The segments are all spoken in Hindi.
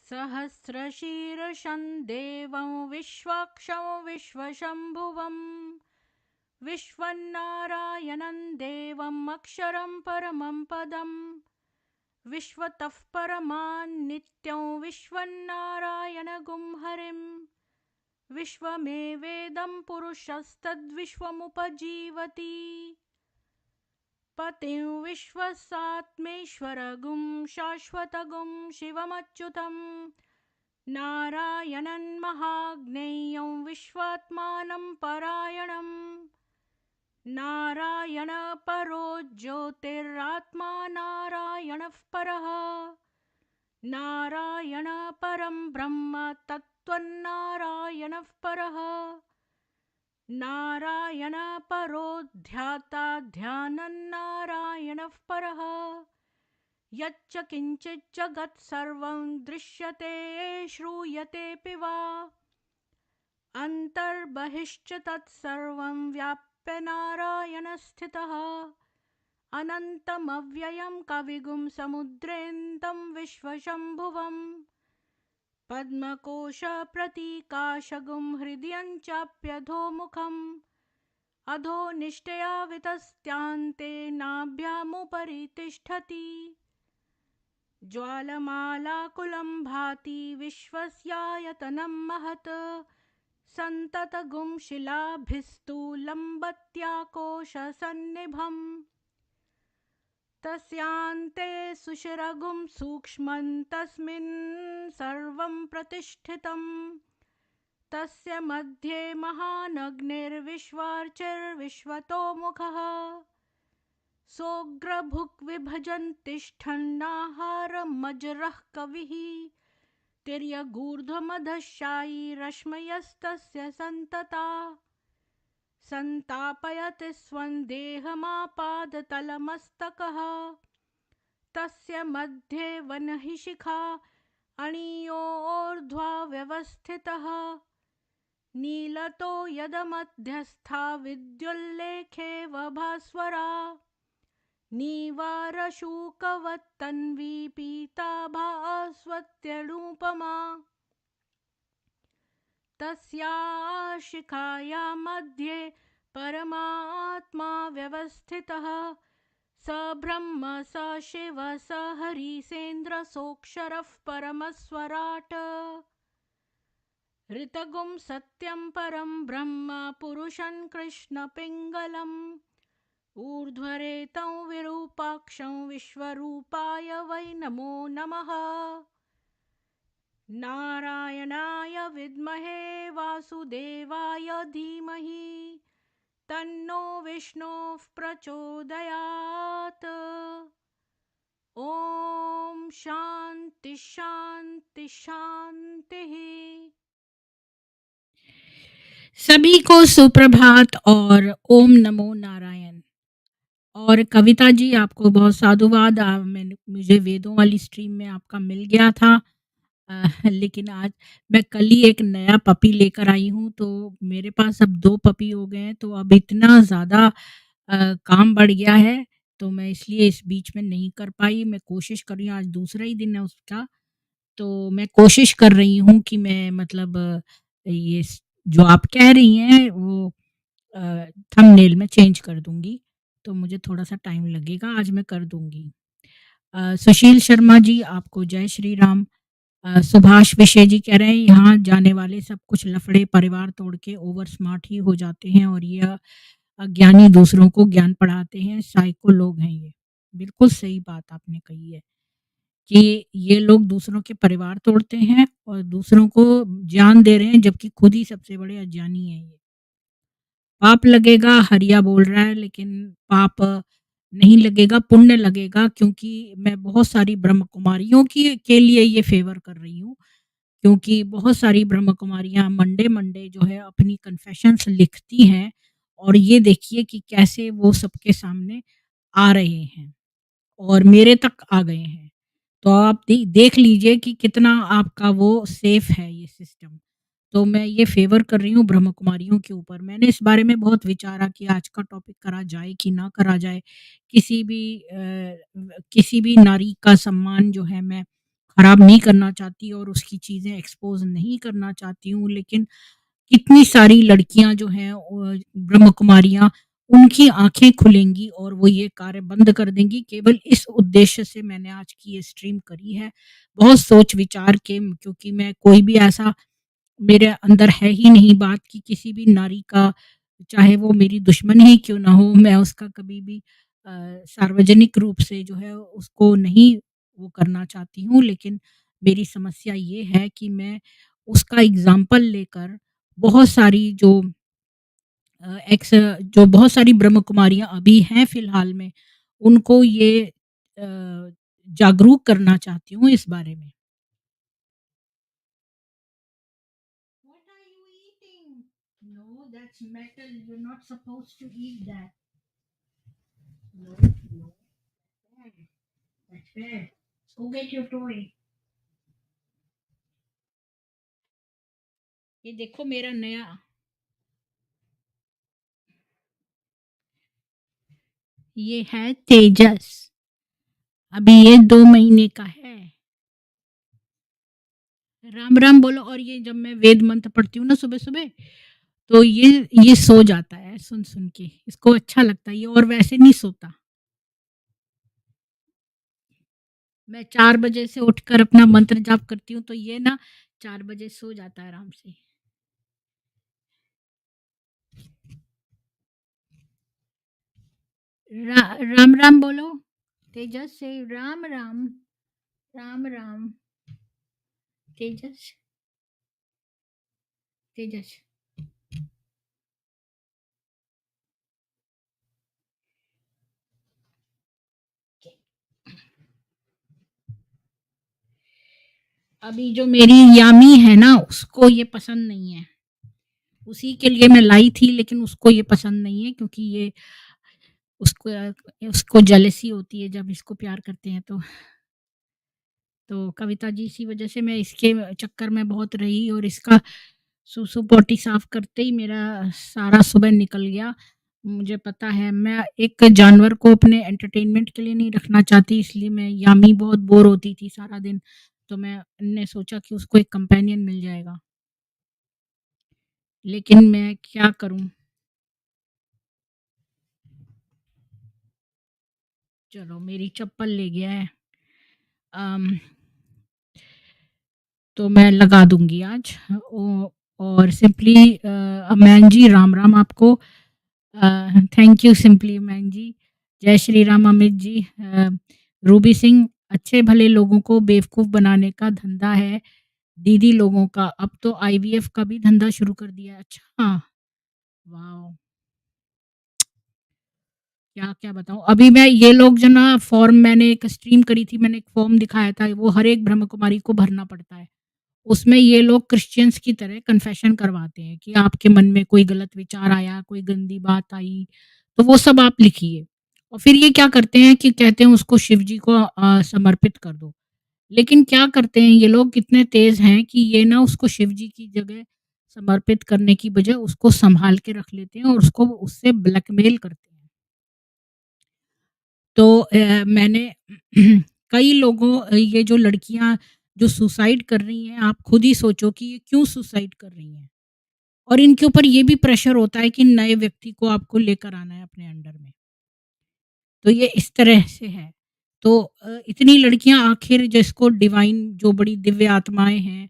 सहस्रशीर्षं देवं विश्वाक्षं विश्वशम्भुवं विश्वन्नारायणं देवम् अक्षरं परमं पदं विश्वतः परमान्नित्यं विश्वन्नारायणगुं हरिं विश्वमेवेदं पुरुषस्तद्विश्वमुपजीवति पतिं विश्वसात्मेश्वरगुं शाश्वतगुं शिवमच्युतं नारायणं महाज्ञेयं विश्वात्मानं परायणं नारायणपरो ज्योतिरात्मा नारायणः परः नारायणपरं ब्रह्म तत्त्वन्नारायणः परः नारायणपरो ध्याता ध्यानन्नारायणः परः यच्च किञ्चित् जगत् सर्वं दृश्यते श्रूयतेऽपि वा अन्तर्बहिश्च तत्सर्वं व्याप्य नारायणस्थितः अनन्तमव्ययं कविगुं समुद्रेऽन्तं विश्वशम्भुवम् पद्मकोशप्रतीकाशगुं हृदयं चाप्यधोमुखम् अधो निष्ठया वितस्त्यान्ते नाभ्यामुपरि तिष्ठति ज्वालमालाकुलं भाति विश्वस्यायतनं महत् सन्ततगुं शिलाभिस्तु लम्बत्याकोशसन्निभम् तस्यान्ते सुषिरगुं सूक्ष्मं तस्मिन् सर्वं प्रतिष्ठितं तस्य मध्ये महानग्निर्विश्वार्चिर्विश्वतोमुखः सोऽग्रभुक् विभजन् तिष्ठन्नाहारमजरः कविः तिर्यगूर्ध्वमधश्चायी रश्मयस्तस्य सन्तता सन्तापयति स्वं देहमापादतलमस्तकः तस्य मध्ये वह्निशिखा अणियोर्ध्वा व्यवस्थितः नीलतो यदमध्यस्था विद्युल्लेखेव भास्वरा नीवारशूकवत्तन्वी पीताभास्वत्यनुपमा तस्याः शिखायां मध्ये परमात्मा व्यवस्थितः स ब्रह्म स शिव स हरिसेन्द्र सोऽक्षरः परमस्वराट् ऋतगुं सत्यं परं ब्रह्म पुरुषं कृष्णपिङ्गलम् ऊर्ध्वरेतं विरूपाक्षं विश्वरूपाय वै नमो नमः नारायणाय विद्महे वासुदेवाय धीमहि तन्नो विष्णुः प्रचोदयात् ओम शांति शांति शांति। सभी को सुप्रभात और ओम नमो नारायण। और कविता जी आपको बहुत साधुवाद। मुझे वेदों वाली स्ट्रीम में आपका मिल गया था, लेकिन आज मैं कल ही एक नया पपी लेकर आई हूँ, तो मेरे पास अब 2 पपी हो गए हैं, तो अब इतना ज़्यादा काम बढ़ गया है, तो मैं इसलिए इस बीच में नहीं कर पाई। मैं कोशिश कर रही हूँ, आज दूसरा ही दिन है उसका, तो मैं कोशिश कर रही हूँ कि मैं मतलब ये जो आप कह रही हैं वो थंबनेल में चेंज कर दूँगी, तो मुझे थोड़ा-सा टाइम लगेगा, आज मैं कर दूँगी। सुशील शर्मा जी आपको जय श्री राम। सुभाष विशे जी कह रहे हैं यहाँ जाने वाले सब कुछ लफड़े परिवार तोड़ के ओवर स्मार्ट ही हो जाते हैं और ये अज्ञानी दूसरों को ज्ञान पढ़ाते हैं, साइको लोग हैं ये। बिल्कुल सही बात आपने कही है कि ये लोग दूसरों के परिवार तोड़ते हैं और दूसरों को ज्ञान दे रहे हैं, जबकि खुद ही सबसे बड़े अज्ञानी हैं ये। पाप लगेगा, हरिया बोल रहा है, लेकिन पाप नहीं लगेगा, पुण्य लगेगा, क्योंकि मैं बहुत सारी ब्रह्म कुमारियों की के लिए ये फेवर कर रही हूँ, क्योंकि बहुत सारी ब्रह्म कुमारियाँ मंडे जो है अपनी कन्फेशंस लिखती हैं और ये देखिए कि कैसे वो सबके सामने आ रहे हैं और मेरे तक आ गए हैं। तो आप देख लीजिए कि कितना आपका वो सेफ है ये सिस्टम। तो मैं ये फ़ेवर कर रही हूँ ब्रह्म कुमारियों के ऊपर। मैंने इस बारे में बहुत विचारा कि आज का टॉपिक करा जाए कि ना करा जाए। किसी भी नारी का सम्मान जो है मैं ख़राब नहीं करना चाहती और उसकी चीज़ें एक्सपोज़ नहीं करना चाहती हूँ, लेकिन कितनी सारी लड़कियाँ जो हैं ब्रह्म कुमारियाँ, उनकी आँखें खुलेंगी और वो ये कार्य बंद कर देंगी। केवल इस उद्देश्य से मैंने आज की ये स्ट्रीम करी है। बहुत सोच-विचार के, क्योंकि मैं कोई भी ऐसा मेरे अंदर है ही नहीं बात कि किसी भी नारी का, चाहे वो मेरी दुश्मन ही क्यों ना हो, मैं उसका कभी भी सार्वजनिक रूप से जो है उसको नहीं वो करना चाहती हूँ। लेकिन मेरी समस्या ये है कि मैं उसका एग्ज़ाम्पल लेकर बहुत सारी जो जो बहुत सारी ब्रह्म कुमारियाँ अभी हैं फ़िलहाल में, उनको ये जागरूक करना चाहती हूँ इस बारे में। What are you eating? No, that's metal. You're not supposed to eat that. No, no, bad. That's bad. Go get your toy. ये देखो मेरा नया, ये है तेजस। अभी ये 2 महीने का है। राम राम बोलो। और ये जब मैं वेद मंत्र पढ़ती हूँ ना सुबह-सुबह, तो ये सो जाता है सुन-सुन के। इसको अच्छा लगता है ये, और वैसे नहीं सोता। मैं 4 बजे से उठकर अपना मंत्र जाप करती हूँ, तो ये ना 4 बजे सो जाता है आराम से। राम राम बोलो। तेजस से राम राम, राम राम। तेजस, तेजस। अभी जो मेरी यामी है ना, उसको ये पसंद नहीं है। उसी के लिए मैं लाई थी, लेकिन उसको ये पसंद नहीं है, क्योंकि ये उसको उसको जेलसी होती है जब इसको प्यार करते हैं तो। तो कविता जी, इसी वजह से मैं इसके चक्कर में बहुत रही, और इसका सूसू पोटी साफ करते ही मेरा सारा सुबह निकल गया। मुझे पता है, मैं एक जानवर को अपने एंटरटेनमेंट के लिए नहीं रखना चाहती, इसलिए मैं यामी बहुत बोर होती थी सारा दिन, तो मैंने सोचा कि उसको एक कंपेनियन मिल जाएगा। लेकिन मैं क्या करूँ? चलो, मेरी चप्पल ले गया है। अम, तो मैं लगा दूँगी आज। और सिंपली मैन जी, राम राम आपको। थैंक यू सिंपली मैन जी। जय श्री राम अमित जी। रूबी सिंह, अच्छे भले लोगों को बेवकूफ़ बनाने का धंधा है दीदी लोगों का, अब तो आईवीएफ का भी धंधा शुरू कर दिया है। अच्छा, वाओ! क्या-क्या बताऊँ? अभी मैं ये लोग जो ना फ़ॉर्म, मैंने एक स्ट्रीम करी थी, मैंने एक फ़ॉर्म दिखाया था, वो हर एक ब्रह्म कुमारी को भरना पड़ता है। उसमें ये लोग क्रिश्चियंस की तरह कन्फेशन करवाते हैं कि आपके मन में कोई गलत विचार आया, कोई गंदी बात आई, तो वो सब आप लिखिए। और फिर ये क्या करते हैं कि कहते हैं उसको शिव जी को समर्पित कर दो। लेकिन क्या करते हैं ये लोग, कितने तेज़ हैं कि ये ना उसको शिव जी की जगह समर्पित करने की बजाय उसको सँभाल के रख लेते हैं और उसको उससे ब्लैकमेल करते हैं। तो मैंने कई लोगों, ये जो लड़कियाँ जो सुसाइड कर रही हैं, आप खुद ही सोचो कि ये क्यों सुसाइड कर रही हैं? और इनके ऊपर ये भी प्रेशर होता है कि नए व्यक्ति को आपको लेकर आना है अपने अंडर में। तो ये इस तरह से है। तो इतनी लड़कियाँ आखिर जिसको डिवाइन, जो बड़ी दिव्य आत्माएँ हैं,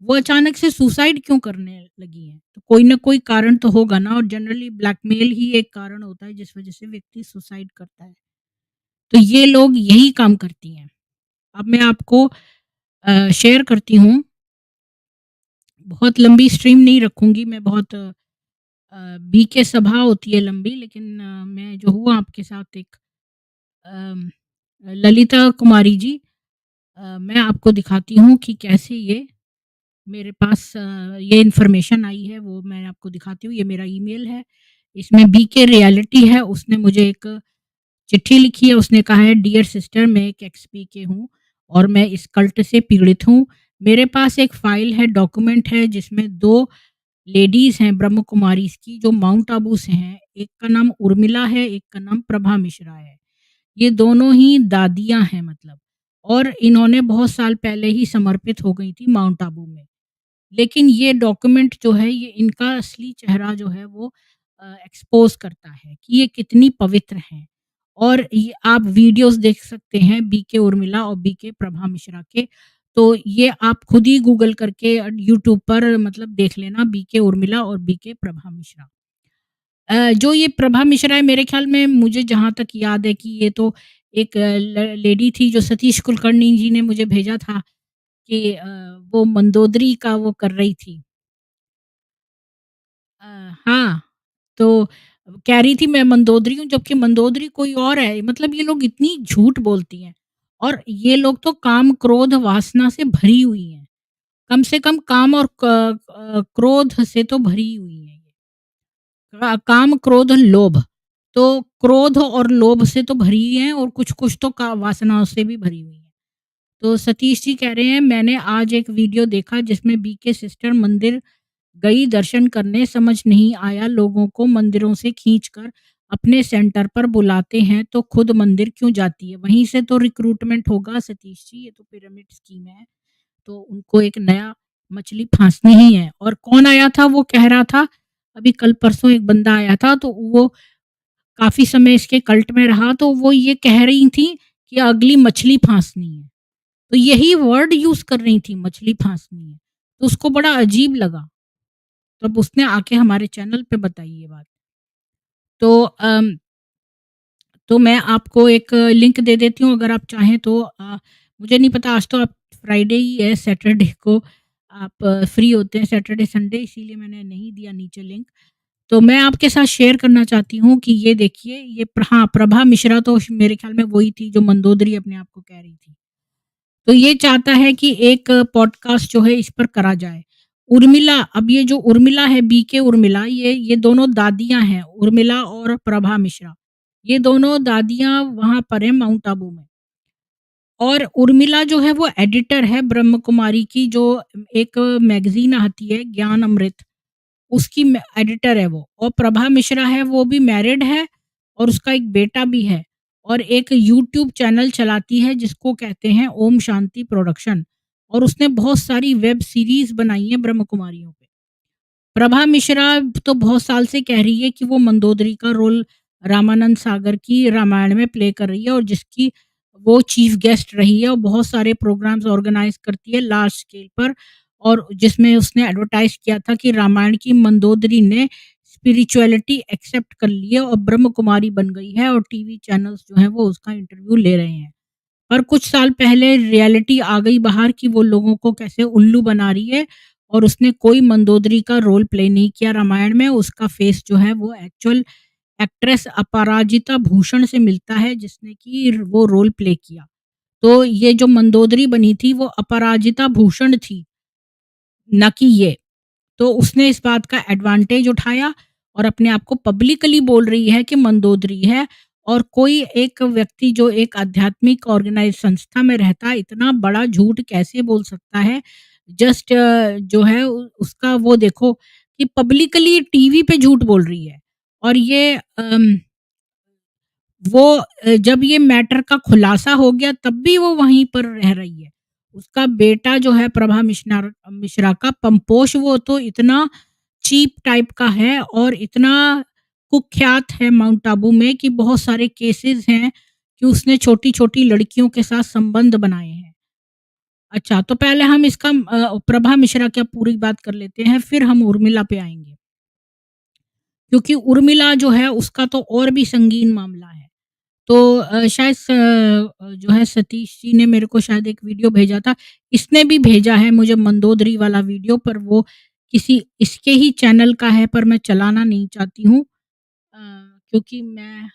वो अचानक से सुसाइड क्यों करने लगी हैं? तो कोई ना कोई कारण तो होगा ना, और जनरली ब्लैकमेल ही एक कारण होता है जिस वज़ह से व्यक्ति सुसाइड करता है। तो ये लोग यही काम करती हैं। अब मैं आपको शेयर करती हूँ, बहुत लंबी स्ट्रीम नहीं रखूँगी मैं, बहुत बीके सभा होती है लंबी, लेकिन मैं जो हूँ आपके साथ एक अम, ललिता कुमारी जी, मैं आपको दिखाती हूँ कि कैसे ये मेरे पास ये इन्फॉर्मेशन आई है, वो मैं आपको दिखाती हूँ। ये मेरा ईमेल है, इसमें बीके रियलिटी है, उसने मुझे एक चिट्ठी लिखी है। उसने कहा है, डियर सिस्टर, मैं एक एक्सपीके हूँ और मैं इस कल्ट से पीड़ित हूँ। मेरे पास एक फ़ाइल है, डॉक्यूमेंट है, जिसमें 2 लेडीज़ हैं ब्रह्म कुमारीज़ की, जो माउंट आबू से हैं। एक का नाम उर्मिला है, एक का नाम प्रभा मिश्रा है। ये दोनों ही दादियाँ हैं मतलब। और इन्होंने बहुत साल पहले ही समर्पित हो गई थी माउंट आबू में। लेकिन ये डॉक्यूमेंट जो है ये इनका असली चेहरा जो है वो एक्सपोज़ करता है कि ये कितनी पवित्र हैं। और ये आप वीडियोज़ देख सकते हैं बीके उर्मिला और बीके प्रभा मिश्रा के। तो ये आप खुद ही गूगल करके यूट्यूब पर मतलब देख लेना बीके उर्मिला और बीके प्रभा मिश्रा। जो ये प्रभा मिश्रा है मेरे ख़्याल में मुझे जहाँ तक याद है कि ये तो एक लेडी थी जो सतीश कुलकर्णी जी ने मुझे भेजा था कि वो मंदोदरी का वो कर रही थी। अ, हाँ, तो कह रही थी मैं मंदोदरी हूँ जबकि मंदोदरी कोई और है। मतलब ये लोग इतनी झूठ बोलती हैं और ये लोग तो काम, क्रोध, वासना से भरी हुई हैं। कम से कम काम और क्रोध से तो भरी हुई हैं ये। काम, क्रोध, लोभ। तो क्रोध और लोभ से तो भरी ही हैं और कुछ-कुछ तो का वासनाओं से भी भरी हुई हैं। तो सतीश जी कह रहे हैं मैंने आज एक वीडियो देखा जिसमें बीके सिस्टर मंदिर गई दर्शन करने, समझ नहीं आया लोगों को मंदिरों से खींचकर अपने सेंटर पर बुलाते हैं तो खुद मंदिर क्यों जाती है? वहीं से तो रिक्रूटमेंट होगा सतीश जी, ये तो पिरामिड स्कीम है। तो उनको एक नया मछली फाँसनी ही है। और कौन आया था वो कह रहा था, अभी कल-परसों एक बंदा आया था तो वो काफ़ी समय इसके कल्ट में रहा तो वो ये कह रही थी कि अगली मछली फाँसनी है। तो यही वर्ड यूज़ कर रही थी मछली फाँसनी है। तो उसको बड़ा अजीब लगा। तब उसने आके हमारे चैनल पे बताई ये बात। तो तो मैं आपको एक लिंक दे देती हूँ अगर आप चाहें तो मुझे नहीं पता आज तो आप फ्राइडे ही है, सैटरडे को आप फ्री होते हैं सैटरडे, संडे इसीलिए मैंने नहीं दिया नीचे लिंक। तो मैं आपके साथ शेयर करना चाहती हूँ कि ये देखिए ये हाँ, प्रभा मिश्रा तो मेरे ख़्याल में वही थी जो मंदोदरी अपने आप को कह रही थी। तो ये चाहता है कि एक पॉडकास्ट जो है इस पर करा जाए। उर्मिला, अब ये जो उर्मिला है बीके उर्मिला ये दोनों दादियाँ हैं, उर्मिला और प्रभा मिश्रा। ये दोनों दादियाँ वहाँ पर हैं माउंट आबू में। और उर्मिला जो है वो एडिटर है ब्रह्म कुमारी की जो एक मैगज़ीन आती है ज्ञान अमृत, उसकी एडिटर है वो। और प्रभा मिश्रा है वो भी मैरिड है और उसका एक बेटा भी है और एक यूट्यूब चैनल चलाती है जिसको कहते हैं ओम शांति प्रोडक्शन। और उसने बहुत सारी वेब सीरीज बनाई है ब्रह्म कुमारियों पे। प्रभा मिश्रा तो बहुत साल से कह रही है कि वो मंदोदरी का रोल रामानंद सागर की रामायण में प्ले कर रही है और जिसकी वो चीफ गेस्ट रही है और बहुत सारे प्रोग्राम्स ऑर्गेनाइज करती है लार्ज स्केल पर। और जिसमें उसने एडवर्टाइज किया था कि रामायण की मंदोदरी ने स्पिरिचुअलिटी एक्सेप्ट कर ली है और ब्रह्म कुमारी बन गई है और टीवी चैनल्स जो हैं वो उसका इंटरव्यू ले रहे हैं। पर कुछ साल पहले रियलिटी आ गई बाहर कि वो लोगों को कैसे उल्लू बना रही है और उसने कोई मंदोदरी का रोल प्ले नहीं किया रामायण में। उसका फेस जो है वो एक्चुअल एक्ट्रेस अपराजिता भूषण से मिलता है जिसने कि वो रोल प्ले किया। तो ये जो मंदोदरी बनी थी वो अपराजिता भूषण थी, ना कि ये। तो उसने इस बात का एडवांटेज उठाया और अपने आप को पब्लिकली बोल रही है कि मंदोदरी है। और कोई एक व्यक्ति जो एक आध्यात्मिक ऑर्गेनाइज संस्था में रहता है इतना बड़ा झूठ कैसे बोल सकता है। जस्ट जो है उसका वो देखो कि पब्लिकली टीवी पे झूठ बोल रही है। और ये वो जब ये मैटर का खुलासा हो गया तब भी वो वहीं पर रह रही है। उसका बेटा जो है प्रभा मिश्रा का पंपोष, वो तो इतना चीप टाइप का है और इतना कुख्यात है माउंट आबू में कि बहुत सारे केसेस हैं कि उसने छोटी-छोटी लड़कियों के साथ संबंध बनाए हैं। अच्छा, तो पहले हम इसका प्रभा मिश्रा की पूरी बात कर लेते हैं, फिर हम उर्मिला पे आएँगे। क्योंकि उर्मिला जो है उसका तो और भी संगीन मामला है। तो शायद जो है सतीश जी ने मेरे को शायद एक वीडियो भेजा था। इसने भी भेजा है मुझे मंदोदरी वाला वीडियो, पर वो किसी इसके ही चैनल का है पर मैं चलाना नहीं चाहती हूँ। क्योंकि मैं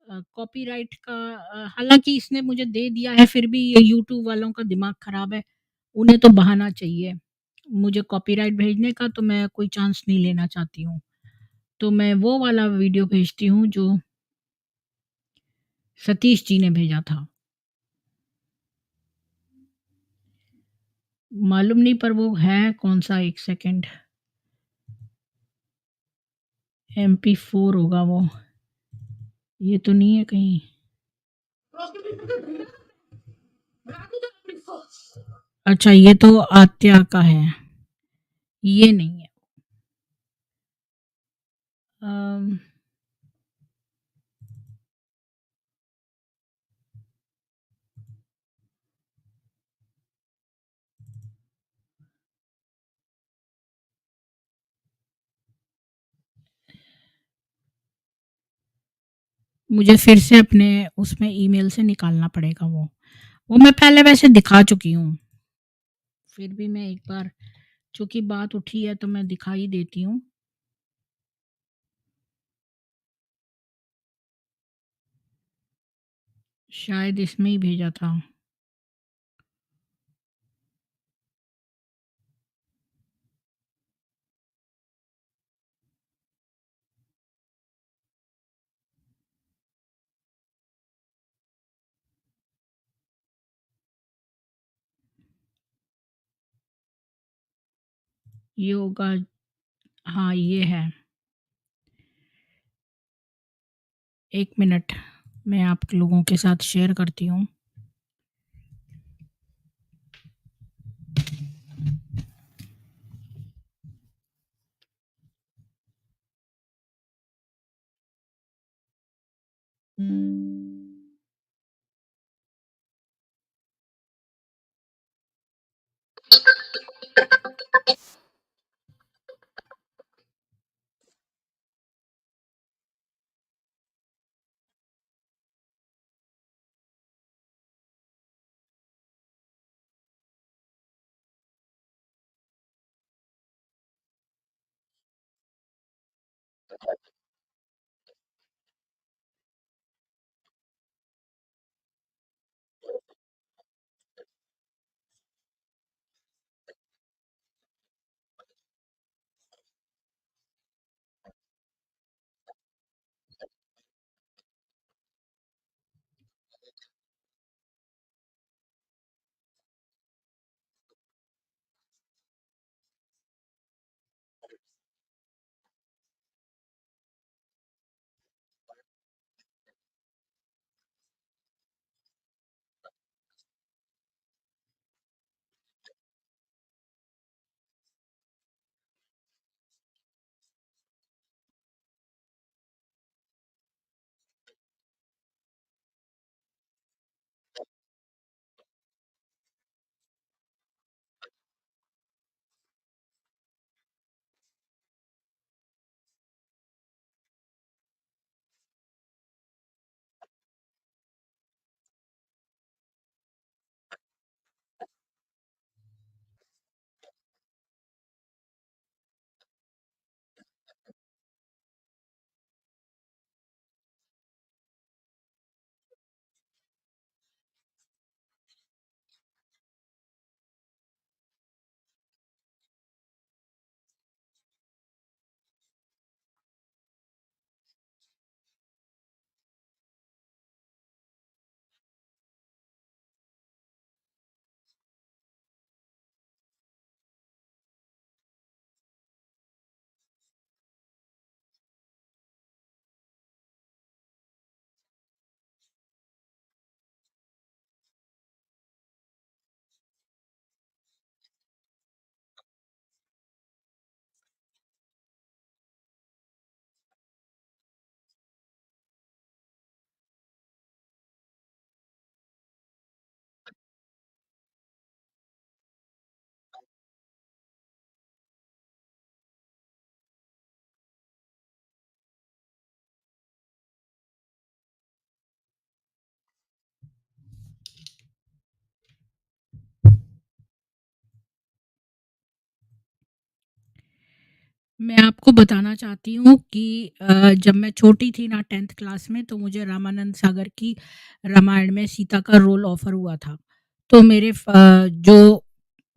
कॉपीराइट का हालाँकि इसने मुझे दे दिया है फिर भी ये यूट्यूब वालों का दिमाग खराब है। उन्हें तो बहाना चाहिए मुझे कॉपीराइट भेजने का, तो मैं कोई चांस नहीं लेना चाहती हूँ। तो मैं वो वाला वीडियो भेजती हूँ जो सतीश जी ने भेजा था। मालूम नहीं पर वो है कौन-सा, 1 सेकंड। MP4 होगा वो, ये तो नहीं है कहीं। अच्छा, ये तो आत्या का है, ये नहीं है। अम, मुझे फिर से अपने उसमें ईमेल से निकालना पड़ेगा वो। वो मैं पहले वैसे दिखा चुकी हूँ, फिर भी मैं एक बार, चूँकि बात उठी है तो मैं दिखा ही देती हूँ। शायद इसमें ही भेजा था। ये होगा, हाँ, ये है। 1 मिनट, मैं आप लोगों के साथ शेयर करती हूँ। मैं आपको बताना चाहती हूँ कि जब मैं छोटी थी ना 10th क्लास में, तो मुझे रामानंद सागर की रामायण में सीता का रोल ऑफ़र हुआ था। तो मेरे जो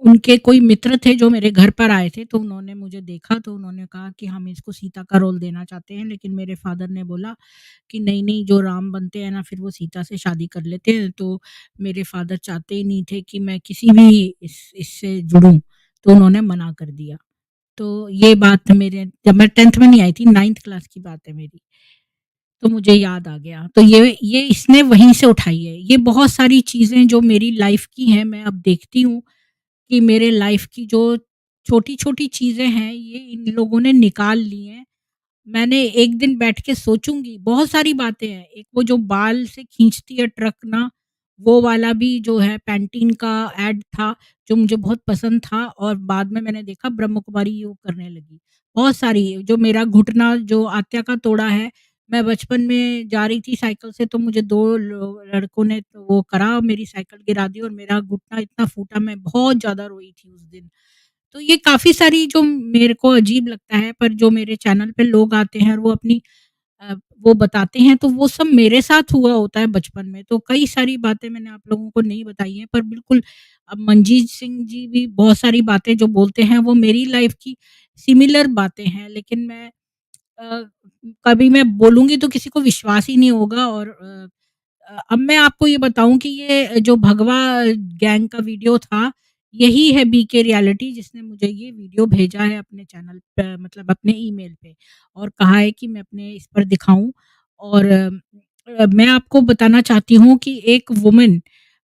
उनके कोई मित्र थे जो मेरे घर पर आए थे, तो उन्होंने मुझे देखा, तो उन्होंने कहा कि हम इसको सीता का रोल देना चाहते हैं, लेकिन मेरे फ़ादर ने बोला कि नहीं-नहीं, जो राम बनते हैं ना फिर वो सीता से शादी कर लेते हैं। तो मेरे फ़ादर चाहते ही नहीं थे कि मैं किसी भी इससे जुड़ूँ, तो उन्होंने मना कर दिया। तो ये बात मेरे जब मैं 10th में नहीं आई थी, 9th क्लास की बात है मेरी। तो मुझे याद आ गया। तो ये इसने वहीं से उठाई है। ये बहुत सारी चीज़ें जो मेरी लाइफ़ की हैं, मैं अब देखती हूँ कि मेरे लाइफ़ की जो छोटी-छोटी चीज़ें हैं, ये इन लोगों ने निकाल ली हैं। मैंने एक दिन बैठ के सोचूँगी, बहुत सारी बातें हैं। एक वो जो बाल से खींचती है ट्रक ना, वो वाला भी जो है पैंटीन का ऐड था, जो मुझे बहुत पसंद था और बाद में मैंने देखा ब्रह्म कुमारी ये वो करने लगी। बहुत सारी जो मेरा घुटना जो आत्या का तोड़ा है, मैं बचपन में जा रही थी साइकिल से तो मुझे 2 लड़कों ने तो वो करा, मेरी साइकिल गिरा दी और मेरा घुटना इतना फूटा, मैं बहुत ज़्यादा रोई थी उस दिन। तो ये काफ़ी सारी जो मेरे को अजीब लगता है, पर जो मेरे चैनल पे लोग आते हैं और वो अपनी वो बताते हैं, तो वो सब मेरे साथ हुआ होता है बचपन में। तो कई सारी बातें मैंने आप लोगों को नहीं बताई हैं, पर बिल्कुल अब मंजीत सिंह जी भी बहुत सारी बातें जो बोलते हैं, वो मेरी लाइफ़ की सिमिलर बातें हैं। लेकिन अ, कभी मैं बोलूँगी तो किसी को विश्वास ही नहीं होगा और अब मैं आपको ये बताऊँ कि ये जो भगवा गैंग का वीडियो था, यही है बीके रियलिटी जिसने मुझे ये वीडियो भेजा है अपने चैनल पे मतलब अपने ईमेल पे और कहा है कि मैं अपने इस पर दिखाऊँ और मैं आपको बताना चाहती हूँ कि एक वुमन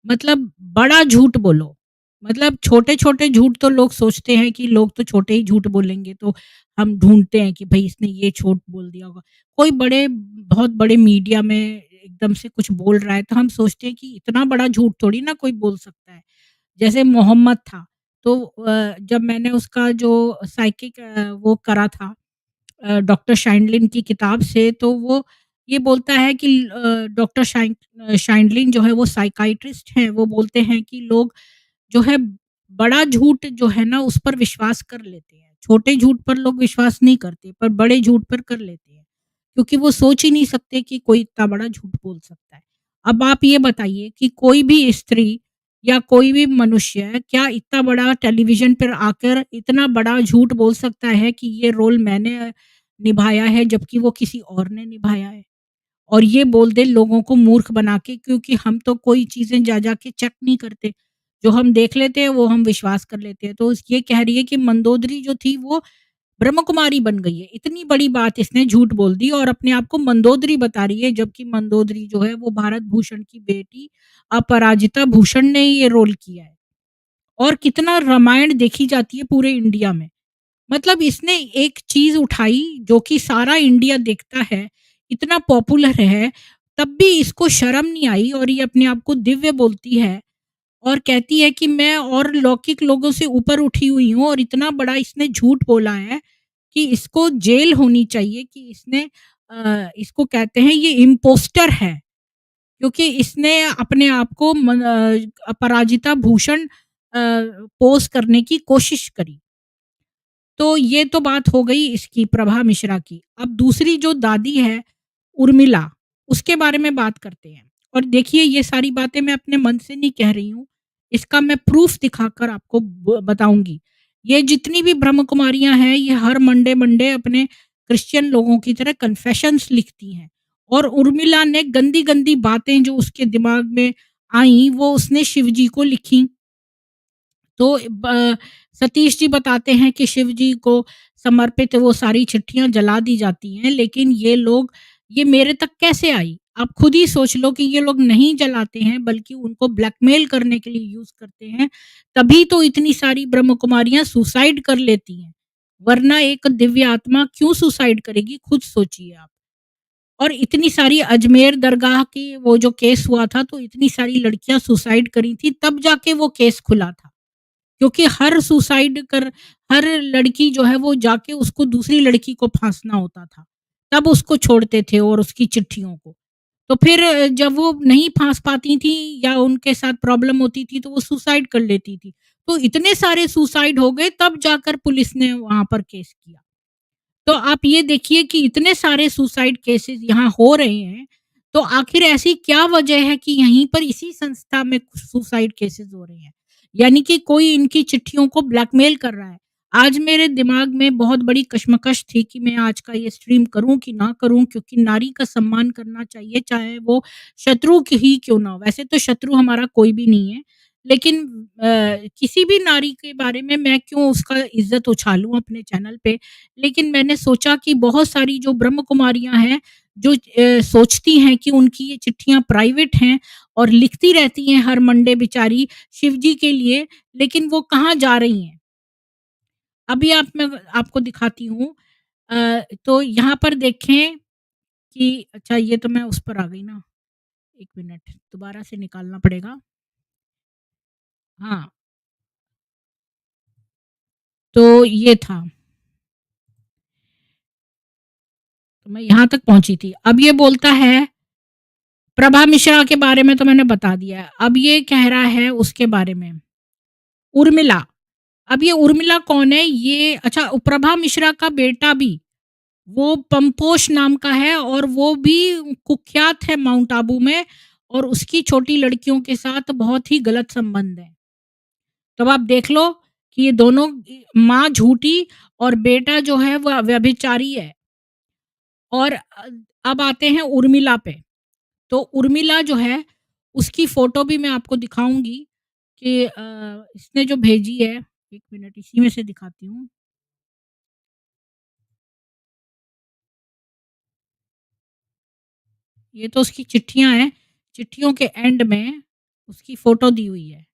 मतलब बड़ा झूठ बोलो, मतलब छोटे-छोटे झूठ तो लोग सोचते हैं कि लोग तो छोटे ही झूठ बोलेंगे, तो हम ढूँढते हैं कि भई इसने ये झूठ बोल दिया होगा। कोई बहुत बड़े मीडिया में एकदम से कुछ बोल रहा है तो हम सोचते हैं कि इतना बड़ा झूठ थोड़ी ना कोई बोल सकता है। जैसे मोहम्मद था, तो जब मैंने उसका जो साइकिक वो करा था डॉक्टर शाइनलिन की किताब से तो वो ये बोलता है कि डॉक्टर शाइनलिन जो है वो साइकियाट्रिस्ट हैं, वो बोलते हैं कि लोग जो है बड़ा झूठ जो है ना उस पर विश्वास कर लेते हैं। छोटे झूठ पर लोग विश्वास नहीं करते, पर बड़े झूठ पर कर लेते हैं। क्योंकि वो सोच ही नहीं सकते कि कोई इतना बड़ा झूठ बोल सकता है। अब आप ये बताइए कि कोई भी स्त्री या कोई भी मनुष्य क्या इतना बड़ा टेलीविज़न पर आकर इतना बड़ा झूठ बोल सकता है कि ये रोल मैंने निभाया है जबकि वो किसी और ने निभाया है? और ये बोल दे लोगों को मूर्ख बना के क्योंकि हम तो कोई चीज़ें जा के चेक नहीं करते। जो हम देख लेते हैं वो हम विश्वास कर लेते हैं। तो ये कह रही है कि मंदोदरी जो थी वो ब्रह्म कुमारी बन गई है। इतनी बड़ी बात इसने झूठ बोल दी और अपने आप को मंदोदरी बता रही है जबकि मंदोदरी जो है वो भारत भूषण की बेटी अपराजिता भूषण ने ये रोल किया है। और कितना रामायण देखी जाती है पूरे इंडिया में। मतलब इसने एक चीज़ उठाई जो कि सारा इंडिया देखता है, इतना पॉपुलर है, तब भी इसको शर्म नहीं आई और ये अपने आप को दिव्य बोलती है और कहती है कि मैं और लौकिक लोगों से ऊपर उठी हुई हूँ और इतना बड़ा इसने झूठ बोला है कि इसको जेल होनी चाहिए कि इसने इसको कहते हैं ये इम्पोस्टर है, क्योंकि इसने अपने आप को अपराजिता भूषण पोज़ करने की कोशिश करी। तो ये तो बात हो गई इसकी प्रभा मिश्रा की। अब दूसरी जो दादी है उर्मिला, उसके बारे में बात करते हैं। और देखिए ये सारी बातें मैं अपने मन से नहीं कह रही हूँ, इसका मैं प्रूफ़ दिखाकर आपको ब बताऊँगी। ये जितनी भी ब्रह्म कुमारियाँ हैं, ये हर मंडे-मंडे अपने क्रिश्चियन लोगों की तरह कन्फेशन्स लिखती हैं। और उर्मिला ने गंदी-गंदी बातें जो उसके दिमाग में आईं, वो उसने शिव जी को लिखी। तो सतीश जी बताते हैं कि शिव जी को समर्पित वो सारी चिट्ठियाँ जला दी जाती हैं, लेकिन ये मेरे तक कैसे आई? आप खुद ही सोच लो कि ये लोग नहीं जलाते हैं, बल्कि उनको ब्लैकमेल करने के लिए यूज़ करते हैं, तभी तो इतनी सारी ब्रह्म कुमारियाँ सुसाइड कर लेती हैं, वरना एक दिव्य आत्मा क्यों सुसाइड करेगी? खुद सोचिए आप। और इतनी सारी अजमेर दरगाह की वो जो केस हुआ था, तो इतनी सारी लड़कियाँ सुसाइड करी थी, तब जाके वो केस खुला था। क्योंकि हर लड़की जो है वो जाके उसको दूसरी लड़की को फाँसना होता था। तब उसको छोड़ते थे और उसकी चिट्ठियों को। तो फिर जब वो नहीं फाँस पाती थी या उनके साथ प्रॉब्लम होती थी तो वो सुसाइड कर लेती थी। तो इतने सारे सुसाइड हो गए तब जाकर पुलिस ने वहाँ पर केस किया। तो आप ये देखिए कि इतने सारे सुसाइड केसेस यहाँ हो रहे हैं, तो आखिर ऐसी क्या वजह है कि यहीं पर इसी संस्था में सुसाइड केसेस हो रहे हैं? यानी कि कोई इनकी चिट्ठियों को ब्लैकमेल कर रहा है। आज मेरे दिमाग में बहुत बड़ी कशमकश थी कि मैं आज का ये स्ट्रीम करूँ कि ना करूँ क्योंकि नारी का सम्मान करना चाहिए, चाहे वो शत्रु ही क्यों ना हो। वैसे तो शत्रु हमारा कोई भी नहीं है, लेकिन किसी भी नारी के बारे में मैं क्यों उसका इज़्ज़त उछालूँ अपने चैनल पे। लेकिन मैंने सोचा कि बहुत सारी जो ब्रह्म कुमारियाँ हैं, जो सोचती हैं कि उनकी ये चिट्ठियाँ प्राइवेट हैं और लिखती रहती हैं हर मंडे बेचारी शिव जी के लिए, लेकिन वो कहाँ जा रही हैं। अभी मैं आपको दिखाती हूँ। तो यहाँ पर देखें कि अच्छा ये तो मैं उस पर आ गई ना, 1 मिनट दोबारा से निकालना पड़ेगा। हाँ, तो ये था, तो मैं यहाँ तक पहुँची थी। अब ये बोलता है प्रभा मिश्रा के बारे में तो मैंने बता दिया है। अब ये कह रहा है उसके बारे में, उर्मिला। अब ये उर्मिला कौन है? ये अच्छा प्रभा मिश्रा का बेटा भी, वो पंपोश नाम का है और वो भी कुख्यात है माउंट आबू में और उसकी छोटी लड़कियों के साथ बहुत ही गलत संबंध है। तो अब आप देख लो कि ये दोनों माँ झूठी और बेटा जो है वह व्यभिचारी है। और अब आते हैं उर्मिला पे। तो उर्मिला जो है उसकी फ़ोटो भी मैं आपको दिखाऊँगी कि इसने जो भेजी है, 1 मिनट इसी में से दिखाती हूँ। ये तो उसकी चिट्ठियाँ हैं, चिट्ठियों के एंड में उसकी फ़ोटो दी हुई है।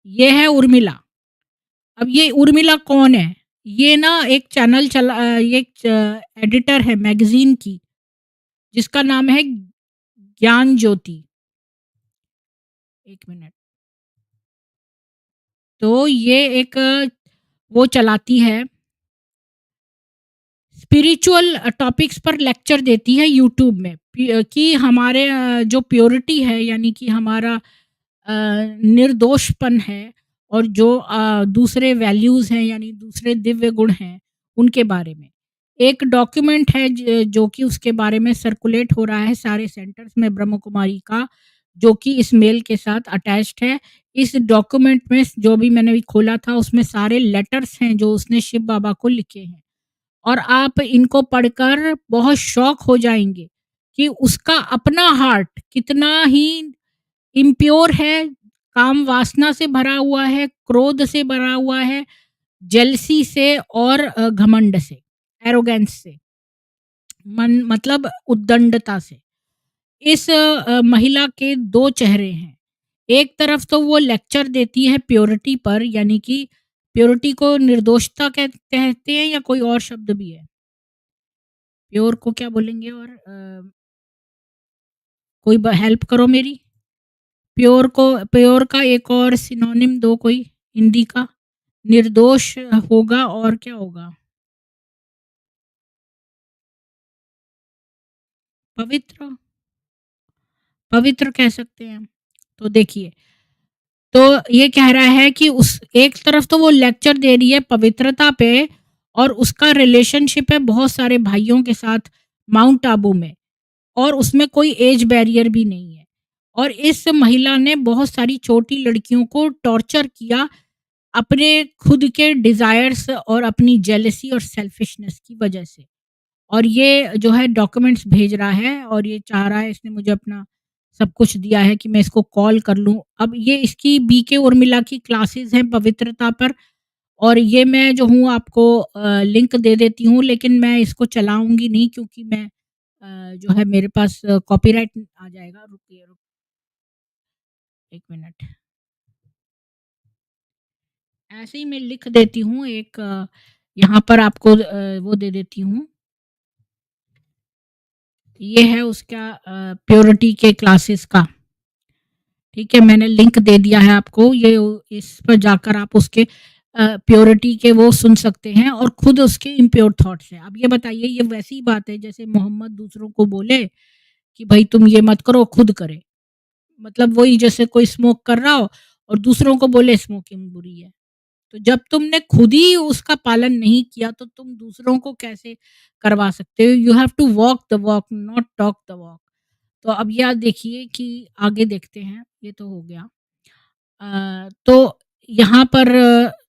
ये है उर्मिला। अब ये उर्मिला कौन है? ये ना एक चैनल ये एक एडिटर है मैगज़ीन की, जिसका नाम है ज्ञान ज्योति। 1 मिनट। तो ये एक वो चलाती है, स्पिरिचुअल टॉपिक्स पर लेक्चर देती है यूट्यूब में कि हमारे जो प्योरिटी है यानी कि हमारा निर्दोषपन है और जो दूसरे वैल्यूज़ हैं यानी दूसरे दिव्य गुण हैं, उनके बारे में। एक डॉक्यूमेंट है जो कि उसके बारे में सर्कुलेट हो रहा है सारे सेंटर्स में ब्रह्म कुमारी का, जो कि इस मेल के साथ अटैच्ड है। इस डॉक्यूमेंट में जो भी मैंने अभी खोला था उसमें सारे लेटर्स हैं जो उसने शिव बाबा को लिखे हैं। और आप इनको पढ़कर बहुत शॉक हो जाएँगे कि उसका अपना हार्ट कितना ही इम्प्योर है, काम वासना से भरा हुआ है, क्रोध से भरा हुआ है, जेलसी से और घमंड से, एरोगेंस से, मन मतलब उद्दंडता से। इस महिला के 2 चेहरे हैं। एक तरफ तो वो लेक्चर देती है प्योरिटी पर यानी कि प्योरिटी को निर्दोषता कहते हैं या कोई और शब्द भी है? प्योर को क्या बोलेंगे और कोई हेल्प करो मेरी। प्योर का एक और सिनोनिम दो कोई हिंदी का। निर्दोष होगा और क्या होगा? पवित्र, पवित्र कह सकते हैं। तो देखिए, तो ये कह रहा है कि उस एक तरफ तो वो लेक्चर दे रही है पवित्रता पे और उसका रिलेशनशिप है बहुत सारे भाइयों के साथ माउंट आबू में और उसमें कोई एज बैरियर भी नहीं है। और इस महिला ने बहुत सारी छोटी लड़कियों को टॉर्चर किया अपने खुद के डिज़ायर्स और अपनी जेलसी और सेल्फिशनेस की वजह से। और ये जो है डॉक्यूमेंट्स भेज रहा है और ये चाह रहा है, इसने मुझे अपना सब कुछ दिया है कि मैं इसको कॉल कर लूँ। अब ये इसकी बीके उर्मिला की क्लासेस हैं पवित्रता पर और ये मैं जो हूँ आपको लिंक दे देती हूँ, लेकिन मैं इसको चलाऊँगी नहीं क्योंकि मैं जो है मेरे पास कॉपीराइट आ जाएगा। रुकिए 1 मिनट। ऐसे ही मैं लिख देती हूँ एक यहाँ पर आपको वो दे देती हूँ। ये है उसका प्योरिटी के क्लासेस का। ठीक है, मैंने लिंक दे दिया है आपको। ये इस पर जाकर आप उसके प्योरिटी के वो सुन सकते हैं और खुद उसके इम्प्योर थॉट्स हैं। अब ये बताइए, ये वैसी बात है जैसे मोहम्मद दूसरों को बोले कि भाई तुम ये मत करो, खुद करे। मतलब वही जैसे कोई स्मोक कर रहा हो और दूसरों को बोले स्मोकिंग बुरी है। तो जब तुमने खुद ही उसका पालन नहीं किया तो तुम दूसरों को कैसे करवा सकते हो? You have to walk the walk not talk the walk. तो अब यह देखिए कि आगे देखते हैं, ये तो हो गया। तो यहाँ पर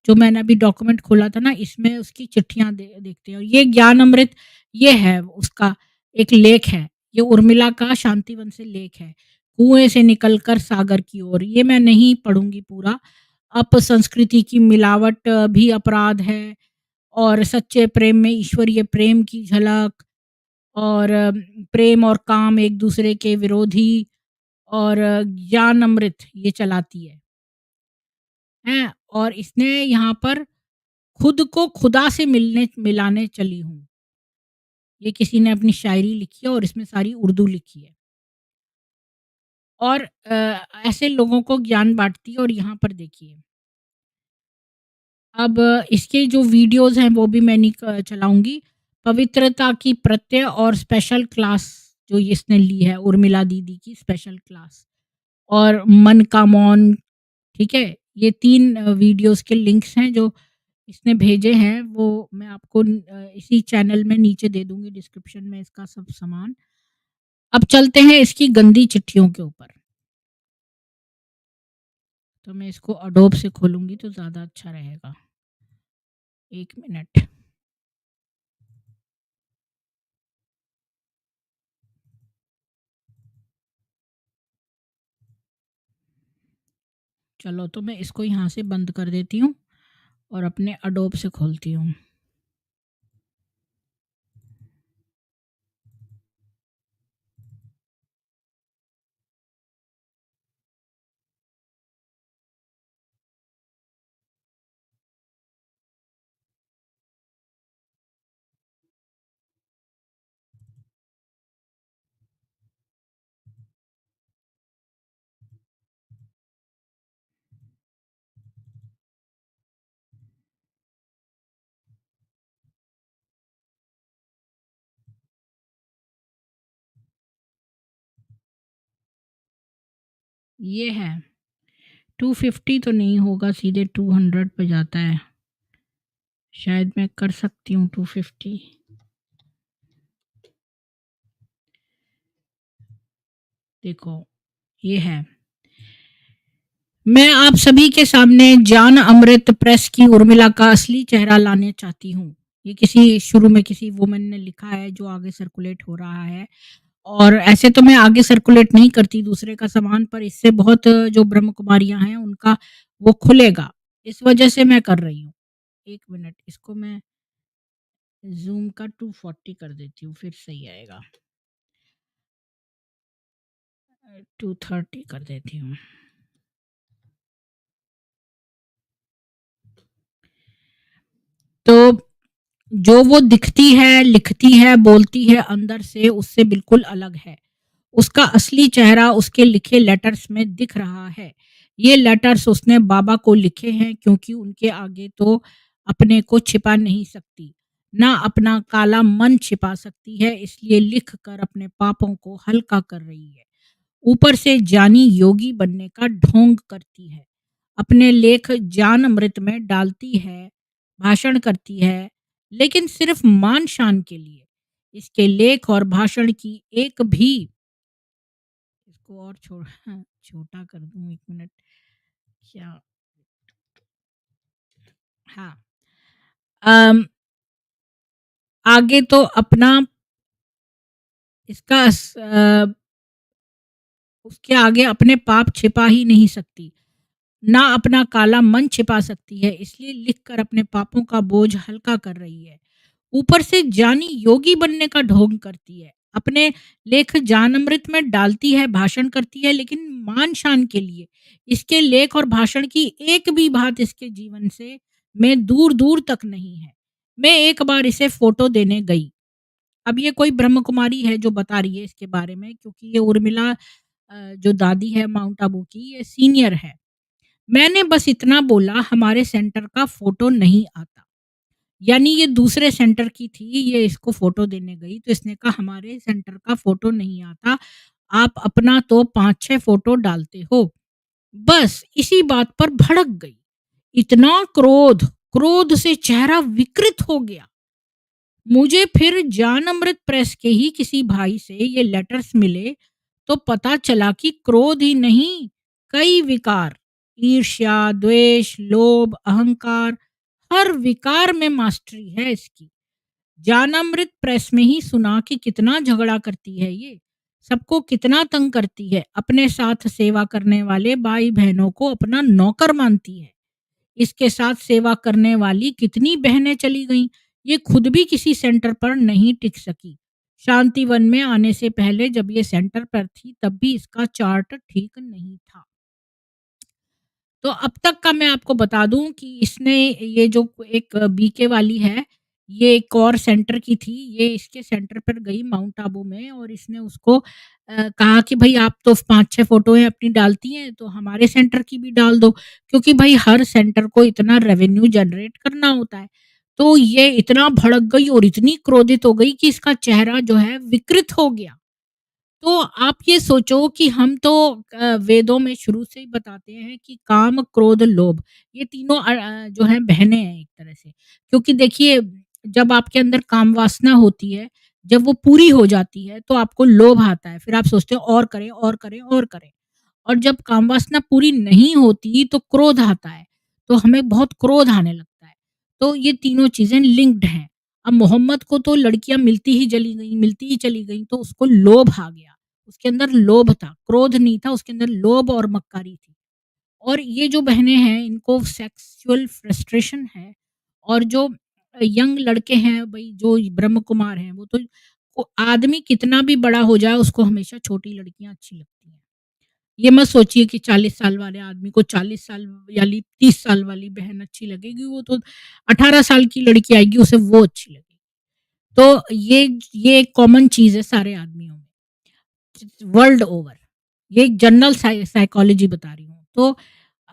जो मैंने अभी डॉक्यूमेंट खोला था ना, इसमें उसकी चिट्ठियाँ देखते हैं और ये ज्ञान अमृत ये है उसका एक लेख है। ये उर्मिला का शांतिवन से लेख है। कुएँ से निकलकर सागर की ओर। ये मैं नहीं पढ़ूँगी पूरा। अपसंस्कृति की मिलावट भी अपराध है और सच्चे प्रेम में ईश्वरीय प्रेम की झलक और प्रेम और काम एक दूसरे के विरोधी और ज्ञान अमृत ये चलाती हैं? और इसने यहाँ पर खुद को खुदा से मिलाने चली हूँ। ये किसी ने अपनी शायरी लिखी है और इसमें सारी उर्दू लिखी है। और ऐसे लोगों को ज्ञान बाँटती है और यहाँ पर देखिए, अब इसके जो वीडियोज़ हैं वो भी मैं नहीं चलाऊँगी। पवित्रता की प्रत्यय और स्पेशल क्लास जो इसने ली है, उर्मिला दीदी की स्पेशल क्लास और मन का मौन, ठीक है? ये 3 वीडियोज़ के लिंक्स हैं जो इसने भेजे हैं, वो मैं आपको इसी चैनल में नीचे दे दूँगी डिस्क्रिप्शन में इसका सब सामान। अब चलते हैं इसकी गंदी चिट्ठियों के ऊपर। तो मैं इसको एडोब से खोलूँगी तो ज़्यादा अच्छा रहेगा। 1 मिनट। चलो तो मैं इसको यहाँ से बंद कर देती हूँ और अपने एडोब से खोलती हूँ। ये है 250 तो नहीं होगा, सीधे 200 पे जाता है। शायद मैं कर सकती हूँ 250। देखो, ये है। मैं आप सभी के सामने ज्ञान अमृत प्रेस की उर्मिला का असली चेहरा लाने चाहती हूँ। ये किसी शुरू में किसी वुमन ने लिखा है जो आगे सर्कुलेट हो रहा है। और ऐसे तो मैं आगे सर्कुलेट नहीं करती दूसरे का सामान, पर इससे बहुत जो ब्रह्म कुमारियाँ हैं उनका वो खुलेगा। इस वजह से मैं कर रही हूँ। 1 मिनट, इसको मैं ज़ूम का 240 कर देती हूँ, फिर सही आएगा। 230 कर देती हूँ। तो जो वो दिखती है, लिखती है, बोलती है अंदर से उससे बिल्कुल अलग है। उसका असली चेहरा उसके लिखे लेटर्स में दिख रहा है। ये लेटर्स उसने बाबा को लिखे हैं क्योंकि उनके आगे तो अपने को छिपा नहीं सकती, ना अपना काला मन छिपा सकती है, इसलिए लिख कर अपने पापों को हल्का कर रही है। ऊपर से ज्ञानी योगी बनने का ढोंग करती है। अपने लेख ज्ञान अमृत में डालती है, भाषण करती है, लेकिन सिर्फ मान शान के लिए। इसके लेख और भाषण की एक भी, इसको और छोटा कर दूँ 1 मिनट, क्या, हाँ। अम, आगे तो अपना इसका उसके आगे अपने पाप छिपा ही नहीं सकती, ना अपना काला मन छिपा सकती है, इसलिए लिखकर अपने पापों का बोझ हल्का कर रही है। ऊपर से ज्ञानी योगी बनने का ढोंग करती है। अपने लेख ज्ञानामृत में डालती है, भाषण करती है, लेकिन मान शान के लिए। इसके लेख और भाषण की एक भी बात इसके जीवन से में दूर दूर तक नहीं है। मैं एक बार इसे फोटो देने गई। अब ये कोई ब्रह्म कुमारी है जो बता रही है इसके बारे में, क्योंकि ये उर्मिला जो दादी है माउंट आबू की, ये सीनियर है। मैंने बस इतना बोला, हमारे सेंटर का फोटो नहीं आता। यानी ये दूसरे सेंटर की थी, ये इसको फ़ोटो देने गई, तो इसने कहा हमारे सेंटर का फ़ोटो नहीं आता, आप अपना तो 5-6 फ़ोटो डालते हो। बस इसी बात पर भड़क गई। इतना क्रोध, क्रोध से चेहरा विकृत हो गया। मुझे फिर ज्ञान अमृत प्रेस के ही किसी भाई से ये लेटर्स मिले, तो पता चला कि क्रोध ही नहीं, कई विकार, ईर्ष्या, द्वेष, लोभ, अहंकार, हर विकार में मास्टरी है इसकी। ज्ञानामृत प्रेस में ही सुना कि कितना झगड़ा करती है ये, सबको कितना तंग करती है, अपने साथ सेवा करने वाले भाई बहनों को अपना नौकर मानती है। इसके साथ सेवा करने वाली कितनी बहनें चली गईं, ये खुद भी किसी सेंटर पर नहीं टिक सकी। शांतिवन में आने से पहले जब ये सेंटर पर थी तब भी इसका चार्ट ठीक नहीं था। तो अब तक का मैं आपको बता दूँ कि इसने ये जो एक बीके वाली है, ये एक और सेंटर की थी, ये इसके सेंटर पर गई माउंट आबू में और इसने उसको कहा कि भई आप तो 5-6 फ़ोटोएँ अपनी डालती हैं, तो हमारे सेंटर की भी डाल दो, क्योंकि भई हर सेंटर को इतना रेवेन्यू जनरेट करना होता है। तो ये इतना भड़क गई और इतनी क्रोधित हो गई कि इसका चेहरा जो है विकृत हो गया। तो आप ये सोचो कि हम तो वेदों में शुरू से ही बताते हैं कि काम, क्रोध, लोभ ये तीनों जो हैं बहनें हैं एक तरह से। क्योंकि देखिए जब आपके अंदर काम वासना होती है, जब वो पूरी हो जाती है तो आपको लोभ आता है। फिर आप सोचते हो और करें, और करें, और करें। और जब काम वासना पूरी नहीं होती तो क्रोध आता है, तो हमें बहुत क्रोध आने लगता है। तो ये तीनों चीज़ें लिंक्ड हैं। अब मोहम्मद को तो लड़कियाँ मिलती ही चली गईं, मिलती ही चली गईं तो उसको लोभ आ गया। उसके अंदर लोभ था, क्रोध नहीं था, उसके अंदर लोभ और मक्कारी थी। और ये जो बहनें हैं इनको सेक्सुअल फ्रस्ट्रेशन है और जो यंग लड़के हैं भई जो ब्रह्म कुमार हैं, वो आदमी कितना भी बड़ा हो जाए उसको हमेशा छोटी लड़कियाँ अच्छी लगती हैं। ये मत सोचिए कि 40 साल वाले आदमी को 40 साल याली 30 साल वाली बहन अच्छी लगेगी, वो तो 18 साल की लड़की आएगी उसे वो अच्छी लगेगी। तो ये एक कॉमन चीज़ है सारे आदमियों में, वर्ल्ड ओवर। ये एक जनरल साइकोलॉजी बता रही हूँ। तो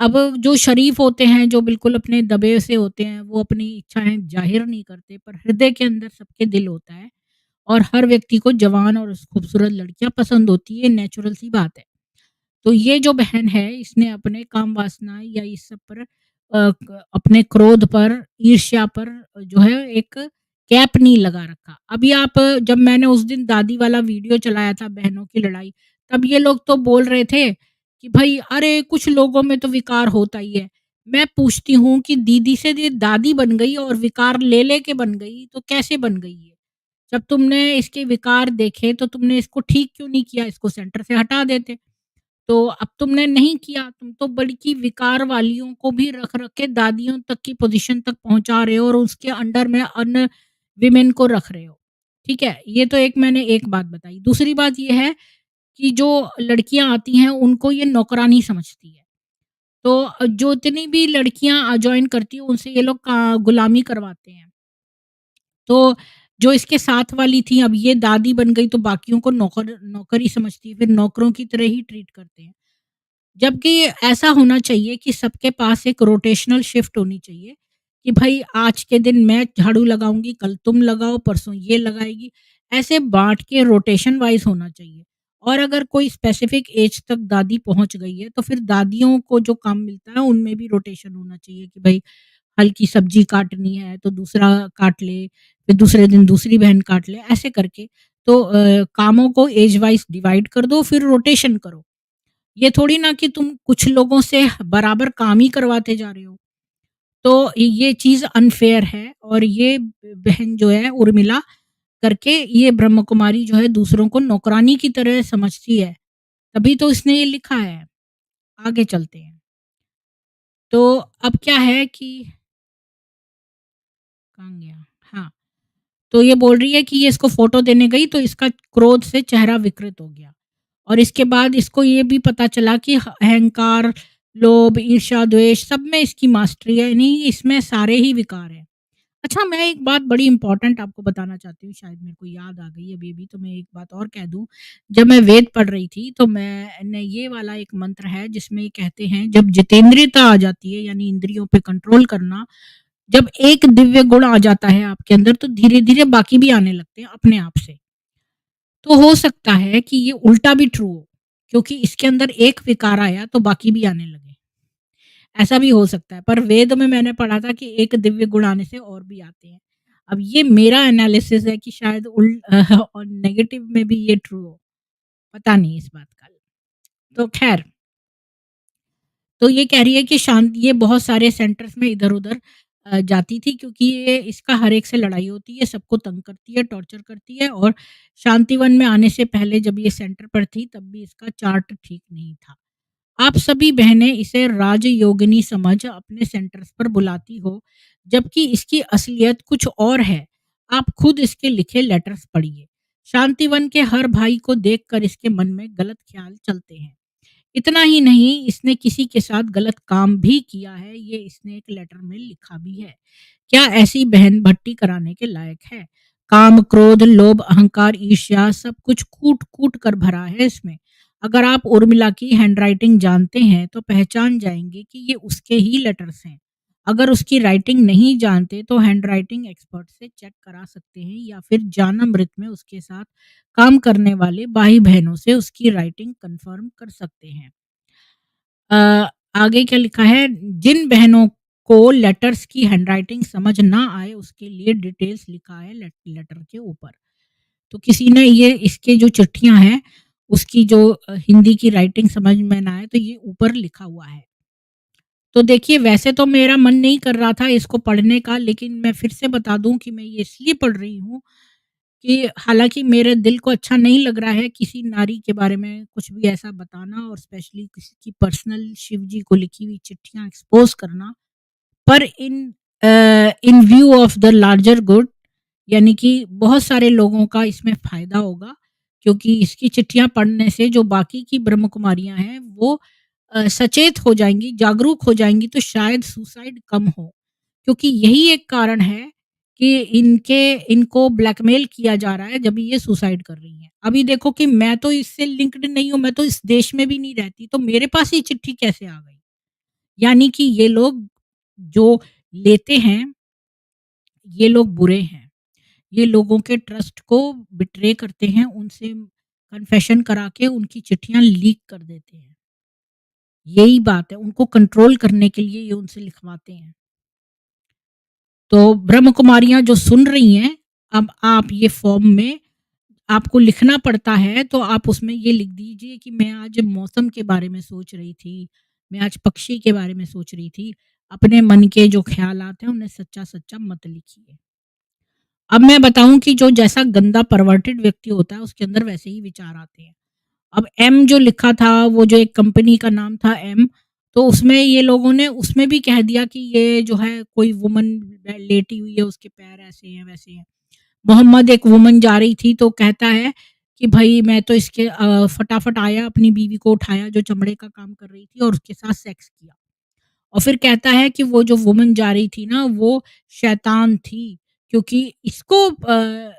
अब जो शरीफ होते हैं, जो बिल्कुल अपने दबे से होते हैं, वो अपनी इच्छाएँ ज़ाहिर नहीं करते, पर हृदय के अंदर सबके दिल होता है और हर व्यक्ति को जवान और खूबसूरत लड़कियाँ पसंद होती है, ये नेचुरल सी बात है। तो ये जो बहन है इसने अपने काम वासना या इस सब पर अपने क्रोध पर, ईर्ष्या पर जो है एक कैप नहीं लगा रखा। अभी आप जब मैंने उस दिन दादी वाला वीडियो चलाया था बहनों की लड़ाई, तब ये लोग तो बोल रहे थे कि भई अरे कुछ लोगों में तो विकार होता ही है। मैं पूछती हूँ कि दीदी से ये दादी बन गई और विकार ले के बन गई, तो कैसे बन गई ये? जब तुमने इसके विकार देखे तो तुमने इसको ठीक क्यों नहीं किया? इसको सेंटर से हटा देते। तो अब तुमने नहीं किया, तुम तो बल्कि विकार वालियों को भी रख के दादियों तक की पोज़ीशन तक पहुँचा रहे हो और उसके अंडर में अन्य विमेन को रख रहे हो। ठीक है? ये तो एक मैंने एक बात बताई। दूसरी बात ये है कि जो लड़कियाँ आती हैं उनको ये नौकरानी समझती है। तो जो इतनी भी लड़कियाँ जॉइन करती हैं उनसे ये लोग का गुलामी करवाते हैं। तो जो इसके साथ वाली थी अब ये दादी बन गई तो बाकियों को नौकर ही समझती है, फिर नौकरों की तरह ही ट्रीट करते हैं। जबकि ऐसा होना चाहिए कि सबके पास एक रोटेशनल शिफ्ट होनी चाहिए कि भाई आज के दिन मैं झाड़ू लगाऊंगी, कल तुम लगाओ, परसों ये लगाएगी। ऐसे बांट के रोटेशन वाइज होना चाहिए। और अगर कोई स्पेसिफिक एज तक दादी पहुंच गई है तो फिर दादियों को जो काम मिलता है उनमें भी रोटेशन होना चाहिए कि भाई हल्की सब्जी काटनी है तो दूसरा काट ले, फिर दूसरे दिन दूसरी बहन काट ले, ऐसे करके। तो कामों को एज वाइज डिवाइड कर दो, फिर रोटेशन करो। ये थोड़ी ना कि तुम कुछ लोगों से बराबर काम ही करवाते जा रहे हो। तो ये चीज़ अनफ़ेयर है और ये बहन जो है उर्मिला करके ये ब्रह्म कुमारी जो है दूसरों को नौकरानी की तरह समझती है। तभी तो इसने ये लिखा है। आगे चलते हैं। तो अब क्या है कि कहाँ गया? हाँ, तो ये बोल रही है कि ये इसको फ़ोटो देने गई तो इसका क्रोध से चेहरा विकृत हो गया। और इसके बाद इसको ये भी पता चला कि अहंकार, लोभ, ईर्ष्या, द्वेष सब में इसकी मास्टरी है, यानी इसमें सारे ही विकार हैं। अच्छा, मैं एक बात बड़ी इम्पोर्टेंट आपको बताना चाहती हूँ, शायद मेरे को याद आ गई अभी-अभी, तो मैं एक बात और कह दूँ। जब मैं वेद पढ़ रही थी तो मैंने ये वाला एक मंत्र है जिसमें ये कहते हैं जब जितेंद्रियता आ जाती है यानी इंद्रियों पे कंट्रोल करना, जब एक दिव्य गुण आ जाता है आपके अंदर तो धीरे-धीरे बाकी भी आने लगते हैं अपने आप से। तो हो सकता है कि ये उल्टा भी ट्रू हो, क्योंकि इसके अंदर एक विकार आया तो बाकी भी आने लगे। ऐसा भी हो सकता है, पर वेद में मैंने पढ़ा था कि एक दिव्य गुण आने से और भी आते हैं। अब ये मेरा एनालिसिस है कि शायद और नेगेटिव में भी ये ट्रू हो, पता नहीं इस बात का। तो ख़ैर, तो ये कह रही है कि ये बहुत सारे सेंटर्स में इधर-उधर जाती थी क्योंकि ये इसका हर एक से लड़ाई होती है, सबको तंग करती है, टॉर्चर करती है और शांतिवन में आने से पहले जब ये सेंटर पर थी तब भी इसका चार्ट ठीक नहीं था। आप सभी बहनें इसे राजयोगिनी समझ अपने सेंटर्स पर बुलाती हो, जबकि इसकी असलियत कुछ और है। आप खुद इसके लिखे लेटर्स पढ़िए। शांतिवन के हर भाई को देखकर इसके मन में गलत ख्याल चलते हैं। इतना ही नहीं, इसने किसी के साथ गलत काम भी किया है, ये इसने एक लेटर में लिखा भी है। क्या ऐसी बहन भट्टी कराने के लायक है? काम, क्रोध, लोभ, अहंकार, ईर्ष्या सब कुछ कूट-कूट कर भरा है इसमें। अगर आप उर्मिला की हैंडराइटिंग जानते हैं तो पहचान जाएँगे कि ये उसके ही लेटर्स हैं। अगर उसकी राइटिंग नहीं जानते तो हैंडराइटिंग एक्सपर्ट से चेक करा सकते हैं या फिर जानमृत में उसके साथ काम करने वाले भाई-बहनों से उसकी राइटिंग कन्फर्म कर सकते हैं। अ, आगे क्या लिखा है, जिन बहनों को लेटर्स की हैंडराइटिंग समझ ना आए उसके लिए डिटेल्स लिखा है लेटर के ऊपर। तो किसी ने ये इसके जो चिट्ठियाँ हैं उसकी जो हिंदी की राइटिंग समझ में ना आए तो ये ऊपर लिखा हुआ है। तो देखिए, वैसे तो मेरा मन नहीं कर रहा था इसको पढ़ने का, लेकिन मैं फिर से बता दूँ कि मैं ये इसलिए पढ़ रही हूँ कि हालाँकि मेरे दिल को अच्छा नहीं लग रहा है किसी नारी के बारे में कुछ भी ऐसा बताना और स्पेशली किसी की पर्सनल शिव जी को लिखी हुई चिट्ठियाँ एक्सपोज़ करना। पर इन view of the larger good, यानी कि बहुत सारे लोगों का इसमें फ़ायदा होगा, क्योंकि इसकी चिट्ठियाँ पढ़ने से जो बाकी की ब्रह्म कुमारियाँ हैं वो सचेत हो जाएँगी, जागरूक हो जाएँगी, तो शायद सुसाइड कम हो। क्योंकि यही एक कारण है कि इनको ब्लैकमेल किया जा रहा है जब ये सुसाइड कर रही हैं। अभी देखो कि मैं तो इससे लिंक्ड नहीं हूँ, मैं तो इस देश में भी नहीं रहती, तो मेरे पास ये चिट्ठी कैसे आ गई? यानी कि ये लोग जो लेते हैं, ये लोग बुरे हैं। ये लोगों के ट्रस्ट को बिट्रे करते हैं, उनसे कन्फेशन करा के उनकी चिट्ठियाँ लीक कर देते हैं। यही बात है, उनको कंट्रोल करने के लिए ये उनसे लिखवाते हैं। तो ब्रह्म कुमारियाँ जो सुन रही हैं, अब आप ये फॉर्म में आपको लिखना पड़ता है, तो आप उसमें ये लिख दीजिए कि मैं आज मौसम के बारे में सोच रही थी, मैं आज पक्षी के बारे में सोच रही थी। अपने मन के जो ख़्यालात हैं, उन्हें सच्चा-सच्चा मत लिखिए। अब मैं बताऊँ कि जो जैसा गंदा परवर्टेड व्यक्ति होता है, उसके अंदर वैसे ही विचार आते हैं। अब एम जो लिखा था, वो जो एक कंपनी का नाम था एम, तो उसमें ये लोगों ने उसमें भी कह दिया कि ये जो है कोई वुमन लेटी हुई है, उसके पैर ऐसे हैं, वैसे हैं। मोहम्मद एक वुमन जा रही थी तो कहता है कि भई मैं तो इसके फटाफट आया, अपनी बीवी को उठाया जो चमड़े का काम कर रही थी और उसके साथ सेक्स किया। और फिर कहता है कि वो जो वुमन जा रही थी ना वो शैतान थी, क्योंकि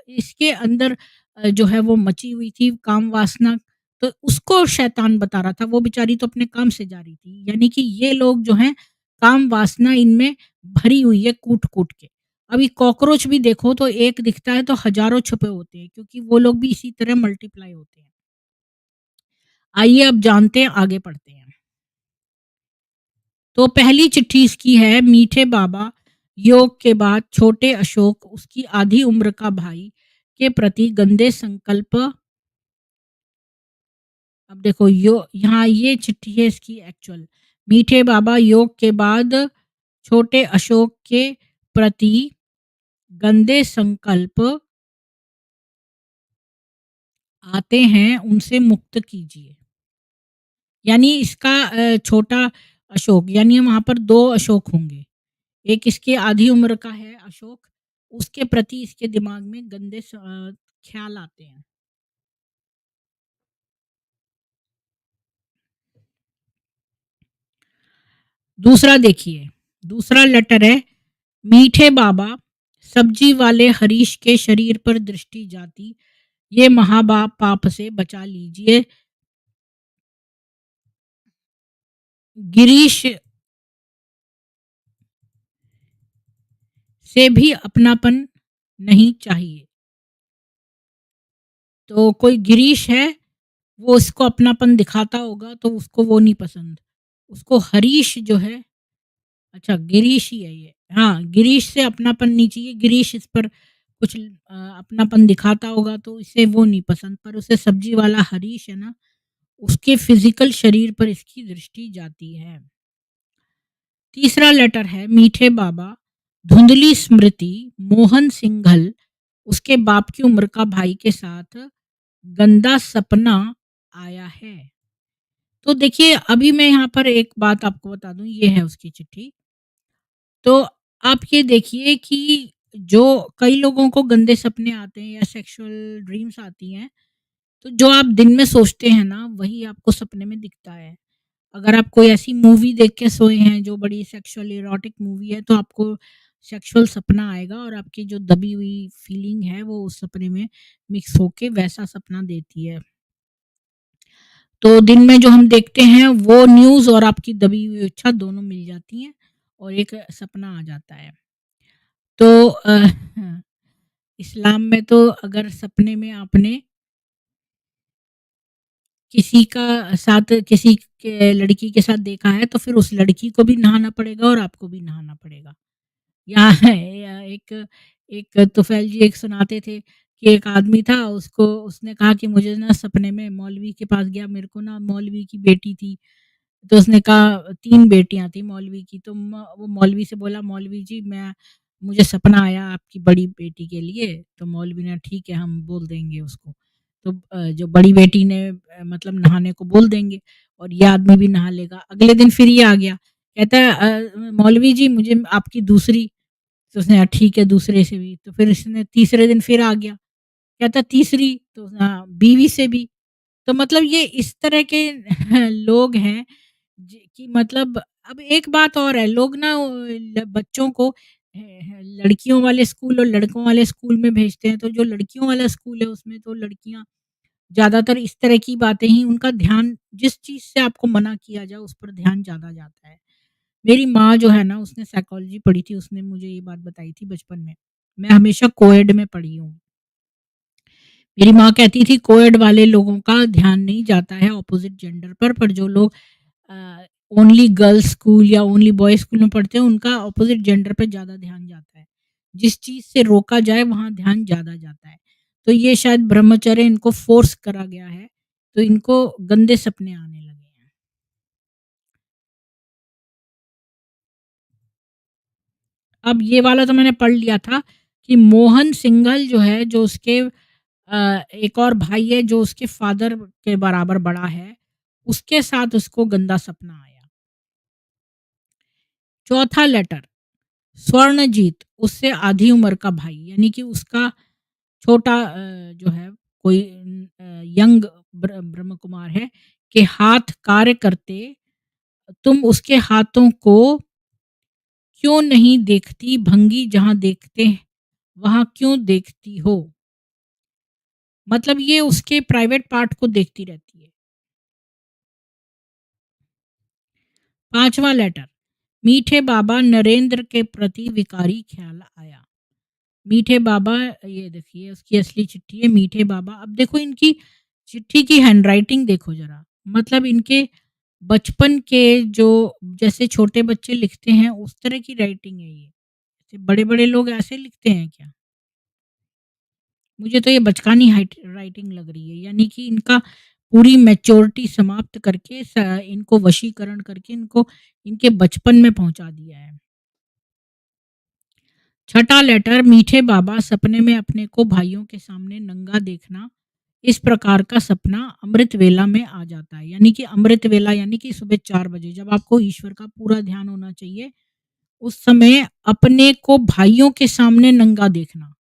इसके अंदर जो है वो मची हुई थी काम वासना, तो उसको शैतान बता रहा था, वो बेचारी तो अपने काम से जा रही थी। यानी कि ये लोग जो हैं काम वासना इनमें भरी हुई है कूट-कूट के। अभी कॉकरोच भी देखो तो एक दिखता है तो हज़ारों छुपे होते हैं, क्योंकि वो लोग भी इसी तरह मल्टीप्लाई होते हैं। आइए अब जानते हैं, आगे पढ़ते हैं। तो पहली चिट्ठी इसकी है, मीठे बाबा, योग के बाद छोटे अशोक उसकी आधी उम्र का भाई के प्रति गंदे संकल्प। अब देखो यहाँ ये चिट्ठी है इसकी एक्चुअल। मीठे बाबा योग के बाद छोटे अशोक के प्रति गंदे संकल्प आते हैं, उनसे मुक्त कीजिए। यानी इसका छोटा अशोक, यानी वहाँ पर 2 अशोक होंगे। एक इसके आधी उम्र का है अशोक, उसके प्रति इसके दिमाग में गंदे ख़्याल आते हैं। दूसरा देखिए, दूसरा लेटर है, मीठे बाबा, सब्जी वाले हरीश के शरीर पर दृष्टि जाती, ये पाप से बचा लीजिए। गिरीश से भी अपनापन नहीं चाहिए। तो कोई गिरीश है, वो उसको अपनापन दिखाता होगा तो उसको वो नहीं पसंद। उसको हरीश जो है, अच्छा गिरीश ही है ये। हाँ, गिरीश से अपनापन नहीं चाहिए, गिरीश इस पर कुछ अपनापन दिखाता होगा तो इसे वो नहीं पसंद, पर उसे सब्जी वाला हरीश है ना, उसके फ़िज़िकल शरीर पर इसकी दृष्टि जाती है। तीसरा लेटर है, मीठे बाबा, धुंधली स्मृति, मोहन सिंघल, उसके बाप की उम्र का भाई के साथ गंदा सपना आया है। तो देखिए, अभी मैं यहाँ पर एक बात आपको बता दूँ, ये है उसकी चिट्ठी। तो आप ये देखिए कि जो कई लोगों को गंदे सपने आते हैं या सेक्सुअल ड्रीम्स आती हैं, तो जो आप दिन में सोचते हैं ना, वही आपको सपने में दिखता है। अगर आप कोई ऐसी मूवी देख के सोए हैं जो बड़ी सेक्सुअल इरोटिक मूवी है, तो आपको सेक्सुअल सपना आएगा और आपकी जो दबी हुई फीलिंग है वो उस सपने में मिक्स होके वैसा सपना देती है। तो दिन में जो हम देखते हैं वो न्यूज़ और आपकी दबी हुई इच्छा दोनों मिल जाती हैं और एक सपना आ जाता है। तो इस्लाम में तो अगर सपने में आपने किसी का साथ किसी के लड़की के साथ देखा है, तो फिर उस लड़की को भी नहाना पड़ेगा और आपको भी नहाना पड़ेगा। या या एक एक तुफ़ैल जी एक सुनाते थे कि एक आदमी था, उसको उसने कहा कि मुझे ना सपने में मौलवी के पास गया, मेरे को ना मौलवी की बेटी थी। तो उसने कहा 3 बेटियाँ थी मौलवी की, तो म वो मौलवी से बोला, "मौलवी जी, मैं मुझे सपना आया आपकी बड़ी बेटी के लिए।" तो मौलवी ने, "ठीक है, हम बोल देंगे उसको।" तो जो बड़ी बेटी ने मतलब नहाने को बोल देंगे और ये आदमी भी नहा लेगा। अगले दिन फिर ये आ गया, कहता है "मौलवी जी, मुझे आपकी दूसरी।" तो उसने कहा, "ठीक है, दूसरे से भी।" तो फिर इसने तीसरे दिन फिर आ गया, कहता, "तीसरी?" तो हाँ, बीवी से भी। तो मतलब ये इस तरह के लोग हैं कि मतलब अब एक बात और है, लोग ना बच्चों को लड़कियों वाले स्कूल और लड़कों वाले स्कूल में भेजते हैं, तो जो लड़कियों वाला स्कूल है उसमें तो लड़कियां ज्यादातर इस तरह की बातें ही, उनका ध्यान जिस चीज से आपको मना किया जाए उस पर ध्यान ज्यादा जाता है। मेरी माँ जो है ना, उसने साइकोलॉजी पढ़ी थी, उसने मुझे ये बात बताई थी बचपन में। मैं हमेशा कोएड में पढ़ी हूँ। मेरी माँ कहती थी कोएड वाले लोगों का ध्यान नहीं जाता है ऑपोजिट जेंडर पर जो लोग ओनली गर्ल्स स्कूल या ओनली बॉयज स्कूल में पढ़ते हैं, उनका ऑपोजिट जेंडर पे ज़्यादा ध्यान जाता है। जिस चीज़ से रोका जाए वहाँ ध्यान ज़्यादा जाता है। तो ये शायद ब्रह्मचर्य इनको फ़ोर्स करा गया है, तो इनको गंदे सपने आने लगे हैं। अब ये वाला तो मैंने पढ़ लिया था कि मोहन सिंघल जो है, जो उसके एक और भाई है जो उसके फादर के बराबर बड़ा है, उसके साथ उसको गंदा सपना आया। चौथा लेटर स्वर्णजीत, उससे आधी उम्र का भाई, यानी कि उसका छोटा जो है कोई यंग ब्रह्म कुमार है, के हाथ कार्य करते, तुम उसके हाथों को क्यों नहीं देखती, भंगी जहाँ देखते वहाँ क्यों देखती हो। मतलब ये उसके प्राइवेट पार्ट को देखती रहती है। पांचवा लेटर मीठे बाबा नरेंद्र के प्रति विकारी ख्याल आया। मीठे बाबा, ये देखिए उसकी असली चिट्ठी है, मीठे बाबा। अब देखो इनकी चिट्ठी की हैंडराइटिंग देखो ज़रा, मतलब इनके बचपन के जो जैसे छोटे बच्चे लिखते हैं उस तरह की राइटिंग है ये। जैसे बड़े-बड़े लोग ऐसे लिखते हैं क्या? मुझे तो ये बचकानी हाइट राइटिंग लग रही है, यानी कि इनका पूरी मैच्योरिटी समाप्त करके इनको वशीकरण करके इनको इनके बचपन में पहुँचा दिया है। छठा लेटर मीठे बाबा, सपने में अपने को भाइयों के सामने नंगा देखना, इस प्रकार का सपना अमृत वेला में आ जाता है। यानी कि अमृत वेला यानी कि सुबह 4 बजे जब आपको ईश्वर का पूरा ध्यान होना चाहिए, उस समय अपने को भाइयों के सामने नंगा देखना।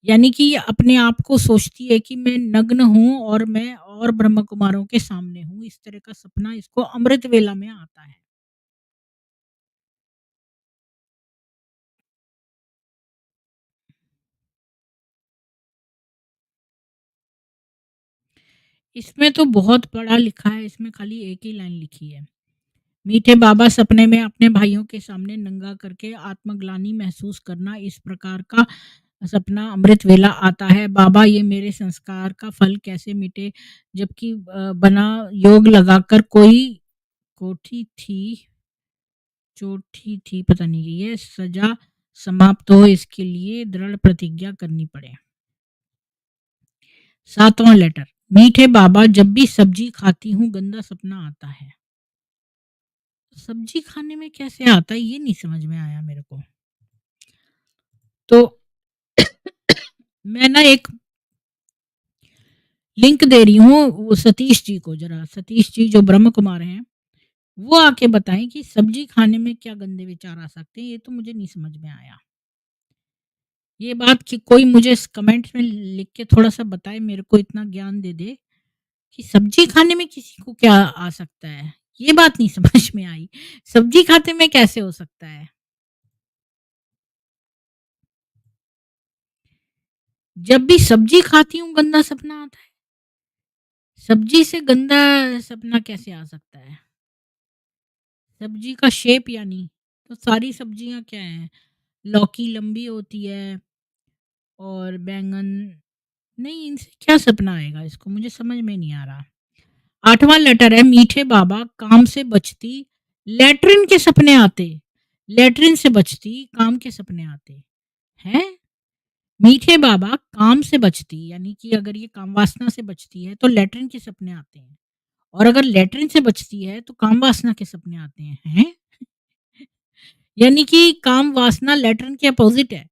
यानी कि ये अपने आप को सोचती है कि मैं नग्न हूँ और मैं और ब्रह्म कुमारों के सामने हूँ। इस तरह का सपना इसको अमृत वेला में आता है। इसमें तो बहुत बड़ा लिखा है, इसमें खाली एक ही लाइन लिखी है। मीठे बाबा, सपने में अपने भाइयों के सामने नंगा करके आत्मग्लानि महसूस करना, इस प्रकार का सपना अमृत वेला आता है। बाबा, ये मेरे संस्कार का फल कैसे मिटे, जबकि बना योग लगाकर कोई कोठी थी चोटी थी, पता नहीं, ये सजा समाप्त हो इसके लिए दृढ़ प्रतिज्ञा करनी पड़े। सातवां लेटर मीठे बाबा, जब भी सब्जी खाती हूँ गंदा सपना आता है। सब्जी खाने में कैसे आता है ये नहीं समझ में आया मेरे को। तो मैं ना एक लिंक दे रही हूँ वो सतीश जी को, जरा सतीश जी जो ब्रह्म कुमार हैं, वो आके बताएं कि सब्जी खाने में क्या गंदे विचार आ सकते हैं, ये तो मुझे नहीं समझ में आया। ये बात कि कोई मुझे इस कमेंट्स में लिख के थोड़ा-सा बताए, मेरे को इतना ज्ञान दे दे कि सब्ज़ी खाने में किसी को क्या आ सकता है? ये बात नहीं समझ में आई। सब्ज़ी खाते में कैसे हो सकता है? जब भी सब्ज़ी खाती हूँ गंदा सपना आता है। सब्ज़ी से गंदा सपना कैसे आ सकता है? सब्ज़ी का शेप यानी, तो सारी सब्ज़ियाँ क्या हैं? लौकी लंबी होती है और बैंगन, नहीं इनसे क्या सपना आएगा इसको, मुझे समझ में नहीं आ रहा। 8वां लेटर है मीठे बाबा काम से बचती, लैट्रिन के सपने आते। लैट्रिन से बचती, काम के सपने आते। हैं? मीठे बाबा काम से बचती, यानी कि अगर ये काम वासना से बचती है तो लैट्रिन के सपने आते हैं। और अगर लैट्रिन से बचती है तो काम वासना के सपने आते हैं। हैं? यानी कि काम वासना लैट्रिन के अपोज़िट है।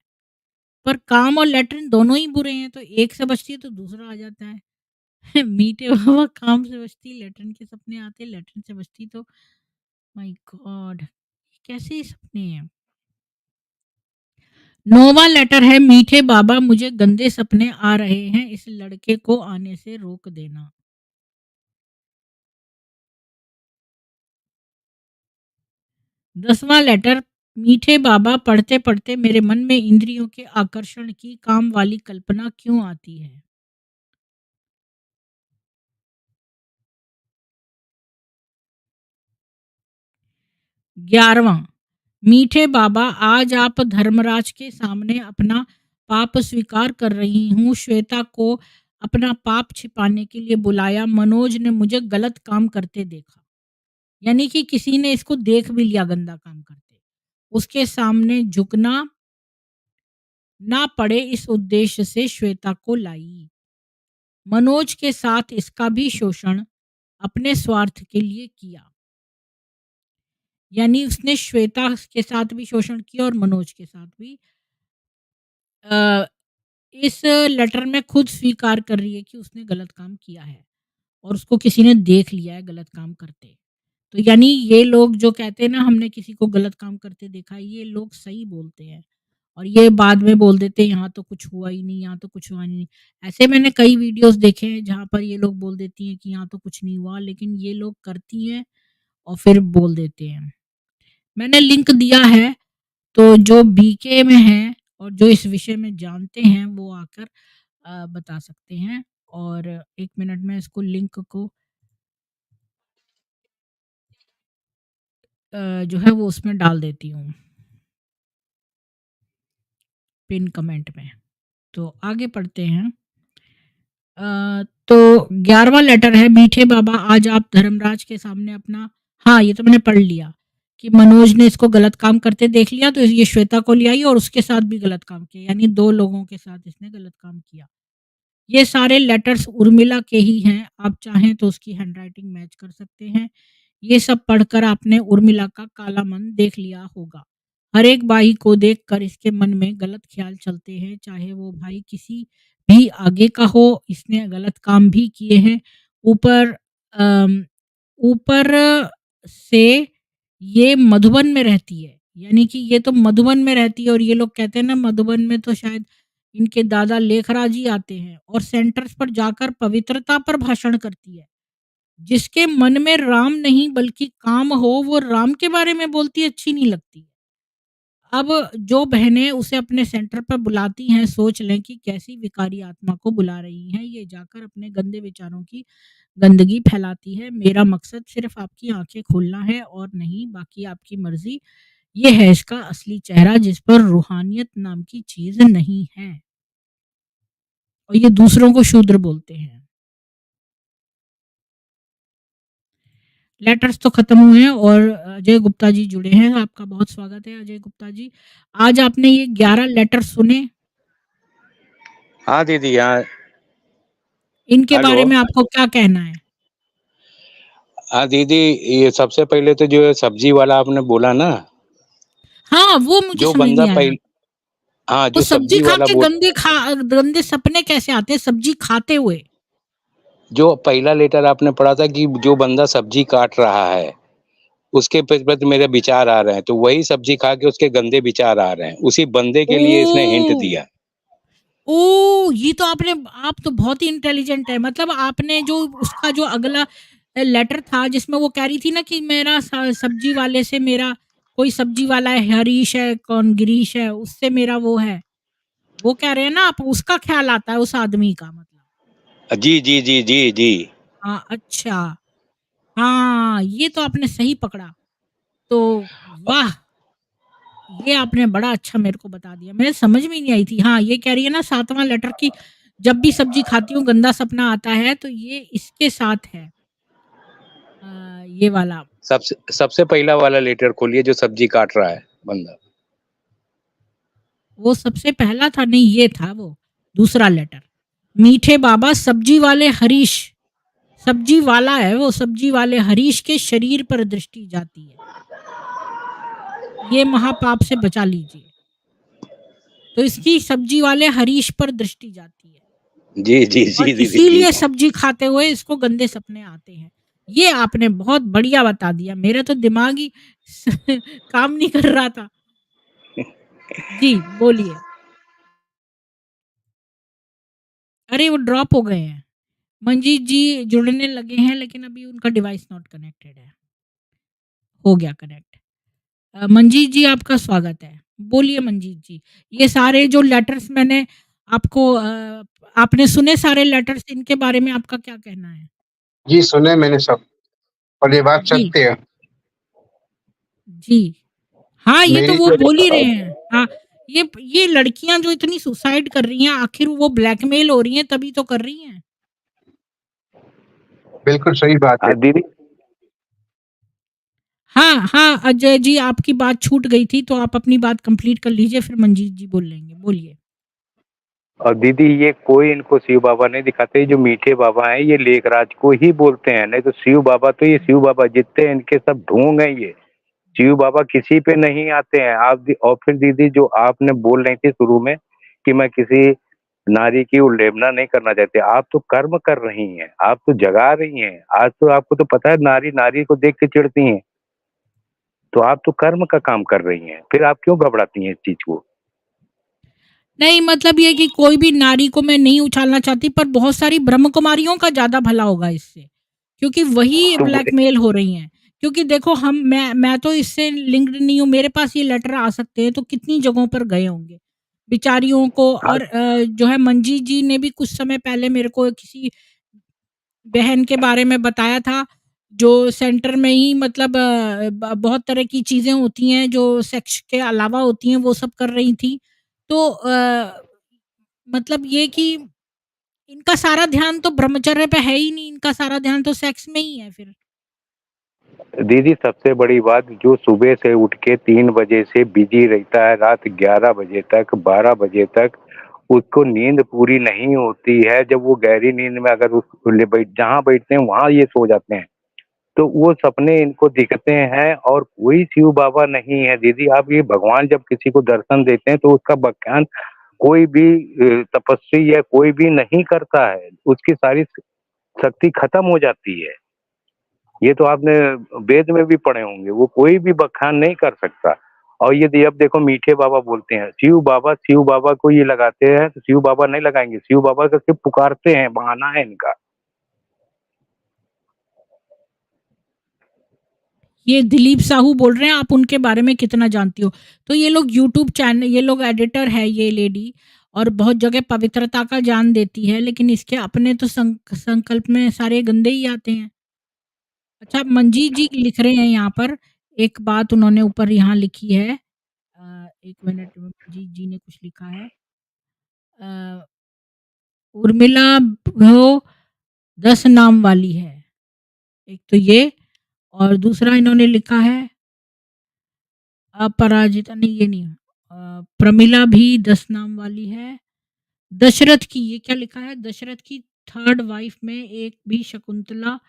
पर काम और लैट्रिन दोनों ही बुरे हैं, तो एक से बचती है तो दूसरा आ जाता है। मीठे बाबा काम से बचती, लैट्रिन के सपने आते, लैट्रिन से बचती तो माय गॉड! कैसे सपने हैं? 9वां लेटर है मीठे बाबा मुझे गंदे सपने आ रहे हैं, इस लड़के को आने से रोक देना। 10वां लेटर मीठे बाबा पढ़ते-पढ़ते मेरे मन में इंद्रियों के आकर्षण की काम वाली कल्पना क्यों आती है? 11वां मीठे बाबा आज आप धर्मराज के सामने अपना पाप स्वीकार कर रही हूँ। श्वेता को अपना पाप छिपाने के लिए बुलाया। मनोज ने मुझे गलत काम करते देखा। यानी कि किसी ने इसको देख भी लिया गंदा काम करते। उसके सामने झुकना ना पड़े इस उद्देश्य से श्वेता को लाई। मनोज के साथ इसका भी शोषण अपने स्वार्थ के लिए किया। यानी उसने श्वेता के साथ भी शोषण किया और मनोज के साथ भी। अ, इस लेटर में खुद स्वीकार कर रही है कि उसने गलत काम किया है और उसको किसी ने देख लिया है गलत काम करते। तो यानी ये लोग जो कहते हैं ना हमने किसी को गलत काम करते देखा है, ये लोग सही बोलते हैं और ये बाद में बोल देते हैं यहाँ तो कुछ हुआ ही नहीं, यहाँ तो कुछ हुआ नहीं। ऐसे मैंने कई वीडियोस देखे हैं जहाँ पर ये लोग बोल देती हैं कि यहाँ तो कुछ नहीं हुआ, लेकिन ये लोग करती हैं और फिर बोल देते हैं। मैंने लिंक दिया है, तो जो बीके में हैं और जो इस विषय में जानते हैं वो आकर बता सकते हैं। और 1 मिनट में इसको लिंक को जो है वो उसमें डाल देती हूँ, पिन कमेंट में। तो आगे पढ़ते हैं। तो 11वां लेटर है मीठे बाबा आज आप धर्मराज के सामने अपना, हाँ, ये तो मैंने पढ़ लिया कि मनोज ने इसको गलत काम करते देख लिया तो ये श्वेता को ले आई और उसके साथ भी गलत काम किया, यानी 2 लोगों के साथ इसने गलत काम किया। ये सारे लेटर्स उर्मिला के ही हैं, आप चाहें तो उसकी हैंडराइटिंग मैच कर सकते हैं। ये सब पढ़कर आपने उर्मिला का काला मन देख लिया होगा। हर एक भाई को देखकर इसके मन में गलत ख्याल चलते हैं, चाहे वो भाई किसी भी आगे का हो, इसने गलत काम भी किए हैं। ऊपर अम, ऊपर से ये मधुबन में रहती है, यानी कि ये तो मधुबन में रहती है और ये लोग कहते हैं ना मधुबन में तो शायद इनके दादा लेखराज ही आते हैं और सेंटर्स पर जाकर पवित्रता पर भाषण करती है। जिसके मन में राम नहीं बल्कि काम हो वो राम के बारे में बोलती अच्छी नहीं लगती। अब जो बहनें उसे अपने सेंटर पर बुलाती हैं सोच लें कि कैसी विकारी आत्मा को बुला रही हैं। ये जाकर अपने गंदे विचारों की गंदगी फैलाती है। मेरा मकसद सिर्फ आपकी आंखें खोलना है और नहीं, बाकी आपकी मर्जी। ये है इसका असली चेहरा जिस पर रूहानियत नाम की चीज नहीं है और ये दूसरों को शूद्र बोलते हैं। लेटर्स तो खत्म हुए हैं और अजय गुप्ता जी जुड़े हैं। आपका बहुत स्वागत है अजय गुप्ता जी। आज आपने ये 11 लेटर सुने, हाँ दीदी, हाँ। इनके हेलो। बारे में आपको क्या कहना है? हाँ दीदी, ये सबसे पहले तो जो सब्जी वाला आपने बोला ना, हाँ, वो मुझे जो समझ बंदा नहीं आया। पहल हाँ, तो जो सब्जी सब्जी खा वाला के गंदे सपने कैसे आते हैं सब्जी खाते हुए? जो पहला लेटर आपने पढ़ा था कि जो बंदा सब्जी काट रहा है, उसके प्रति मेरे विचार आ रहे हैं, तो वही सब्ज़ी खा के उसके गंदे विचार आ रहे हैं। उसी बंदे के लिए इसने हिंट ओह! दिया। ओह! ये तो आप तो बहुत ही इंटेलिजेंट है। मतलब आपने जो उसका जो अगला लेटर था जिसमें वो कह रही थी ना कि मेरा सब्जी वाले से मेरा कोई सब्जी वाला है, हरीश है, कौन गिरीश है, उससे मेरा वो है। वो कह रहे हैं ना आप उसका ख़्याल आता है उस आदमी का मतलब। जी, जी, जी, जी, जी। हाँ, अच्छा। हाँ, ये तो आपने सही पकड़ा। तो वाह! ये आपने बड़ा अच्छा मेरे को बता दिया। मेरे समझ में ही नहीं आई थी। हाँ, ये कह रही है ना 7वां लेटर कि जब भी सब्ज़ी खाती हूँ गंदा सपना आता है, तो ये इसके साथ है। ये वाला। सबसे सबसे पहला वाला लेटर खोलिए जो सब्ज़ी काट रहा है बंदा। वो सबसे पहला था नहीं ये था वो, दूसरा लेटर। मीठे बाबा सब्ज़ी वाले हरीश, सब्ज़ी वाला है वो, सब्ज़ी वाले हरीश के शरीर पर दृष्टि जाती है। ये महापाप से बचा लीजिए। तो इसकी सब्ज़ी वाले हरीश पर दृष्टि जाती है। जी, जी, और जी, दीदी जी। इसीलिए सब्ज़ी खाते हुए इसको गंदे सपने आते हैं। ये आपने बहुत बढ़िया बता दिया। मेरा तो दिमाग ही काम नहीं कर रहा था। जी, बोलिए। अरे वो ड्रॉप हो गए हैं। मंजीत जी जुड़ने लगे हैं लेकिन अभी उनका डिवाइस नॉट कनेक्टेड है। हो गया कनेक्ट। मंजीत जी आपका स्वागत है। बोलिए मंजीत जी। ये सारे जो लेटर्स मैंने आपको आपने सुने सारे लेटर्स इनके बारे में आपका क्या कहना है? जी, सुने मैंने सब और ये बात जी, सत्य है। जी। हाँ, ये तो मेरी वो जो बोल ही रहे हैं। हाँ, ये लड़कियाँ जो इतनी सुसाइड कर रही हैं आखिर वो ब्लैकमेल हो रही हैं तभी तो कर रही हैं। बिल्कुल सही बात है। दीदी हाँ, हाँ, अजय जी आपकी बात छूट गई थी तो आप अपनी बात कंप्लीट कर लीजिए फिर मंजीत जी बोल लेंगे। बोलिए। और दीदी ये कोई इनको शिव बाबा नहीं दिखाते, ये जो मीठे बाबा हैं ये लेखराज को ही बोलते हैं, नहीं तो शिव बाबा तो ये शिव बाबा जितने हैं इनके सब ढोंग हैं ये। शिव बाबा किसी पे नहीं आते हैं। और फिर दीदी जो आपने बोल रही थी शुरू में कि मैं किसी नारी की उल्लेखना नहीं करना चाहते, आप तो कर्म कर रही हैं, आप तो जगा रही हैं। आज तो आपको तो पता है नारी नारी को देख के चिढ़ती हैं, तो आप तो कर्म का काम कर रही हैं, फिर आप क्यों घबराती हैं इस चीज को? नहीं मतलब ये कि कोई भी नारी को मैं नहीं उछालना चाहती पर बहुत सारी ब्रह्म कुमारियों का ज़्यादा भला होगा इससे। क्योंकि वही तो ब्लैकमेल हो रही हैं। क्योंकि देखो मैं तो इससे लिंक्ड नहीं हूँ, मेरे पास ये लेटर आ सकते हैं तो कितनी जगहों पर गए होंगे, बेचारियों को और जो है मंजीत जी ने भी कुछ समय पहले मेरे को किसी बहन के बारे में बताया था, जो सेंटर में ही मतलब बहुत तरह की चीज़ें होती हैं जो सेक्स के अलावा होती हैं, वो सब कर रही थी। तो मतलब ये कि इनका सारा ध्यान तो ब्रह्मचर्य पे है ही नहीं, इनका सारा ध्यान तो सेक्स में ही है फिर। दीदी सबसे बड़ी बात, जो सुबह से उठ के 3 बजे से बिजी रहता है रात 11 बजे तक 12 बजे तक, उसको नींद पूरी नहीं होती है। जब वो गहरी नींद में अगर जहाँ बैठते हैं वहां ये सो जाते हैं, तो वो सपने इनको दिखते हैं। और कोई शिव बाबा नहीं है दीदी। आप ये भगवान जब किसी को दर्शन देते हैं तो उसका व्याख्यान कोई भी तपस्वी या कोई भी नहीं करता है, उसकी सारी शक्ति खत्म हो जाती है। ये तो आपने वेद में भी पढ़े होंगे, वो कोई भी बखान नहीं कर सकता। और ये अब देखो मीठे बाबा बोलते हैं शिव बाबा को ये लगाते हैं, तो शिव बाबा नहीं लगाएंगे, शिव बाबा का सिर्फ पुकारते हैं, बहाना है इनका। ये दिलीप साहू बोल रहे हैं, आप उनके बारे में कितना जानती हो? तो ये लोग यूट्यूब चैनल ये लोग एडिटर है ये लेडी और बहुत जगह पवित्रता का ज्ञान देती है, लेकिन इसके अपने तो संकल्प में सारे गंदे ही आते हैं। अच्छा मंजीत जी लिख रहे हैं यहाँ पर, एक बात उन्होंने ऊपर यहाँ लिखी है 1 मिनट में मंजीत जी ने कुछ लिखा है। अ, उर्मिला वो 10 नाम वाली है, एक तो ये और दूसरा इन्होंने लिखा है अपराजिता नहीं ये नहीं प्रमिला भी 10 नाम वाली है। दशरथ की ये क्या लिखा है? दशरथ की 3rd वाइफ में एक भी शकुंतला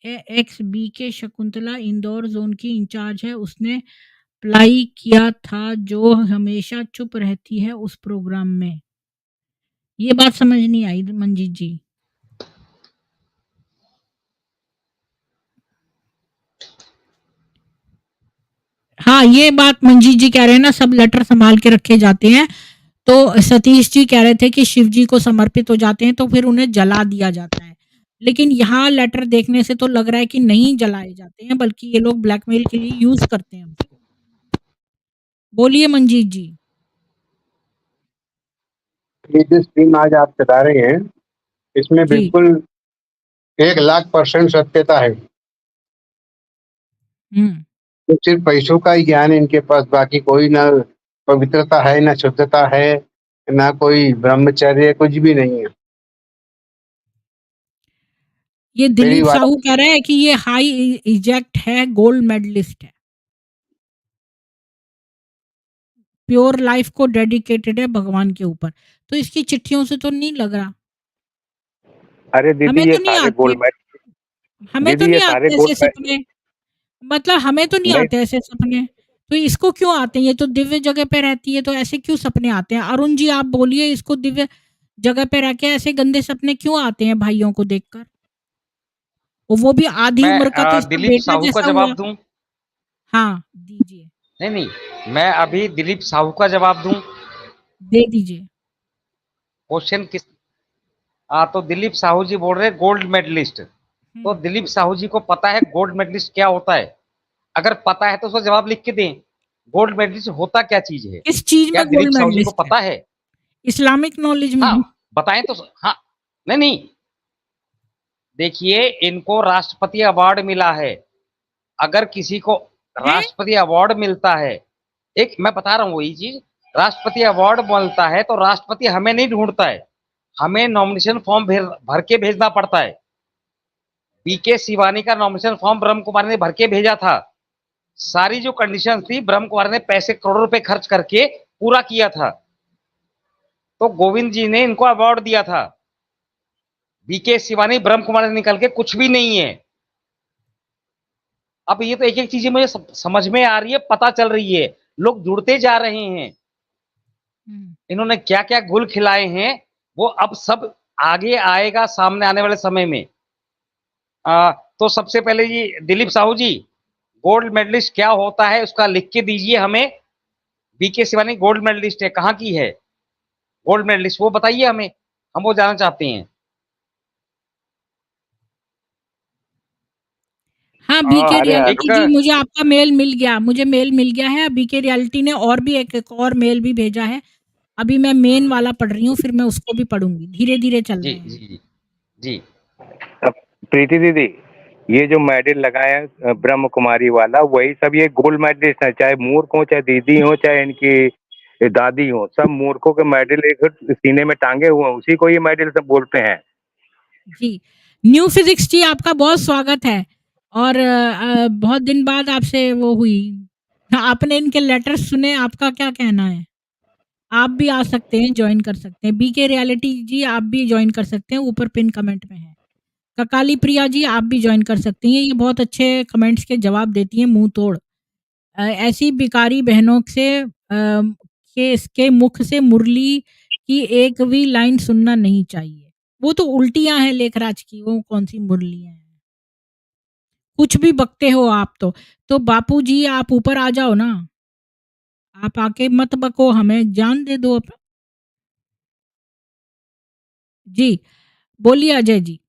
एक्स बी के शकुंतला इंदौर जोन की इंचार्ज है। उसने अप्लाई किया था जो हमेशा चुप रहती है उस प्रोग्राम में। ये बात समझ नहीं आई मंजीत जी। ये बात मंजीत जी कह रहे हैं ना, सब लेटर संभाल के रखे जाते हैं। तो सतीश जी कह रहे थे कि शिव जी को समर्पित हो जाते हैं तो फिर उन्हें जला दिया जाता है। लेकिन यहाँ लेटर देखने से तो लग रहा है कि नहीं जलाए जाते हैं, बल्कि ये लोग ब्लैकमेल के लिए यूज करते हैं उसको। बोलिए मंजीत जी। ये जो स्ट्रीम आज आप चला रहे हैं, इसमें जी। बिल्कुल 1,00,000% सत्यता है। तो सिर्फ पैसों का ही ज्ञान है इनके पास, बाकी कोई ना पवित्रता है, ना शुद्धता है, ना कोई ब्रह्मचर्य, कुछ भी नहीं है। ये मेरी दिलीप बात साहू कह रहे हैं कि ये हाई इजेक्ट है, गोल्ड मेडलिस्ट है, प्योर लाइफ को डेडिकेटेड है भगवान के ऊपर। तो इसकी चिट्ठियों से तो नहीं लग रहा। अरे दीदी, हमें ये तो नहीं सारे आते, गोल्ड मेडल, हमें तो दीदी ये नहीं सारे आते ऐसे गोल्ड सपने। मतलब हमें तो नहीं नहीं, आते ऐसे सपने। तो इसको क्यों आते हैं? ये तो दिव्य जगह पे रहती है, तो ऐसे क्यों सपने आते हैं? अरुण जी आप बोलिए, इसको दिव्य जगह पे रह के ऐसे गंदे सपने क्यों आते हैं भाइयों को देखकर? और वो भी आधी मैं उम्र का, तो इसका दिलीप बेटा साहू का जैसा हुआ। जवाब दूं? हाँ, दीजिए। नहीं नहीं, मैं अभी दिलीप साहू का जवाब दूं। दे दीजिए। क्वेश्चन किस तो दिलीप साहू जी बोल रहे हैं गोल्ड मेडलिस्ट। तो दिलीप साहू जी को पता है गोल्ड मेडलिस्ट क्या होता है? अगर पता है तो उसका जवाब लिख के दें। गोल्ड मेडलिस्ट होता क्या चीज है? किस चीज क्या में दिलीप गोल्ड साहू जी को मेडलिस्ट है? पता है? इस्लामिक नॉलेज में? हाँ, बताएं तो। हाँ, नहीं नहीं, देखिए, इनको राष्ट्रपति अवार्ड मिला है। अगर किसी को है? राष्ट्रपति अवार्ड मिलता है, एक मैं बता रहा हूं वही चीज, राष्ट्रपति अवार्ड मिलता है तो राष्ट्रपति हमें नहीं ढूंढता है, हमें नॉमिनेशन फॉर्म भर के भेजना पड़ता है। बीके शिवानी का नॉमिनेशन फॉर्म ब्रह्म कुमारी ने भर के भेजा था। सारी जो कंडीशन थी ब्रह्म कुमारी ने पैसे करोड़ों रुपए खर्च करके पूरा किया था। तो गोविंद जी ने इनको अवार्ड दिया था। बीके शिवानी ब्रह्म कुमारी निकल के कुछ भी नहीं है। अब ये तो एक एक चीजें मुझे समझ में आ रही है, पता चल रही है, लोग जुड़ते जा रहे हैं। इन्होंने क्या क्या गुल खिलाए हैं वो अब सब आगे आएगा सामने आने वाले समय में। तो सबसे पहले जी दिलीप साहू जी, गोल्ड मेडलिस्ट क्या होता है उसका लिख के दीजिए हमें। बीके शिवानी गोल्ड मेडलिस्ट है, कहाँ की है गोल्ड मेडलिस्ट, वो बताइए हमें, हम वो जानना चाहते हैं। हाँ, बीके अरे रियलिटी जी, एक मुझे आपका मेल मिल गया, मुझे मेल मिल गया है। बीके रियलिटी ने और भी एक और मेल भी भेजा है। अभी मैं मेन वाला पढ़ रही हूँ, फिर मैं उसको भी पढ़ूंगी। धीरे धीरे चल जी रहे हैं। जी जी जी। अब प्रीति दीदी, ये जो मेडल लगाया है ब्रह्म कुमारी वाला, वही सब ये गोल्ड मेडलिस्ट है। चाहे मूर्ख हो, चाहे दीदी हो, चाहे इनकी दादी हो, सब मूर्खों के मेडल एक सीने में टांगे हुए हैं, उसी को ये मेडल सब बोलते हैं। जी, न्यू फिजिक्स जी आपका बहुत स्वागत है। और बहुत दिन बाद आपसे वो हुई। आपने इनके लेटर्स सुने, आपका क्या कहना है? आप भी आ सकते हैं, ज्वाइन कर सकते हैं। बीके रियलिटी जी आप भी ज्वाइन कर सकते हैं, ऊपर पिन कमेंट में है। ककाली प्रिया जी आप भी ज्वाइन कर सकती हैं, ये बहुत अच्छे कमेंट्स के जवाब देती हैं मुंह तोड़। ऐसी भिखारी बहनों से के इसके मुख से मुरली की एक भी लाइन सुनना नहीं चाहिए। वो तो उल्टियां हैं लेखराज की, वो कौन सी मुरलियां हैं? कुछ भी बकते हो आप तो बापू जी आप ऊपर आ जाओ ना। आप आके मत बको, हमें जान दे दो। जी, बोलिए अजय जी।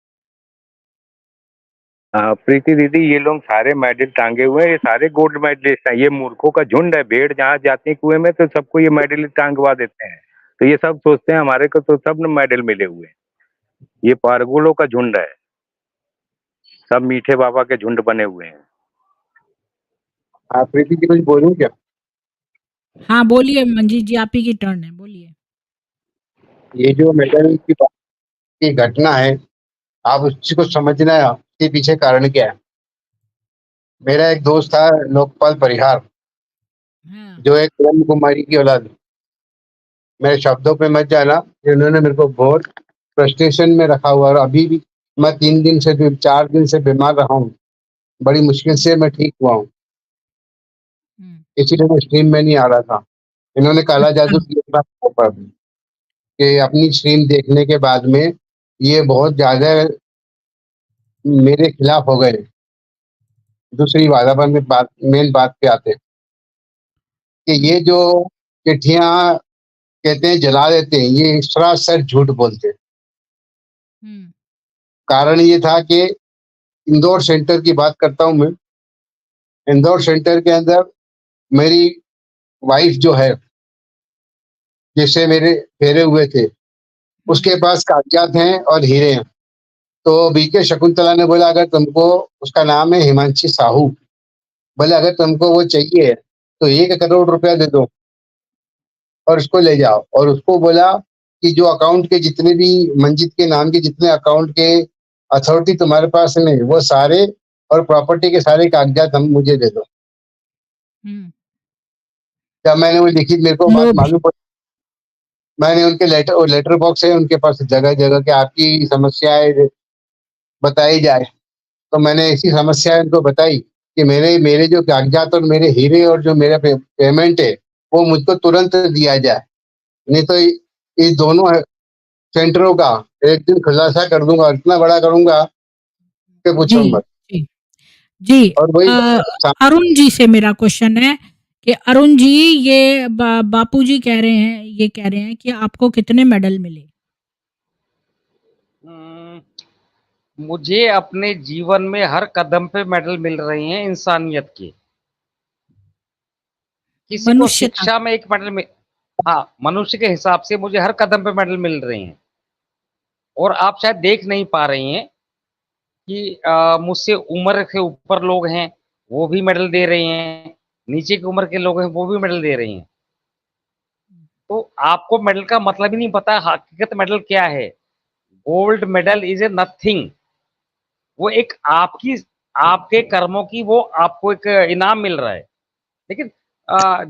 प्रीति दीदी, ये लोग सारे मेडल टांगे हुए हैं, ये सारे गोल्ड मेडलिस्ट हैं। ये मूर्खों का झुंड है। भेड़ जहाँ जाती है कुएं में तो सबको ये मेडल टांगवा देते हैं। तो ये सब सोचते हैं हमारे को तो सब मेडल मिले हुए हैं। ये पारगुलों का झुंड है, सब मीठे बाबा के झुंड बने हुए हैं। आप प्रीति जी कुछ बोलूं क्या? हाँ, बोलिए मंजीत जी, आप ही की टर्न है, बोलिए। ये जो मेडल की घटना है, आप उसको समझना है, इसके पीछे कारण क्या है। मेरा एक दोस्त था लोकपाल परिहार, हाँ। जो एक ब्रह्म कुमारी की औलाद है। मेरे शब्दों पे मत जाना, इन्होंने मेरे को बहुत फ्रस्ट्रेशन में रखा हुआ है। और अभी भी मैं 4 दिन से बीमार रहा हूँ। बड़ी मुश्किल से मैं ठीक हुआ हूँ, इसीलिए मैं स्ट्रीम में नहीं आ रहा था। इन्होंने काला जादू किया था ऊपर कि अपनी स्ट्रीम देखने के बाद में ये बहुत ज्यादा मेरे खिलाफ हो गए। दूसरी बात, अपन में बात मेन बात पे आते हैं। कि ये जो चिट्ठियाँ कहते हैं जला देते हैं, ये सरासर झूठ बोलते हैं। हुँ। कारण ये था कि इंदौर सेंटर की बात करता हूँ मैं। इंदौर सेंटर के अंदर मेरी वाइफ जो है, जिससे मेरे फेरे हुए थे, उसके हुँ। पास कागज़ात हैं और हीरे हैं। तो बीके शकुंतला ने बोला अगर तुमको, उसका नाम है हिमांशी साहू, बोले अगर तुमको वो चाहिए तो 1 करोड़ रुपया दे दो और उसको ले जाओ। और उसको बोला कि जो अकाउंट के जितने भी मंजित के नाम के जितने अकाउंट के अथॉरिटी तुम्हारे पास में वो सारे और प्रॉपर्टी के सारे कागज़ात हम मुझे दे दो। हुँ। जब मैंने वो लिखित मेरे को बात लोभी। मालूम पड़ी, मैंने उनके लेटर बॉक्स है उनके पास जगह-जगह के आपकी समस्याएँ बताई जाए। तो मैंने ऐसी समस्या उनको बताई कि मेरे मेरे जो कागज़ात और मेरे हीरे और जो मेरा पेमेंट है, वो मुझको तुरंत दिया जाए। नहीं तो ये दोनों सेंटरों का एक दिन खुलासा कर दूँगा, इतना बड़ा करूँगा कि पूछो जी, मत। जी। जी, और वही सा अरुण जी से मेरा क्वेश्चन है कि अरुण जी, ये बापूजी कह रहे हैं, ये कह रहे हैं कि आपको कितने मेडल मिले? हम्म, मुझे अपने जीवन में हर कदम पे मेडल मिल रहे हैं इंसानियत के। किसी को मनुष्यता शिक्षा के। में 1 मेडल मिल हाँ, मनुष्य के हिसाब से मुझे हर कदम पे मेडल मिल रहे हैं। और आप शायद देख नहीं पा रही हैं कि मुझसे उम्र से ऊपर लोग हैं, वो भी मेडल दे रहे हैं, नीचे की उम्र के लोग हैं, वो भी मेडल दे रहे हैं। तो आपको मेडल का मतलब ही नहीं पता, हकीकत मेडल क्या है? Gold medal is a nothing. वो एक आपके कर्मों की वो आपको एक इनाम मिल रहा है। लेकिन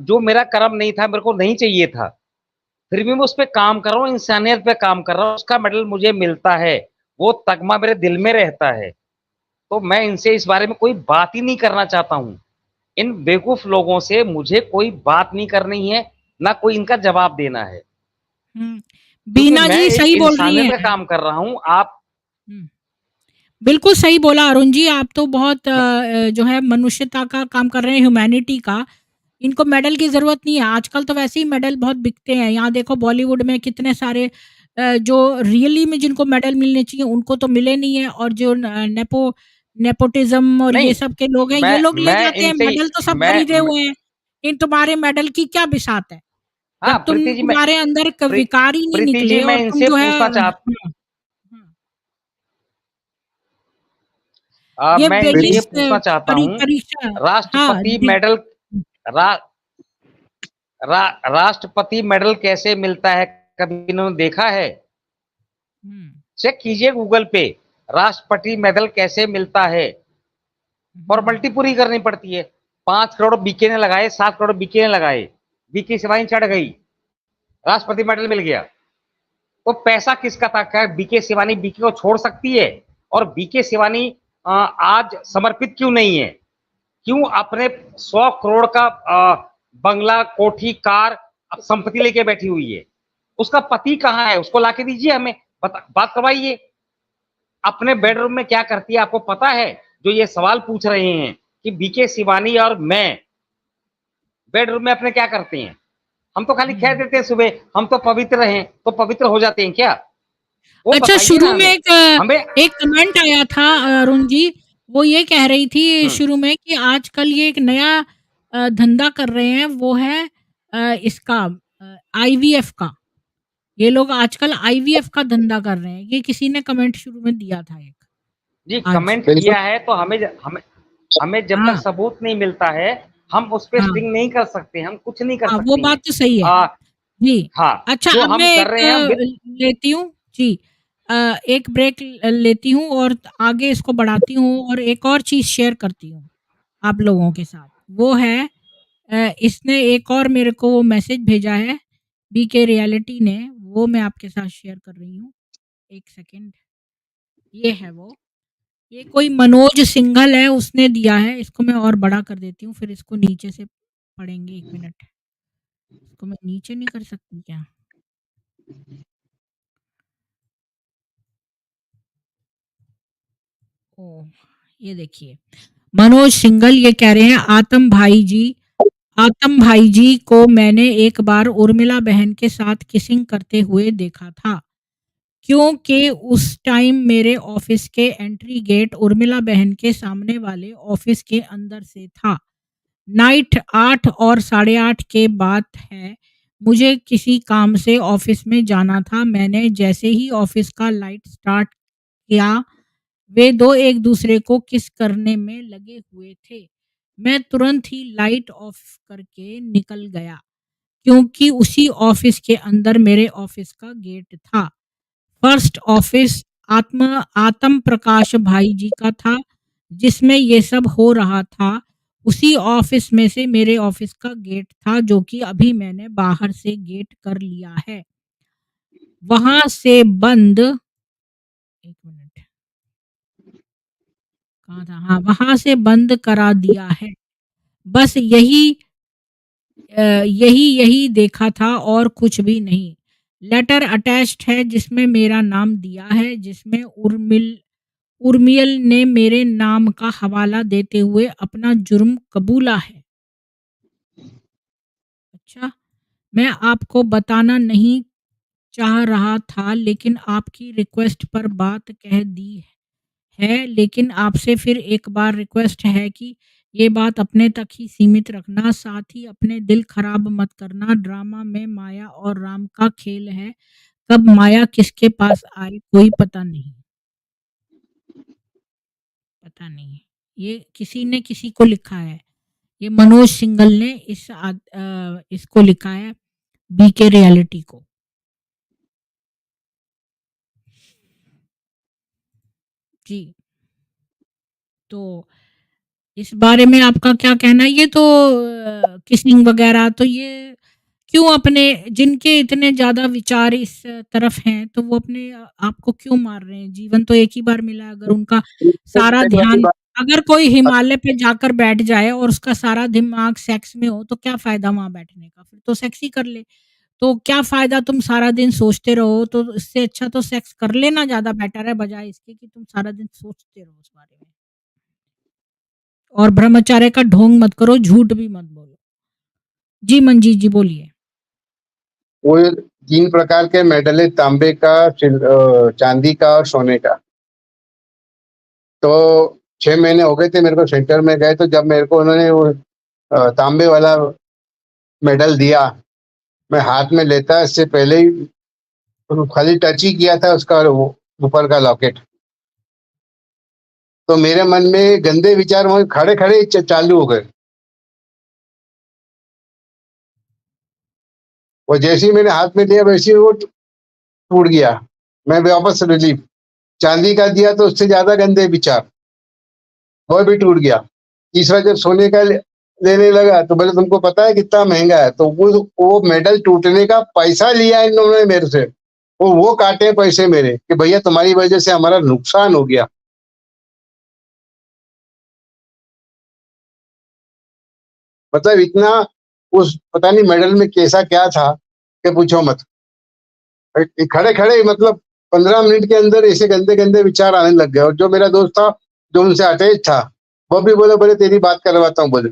जो मेरा कर्म नहीं था, मेरे को नहीं चाहिए था, फिर भी मैं उस पे काम कर रहा हूँ, इंसानियत पे काम कर रहा हूँ, उसका मेडल मुझे मिलता है, वो तगमा मेरे दिल में रहता है। तो मैं इनसे इस बारे में कोई बात ही नहीं करना चाहता हूँ। इन बेवकूफ़ लोगों से मुझे कोई बात नहीं करनी है, ना कोई इनका जवाब देना है। हुँ। क्योंकि बीना मैं जी एक सही बोल रही इंसानियत का हैं। काम कर रहा हूँ, आप हुँ। बिल्कुल सही बोला अरुण जी, आप तो बहुत मैं जो है मनुष्यता का काम कर रहे हैं, ह्यूमैनिटी का। इनको मेडल की ज़रूरत नहीं है, आजकल तो वैसे ही मेडल बहुत बिकते हैं। यहाँ देखो बॉलीवुड में कितने सारे जो रियली में जिनको मेडल मिलने चाहिए उनको तो मिले नहीं है, और जो नेपोटिज़्म और ये नहीं, सब के लोग हैं, ये मैं लोग ले मैं जाते हैं, इनसे ही मेडल तो सब मैं खरीदे हुए हैं। इन तुम्हारे मेडल की क्या बिसात है? हाँ, जब तुम्हारे अंदर प्री विकार ही नहीं प्रीति जी निकले मैं और तुम इनसे जो है पूछना चाह हुँ। ये मैं इनसे ये बेसिस पूछना चाहता हूँ, परीक्षा। हाँ, राष्ट्रपति मेडल रा रा राष्ट्रपति मेडल कैसे मिलता है? कभी इन्होंने देखा है? हुँ, चेक कीजिए गूगल पे, राष्ट्रपति मेडल कैसे मिलता है? हुँ, फॉर्मेलिटी पूरी करनी पड़ती है। 5 करोड़ बीके ने लगाए, 7 करोड़ बीके ने लगाए, बीके शिवानी चढ़ गई, राष्ट्रपति मेडल मिल गया। तो पैसा किसका था? क्या बीके शिवानी बीके को छोड़ सकती है? और बीके शिवानी आज समर्पित क्यों नहीं है? क्यों अपने 100 करोड़ का बंगला, कोठी, कार संपत्ति लेके बैठी हुई है? उसका पति कहाँ है? उसको लाके दीजिए हमें, बात करवाइए। अपने बेडरूम में क्या करती है आपको पता है? जो ये सवाल पूछ रहे हैं कि बीके शिवानी और मैं बेडरूम में अपने क्या करते हैं? हम तो खाली कह हुँ। देते हैं सुबह, हम तो पवित्र हैं, तो पवित्र हो जाते हैं क्या? वो अच्छा, बताइए ना शुरू में हमें। हमें एक कमेंट आया था अरुण जी, वो ये कह रही थी हुँ, शुरू में कि आजकल ये एक नया धंधा कर रहे हैं, वो है इसका आईवीएफ का। ये लोग आजकल आईवीएफ का धंधा कर रहे हैं। ये किसी ने कमेंट शुरू में दिया था एक जी आज। कमेंट बिल्कुल, किया है तो हमें हमें जब तक हाँ, सबूत नहीं मिलता है, हम उस पे हाँ, स्टिंग नहीं कर सकते, हम कुछ नहीं कर हाँ, वो सकती हैं। बात तो सही है। अ, जी। हाँ, अच्छा, जो अब हम मैं कर एक रहे हैं विद लेती हूँ जी। एक ब्रेक लेती हूँ और आगे इसको बढ़ाती हूँ और एक और चीज़ शेयर करती हूँ आप लोगों के साथ। वो है इसने एक और मेरे को वो मैसेज भेजा है बीके रियलिटी ने, वो मैं आपके साथ शेयर कर रही हूँ। 1 सेकंड, ये है वो। ये कोई मनोज सिंघल है, उसने दिया है। इसको मैं और बड़ा कर देती हूँ, फिर इसको नीचे से पढ़ेंगे। 1 मिनट। इसको मैं नीचे नहीं कर सकती क्या? ओह! ये देखिए, मनोज सिंघल ये कह रहे हैं, आतम भाई जी, आतम भाई जी को मैंने एक बार उर्मिला बहन के साथ किसिंग करते हुए देखा था, क्योंकि उस टाइम मेरे ऑफिस के एंट्री गेट उर्मिला बहन के सामने वाले ऑफिस के अंदर से था। नाइट 8 और साढ़े 8 के बात है, मुझे किसी काम से ऑफिस में जाना था। मैंने जैसे ही ऑफिस का लाइट स्टार्ट किया, वे दो एक दूसरे को किस करने में लगे हुए थे। मैं तुरंत ही लाइट ऑफ करके निकल गया, क्योंकि उसी ऑफिस के अंदर मेरे ऑफिस का गेट था। फर्स्ट ऑफिस आत्म प्रकाश भाई जी का था, जिसमें ये सब हो रहा था। उसी ऑफिस में से मेरे ऑफिस का गेट था, जो कि अभी मैंने बाहर से गेट कर लिया है। वहाँ से बंद 1 मिनट, कहाँ था? हाँ, वहाँ से बंद करा दिया है। बस यही देखा था और कुछ भी नहीं। लेटर अटैच्ड है, जिसमें मेरा नाम दिया है, जिसमें उर्मियल ने मेरे नाम का हवाला देते हुए अपना जुर्म कबूला है। अच्छा, मैं आपको बताना नहीं चाह रहा था, लेकिन आपकी रिक्वेस्ट पर बात कह दी है। लेकिन आपसे फिर एक बार रिक्वेस्ट है कि ये बात अपने तक ही सीमित रखना, साथ ही अपने दिल खराब मत करना। ड्रामा में माया और राम का खेल है, कब माया किसके पास आए कोई पता नहीं। पता नहीं, ये किसी ने किसी को लिखा है। ये मनोज सिंघल ने इसको लिखा है, बीके रियलिटी को। जी, तो इस बारे में आपका क्या कहना है? ये तो किसिंग वगैरह तो ये क्यों अपने जिनके इतने ज़्यादा विचार इस तरफ हैं, तो वो अपने आप को क्यों मार रहे हैं? जीवन तो एक ही बार मिला है, अगर उनका सारा पहली वाली ध्यान बात, अगर कोई हिमालय पे जाकर बैठ जाए और उसका सारा दिमाग सेक्स में हो, तो क्या फ़ायदा वहाँ बैठने का? फिर तो सेक्स ही कर ले। तो क्या फ़ायदा तुम सारा दिन सोचते रहो, तो इससे अच्छा तो सेक्स कर लेना ज़्यादा बेटर है, बजाए इसके कि तुम सारा दिन सोचते रहो उस बारे में। और ब्रह्मचर्य का ढोंग मत करो, झूठ भी मत बोलो। जी, मंजीत जी बोलिए। वो 3 प्रकार के मेडल है, तांबे का, चांदी का और सोने का। तो 6 महीने हो गए थे मेरे को सेंटर में गए, तो जब मेरे को उन्होंने वो तांबे वाला मेडल दिया, मैं हाथ में लेता इससे पहले ही खाली टच ही किया था उसका वो ऊपर का लॉकेट। तो मेरे मन में गंदे विचार वहीं खड़े-खड़े चालू हो गए। और जैसे ही मैंने हाथ में लिया वैसे ही वो टूट गया। मैं वापस रिलीफ चांदी का दिया तो उससे ज़्यादा गंदे विचार, वो भी टूट गया। तीसरा जब सोने का लेने लगा तो बोले तुमको पता है कितना महँगा है? तो वो मेडल टूटने का पैसा लिया इन लोगों ने मेरे से। वो काटे पैसे मेरे कि भैया तुम्हारी वज़ह से हमारा नुकसान हो गया। मतलब इतना उस पता नहीं मेडल में कैसा क्या था कि पूछो मत। खड़े-खड़े मतलब 15 मिनट के अंदर ऐसे गंदे-गंदे विचार आने लग गए, और जो मेरा दोस्त था, जो उनसे अटैच था, वो भी बोले, "बोले तेरी बात करवाता हूँ," बोले,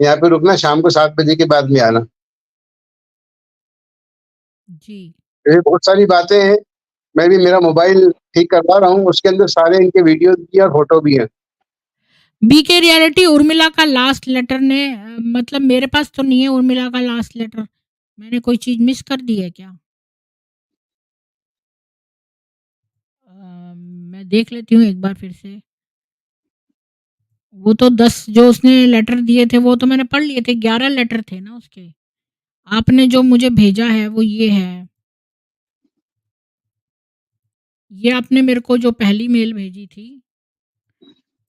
"यहाँ पे रुकना, शाम को 7 बजे के बाद में आना।" जी। ये बहुत सारी बातें हैं। मैं भी मेरा मोबाइल ठीक करवा रहा हूँ, उसके अंदर सारे इनके वीडियो भी और फ़ोटो भी हैं। बीके रियलिटी उर्मिला का लास्ट लेटर ने मतलब मेरे पास तो नहीं है उर्मिला का लास्ट लेटर। मैंने कोई चीज़ मिस कर दी है क्या? मैं देख लेती हूँ एक बार फिर से। वो तो 10 जो उसने लेटर दिए थे वो तो मैंने पढ़ लिए थे, 11 लेटर थे ना उसके। आपने जो मुझे भेजा है वो ये है। ये आपने मेरे को जो पहली मेल भेजी थी,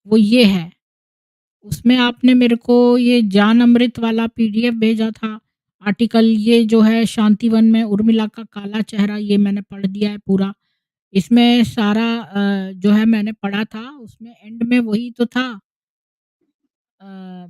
वो ये है। उसमें आपने मेरे को ये जान अमृत वाला पीडीएफ भेजा था। आर्टिकल ये जो है शांतिवन में उर्मिला का काला चेहरा, ये मैंने पढ़ दिया है पूरा। इसमें सारा जो है मैंने पढ़ा था, उसमें एंड में वही तो था। अ,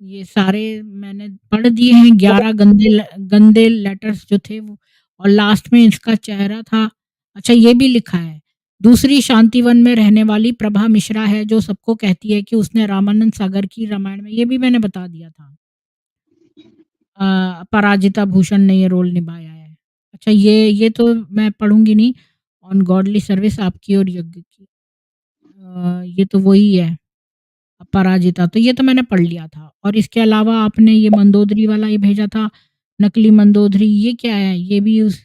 ये सारे मैंने पढ़ दिए हैं, 11 गंदे लेटर्स जो थे वो, और लास्ट में इसका चेहरा था। अच्छा, ये भी लिखा है, दूसरी शांतिवन में रहने वाली प्रभा मिश्रा है, जो सबको कहती है कि उसने रामानंद सागर की रामायण में, ये भी मैंने बता दिया था। अपराजिता भूषण ने ये रोल निभाया है। अच्छा, ये तो मैं पढ़ूँगी नहीं, ऑन गॉडली सर्विस आपकी और यज्ञ की। ये तो वही है, अपराजिता, तो ये तो मैंने पढ़ लिया था। और इसके अलावा आपने ये मंदोदरी वाला ये भेजा था, नकली मंदोदरी, ये क्या है? ये भी उस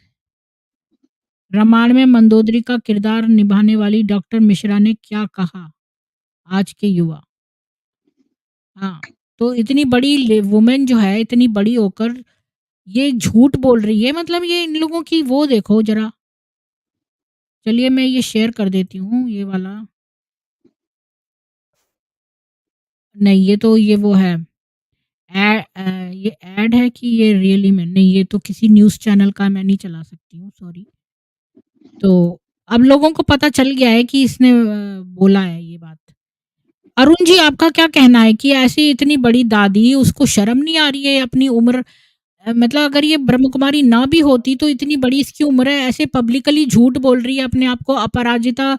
रामायण में मंदोदरी का किरदार निभाने वाली डॉक्टर मिश्रा ने क्या कहा? आज के युवा। हाँ, तो इतनी बड़ी वुमेन जो है, इतनी बड़ी होकर ये झूठ बोल रही है, मतलब ये इन लोगों की वो देखो ज़रा। चलिए मैं ये शेयर कर देती हूँ, ये वाला। नहीं, ये तो ये वो है, ये ऐड है कि ये रियली में? नहीं, ये तो किसी न्यूज़ चैनल का, मैं नहीं चला सकती हूँ, सॉरी। तो अब लोगों को पता चल गया है कि इसने बोला है ये बात। अरुण जी, आपका क्या कहना है कि ऐसी इतनी बड़ी दादी, उसको शर्म नहीं आ रही है अपनी उम्र, मतलब अगर ये ब्रह्म कुमारी ना भी होती तो इतनी बड़ी इसकी उम्र है, ऐसे पब्लिकली झूठ बोल रही है, अपने आप को अपराजिता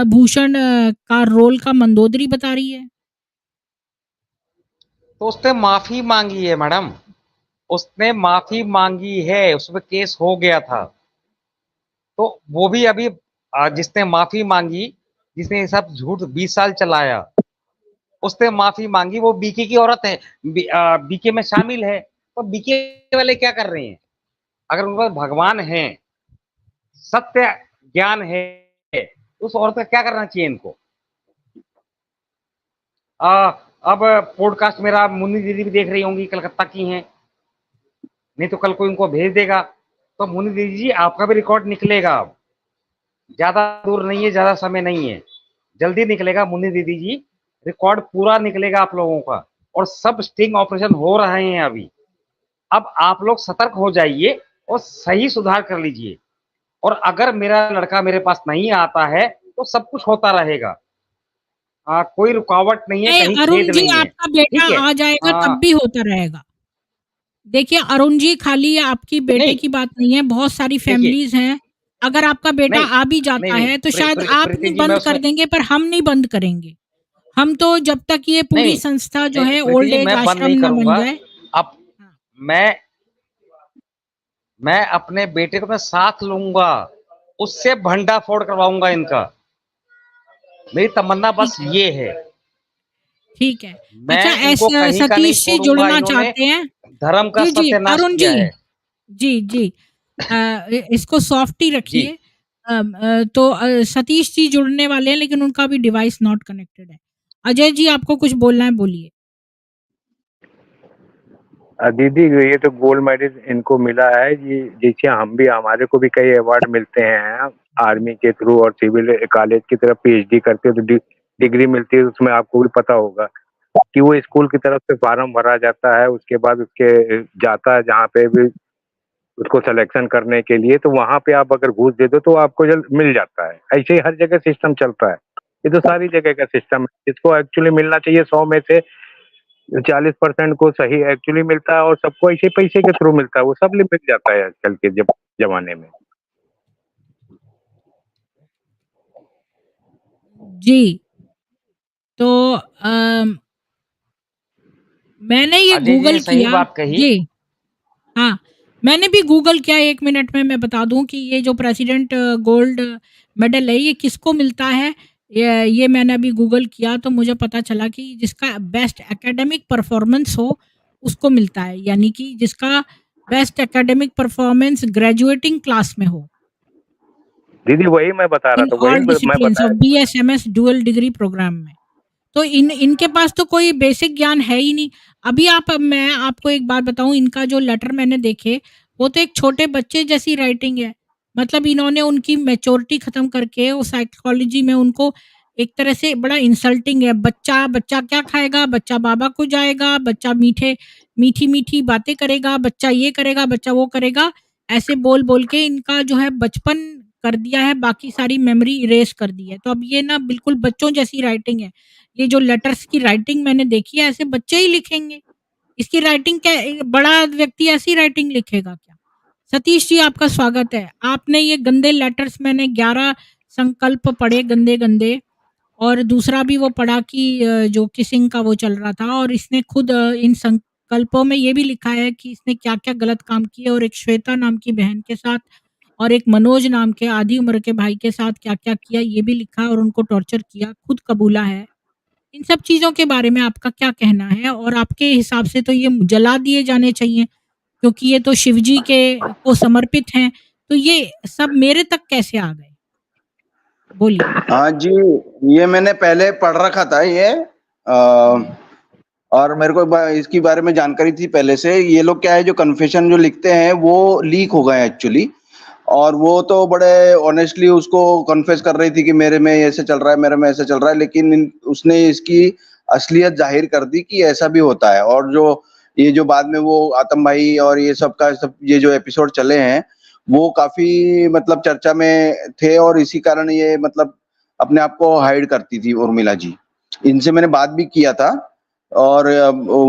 भूषण का रोल का मंदोदरी बता रही है। तो उसने माफी मांगी है मैडम, उसने माफी मांगी है, उसमें केस हो गया था। तो वो भी अभी जिसने माफी मांगी, जिसने ये सब झूठ 20 साल चलाया, उसने माफी मांगी, वो बीके की औरत है, बीके में शामिल है। तो बीके वाले क्या कर रहे हैं? अगर उनका भगवान है, सत्य ज्ञान है, तो उस औरत का क्या करना चाहिए इनको? अब पॉडकास्ट मेरा मुन्नी दीदी भी देख रही होंगी, कलकत्ता की हैं, नहीं तो कल को इनको भेज देगा। तो मुन्नी दीदी जी, आपका भी रिकॉर्ड निकलेगा, अब ज्यादा दूर नहीं है, ज्यादा समय नहीं है, जल्दी निकलेगा मुन्नी दीदी जी, रिकॉर्ड पूरा निकलेगा आप लोगों का। और सब स्टिंग ऑपरेशन हो रहे हैं अभी। अब आप लोग सतर्क हो जाइए और सही सुधार कर लीजिए। और अगर मेरा लड़का मेरे पास नहीं आता है तो सब कुछ होता रहेगा। कोई रुकावट नहीं है, नहीं, कहीं अरुण खेद जी, नहीं है। आपका बेटा ठीक है। आ जाएगा तब भी होता रहेगा। देखिए अरुण जी, खाली आपकी बेटे नहीं, की बात नहीं है, बहुत सारी देखिए, फैमिलीज़ हैं। अगर आपका बेटा नहीं, आ भी नहीं, जाता नहीं, है तो शायद आप प्रीति नहीं जी, मैं बंद कर उसमें देंगे, पर हम नहीं बंद करेंगे। हम तो जब तक ये नहीं, पूरी नहीं, संस्था जो नहीं, है प्रीति ओल्ड जी, एज मैं बंद आश्रम नहीं ना बन करूंगा। जाए। अब हाँ। मैं मैं अपने बेटे को मैं साथ लूंगा, उससे भंडाफोड़ करवाऊंगा इनका। मेरी तमन्ना ठीक बस है, ये है। ठीक है। अच्छा, मैं इनको कहीं का नहीं सतीश जी छोड़ूंगा, जुड़ना इन्होंने चाहते हैं? धर्म का जी, जी, सत्यानाश अरुण किया जी। है। जी, जी। इसको सॉफ्ट ही जी, रखिए। तो सतीश जी जुड़ने वाले हैं, लेकिन उनका भी डिवाइस नॉट कनेक्टेड है। अजय जी, आपको कुछ बोलना है, बोलिए। दीदी ये तो गोल्ड मेडल इनको मिला है जी, जिससे हम भी, हमारे को भी कई अवार्ड मिलते हैं आर्मी के थ्रू, और सिविल कॉलेज की तरफ पीएचडी करते हैं तो डिग्री मिलती है। उसमें आपको भी पता होगा कि वो स्कूल की तरफ से फार्म भरा जाता है, उसके बाद उसके जाता है जहाँ पे भी उसको सिलेक्शन करने के लिए, तो वहाँ पे आप अगर घूस दे दो तो आपको जल्द मिल जाता है। ऐसे ही हर जगह सिस्टम चलता है, ये तो सारी जगह का सिस्टम है। जिसको एक्चुअली मिलना चाहिए 100 में से 40% को सही एक्चुअली मिलता है, और सबको ऐसे पैसे के थ्रू मिलता है, वो सब मिल जाता है आजकल के जमाने में। जी, तो मैंने ये अजय जी ने गूगल सही किया। बात कही। जी, हाँ, मैंने भी गूगल किया, 1 मिनट में मैं बता दूँ कि ये जो प्रेसिडेंट गोल्ड मेडल है, ये किसको मिलता है? ये मैंने अभी गूगल किया तो मुझे पता चला कि जिसका बेस्ट एकेडमिक परफॉर्मेंस हो, उसको मिलता है। यानी कि जिसका best academic performance graduating class में हो, दीदी वही मैं बता रहा इन था, वही ऑल मैं डिसिप्लिन्स ऑफ बताया। बीएसएमएस डुअल डिग्री प्रोग्राम में। तो इनके पास तो कोई बेसिक ज्ञान है ही नहीं। अभी मैं आपको एक बात बताऊँ, इनका जो लेटर मैंने देखे, वो तो एक छोटे बच्चे जैसी राइटिंग है। मतलब इन्होंने उनकी मैच्योरिटी ख़त्म करके वो साइकोलॉजी में उनको एक तरह से बड़ा इंसल्टिंग है। बच्चा बच्चा क्या खाएगा? बच्चा बाबा को जाएगा, बच्चा मीठी-मीठी बातें करेगा, बच्चा ये करेगा, बच्चा वो करेगा। ऐसे बोल-बोल के इनका जो है बचपन कर दिया है, बाकी सारी मेमोरी इरेज़ कर दी है। तो अब ये ना बिल्कुल बच्चों जैसी राइटिंग है। ये जो लेटर्स की राइटिंग मैंने देखी है, ऐसे बच्चे ही लिखेंगे। इसकी राइटिंग क्या, बड़ा व्यक्ति ऐसी राइटिंग लिखेगा क्या? सतीश जी, आपका स्वागत है। आपने ये गंदे लेटर्स, मैंने 11 संकल्प पढ़े गंदे-गंदे, और दूसरा भी वो पढ़ा कि जो किसिंग का वो चल रहा था, और इसने खुद इन कल्पों में ये भी लिखा है कि इसने क्या-क्या गलत काम किए और एक श्वेता नाम की बहन के साथ और एक मनोज नाम के आधी उम्र के भाई के साथ क्या-क्या किया ये भी लिखा और उनको टॉर्चर किया, खुद कबूला है। इन सब चीज़ों के बारे में आपका क्या कहना है? और आपके हिसाब से तो ये जला दिए जाने चाहिए क्योंकि ये तो शिव जी के को समर्पित हैं, तो ये सब मेरे तक कैसे आ गए? बोलिए। हाँ जी, ये मैंने पहले पढ़ रखा था ये और मेरे को इसकी बारे में जानकारी थी पहले से। ये लोग क्या है जो कन्फेशन जो लिखते हैं वो लीक हो गए एक्चुअली, और वो तो बड़े ऑनेस्टली उसको कन्फेस कर रही थी कि मेरे में ऐसे चल रहा है, मेरे में ऐसे चल रहा है, लेकिन उसने इसकी असलियत जाहिर कर दी कि ऐसा भी होता है। और ये जो बाद में वो आतम भाई और ये सब का सब ये जो एपिसोड चले हैं वो काफी मतलब चर्चा में थे, और इसी कारण ये मतलब अपने आप को हाइड करती थी उर्मिला जी। इनसे मैंने बात भी किया था और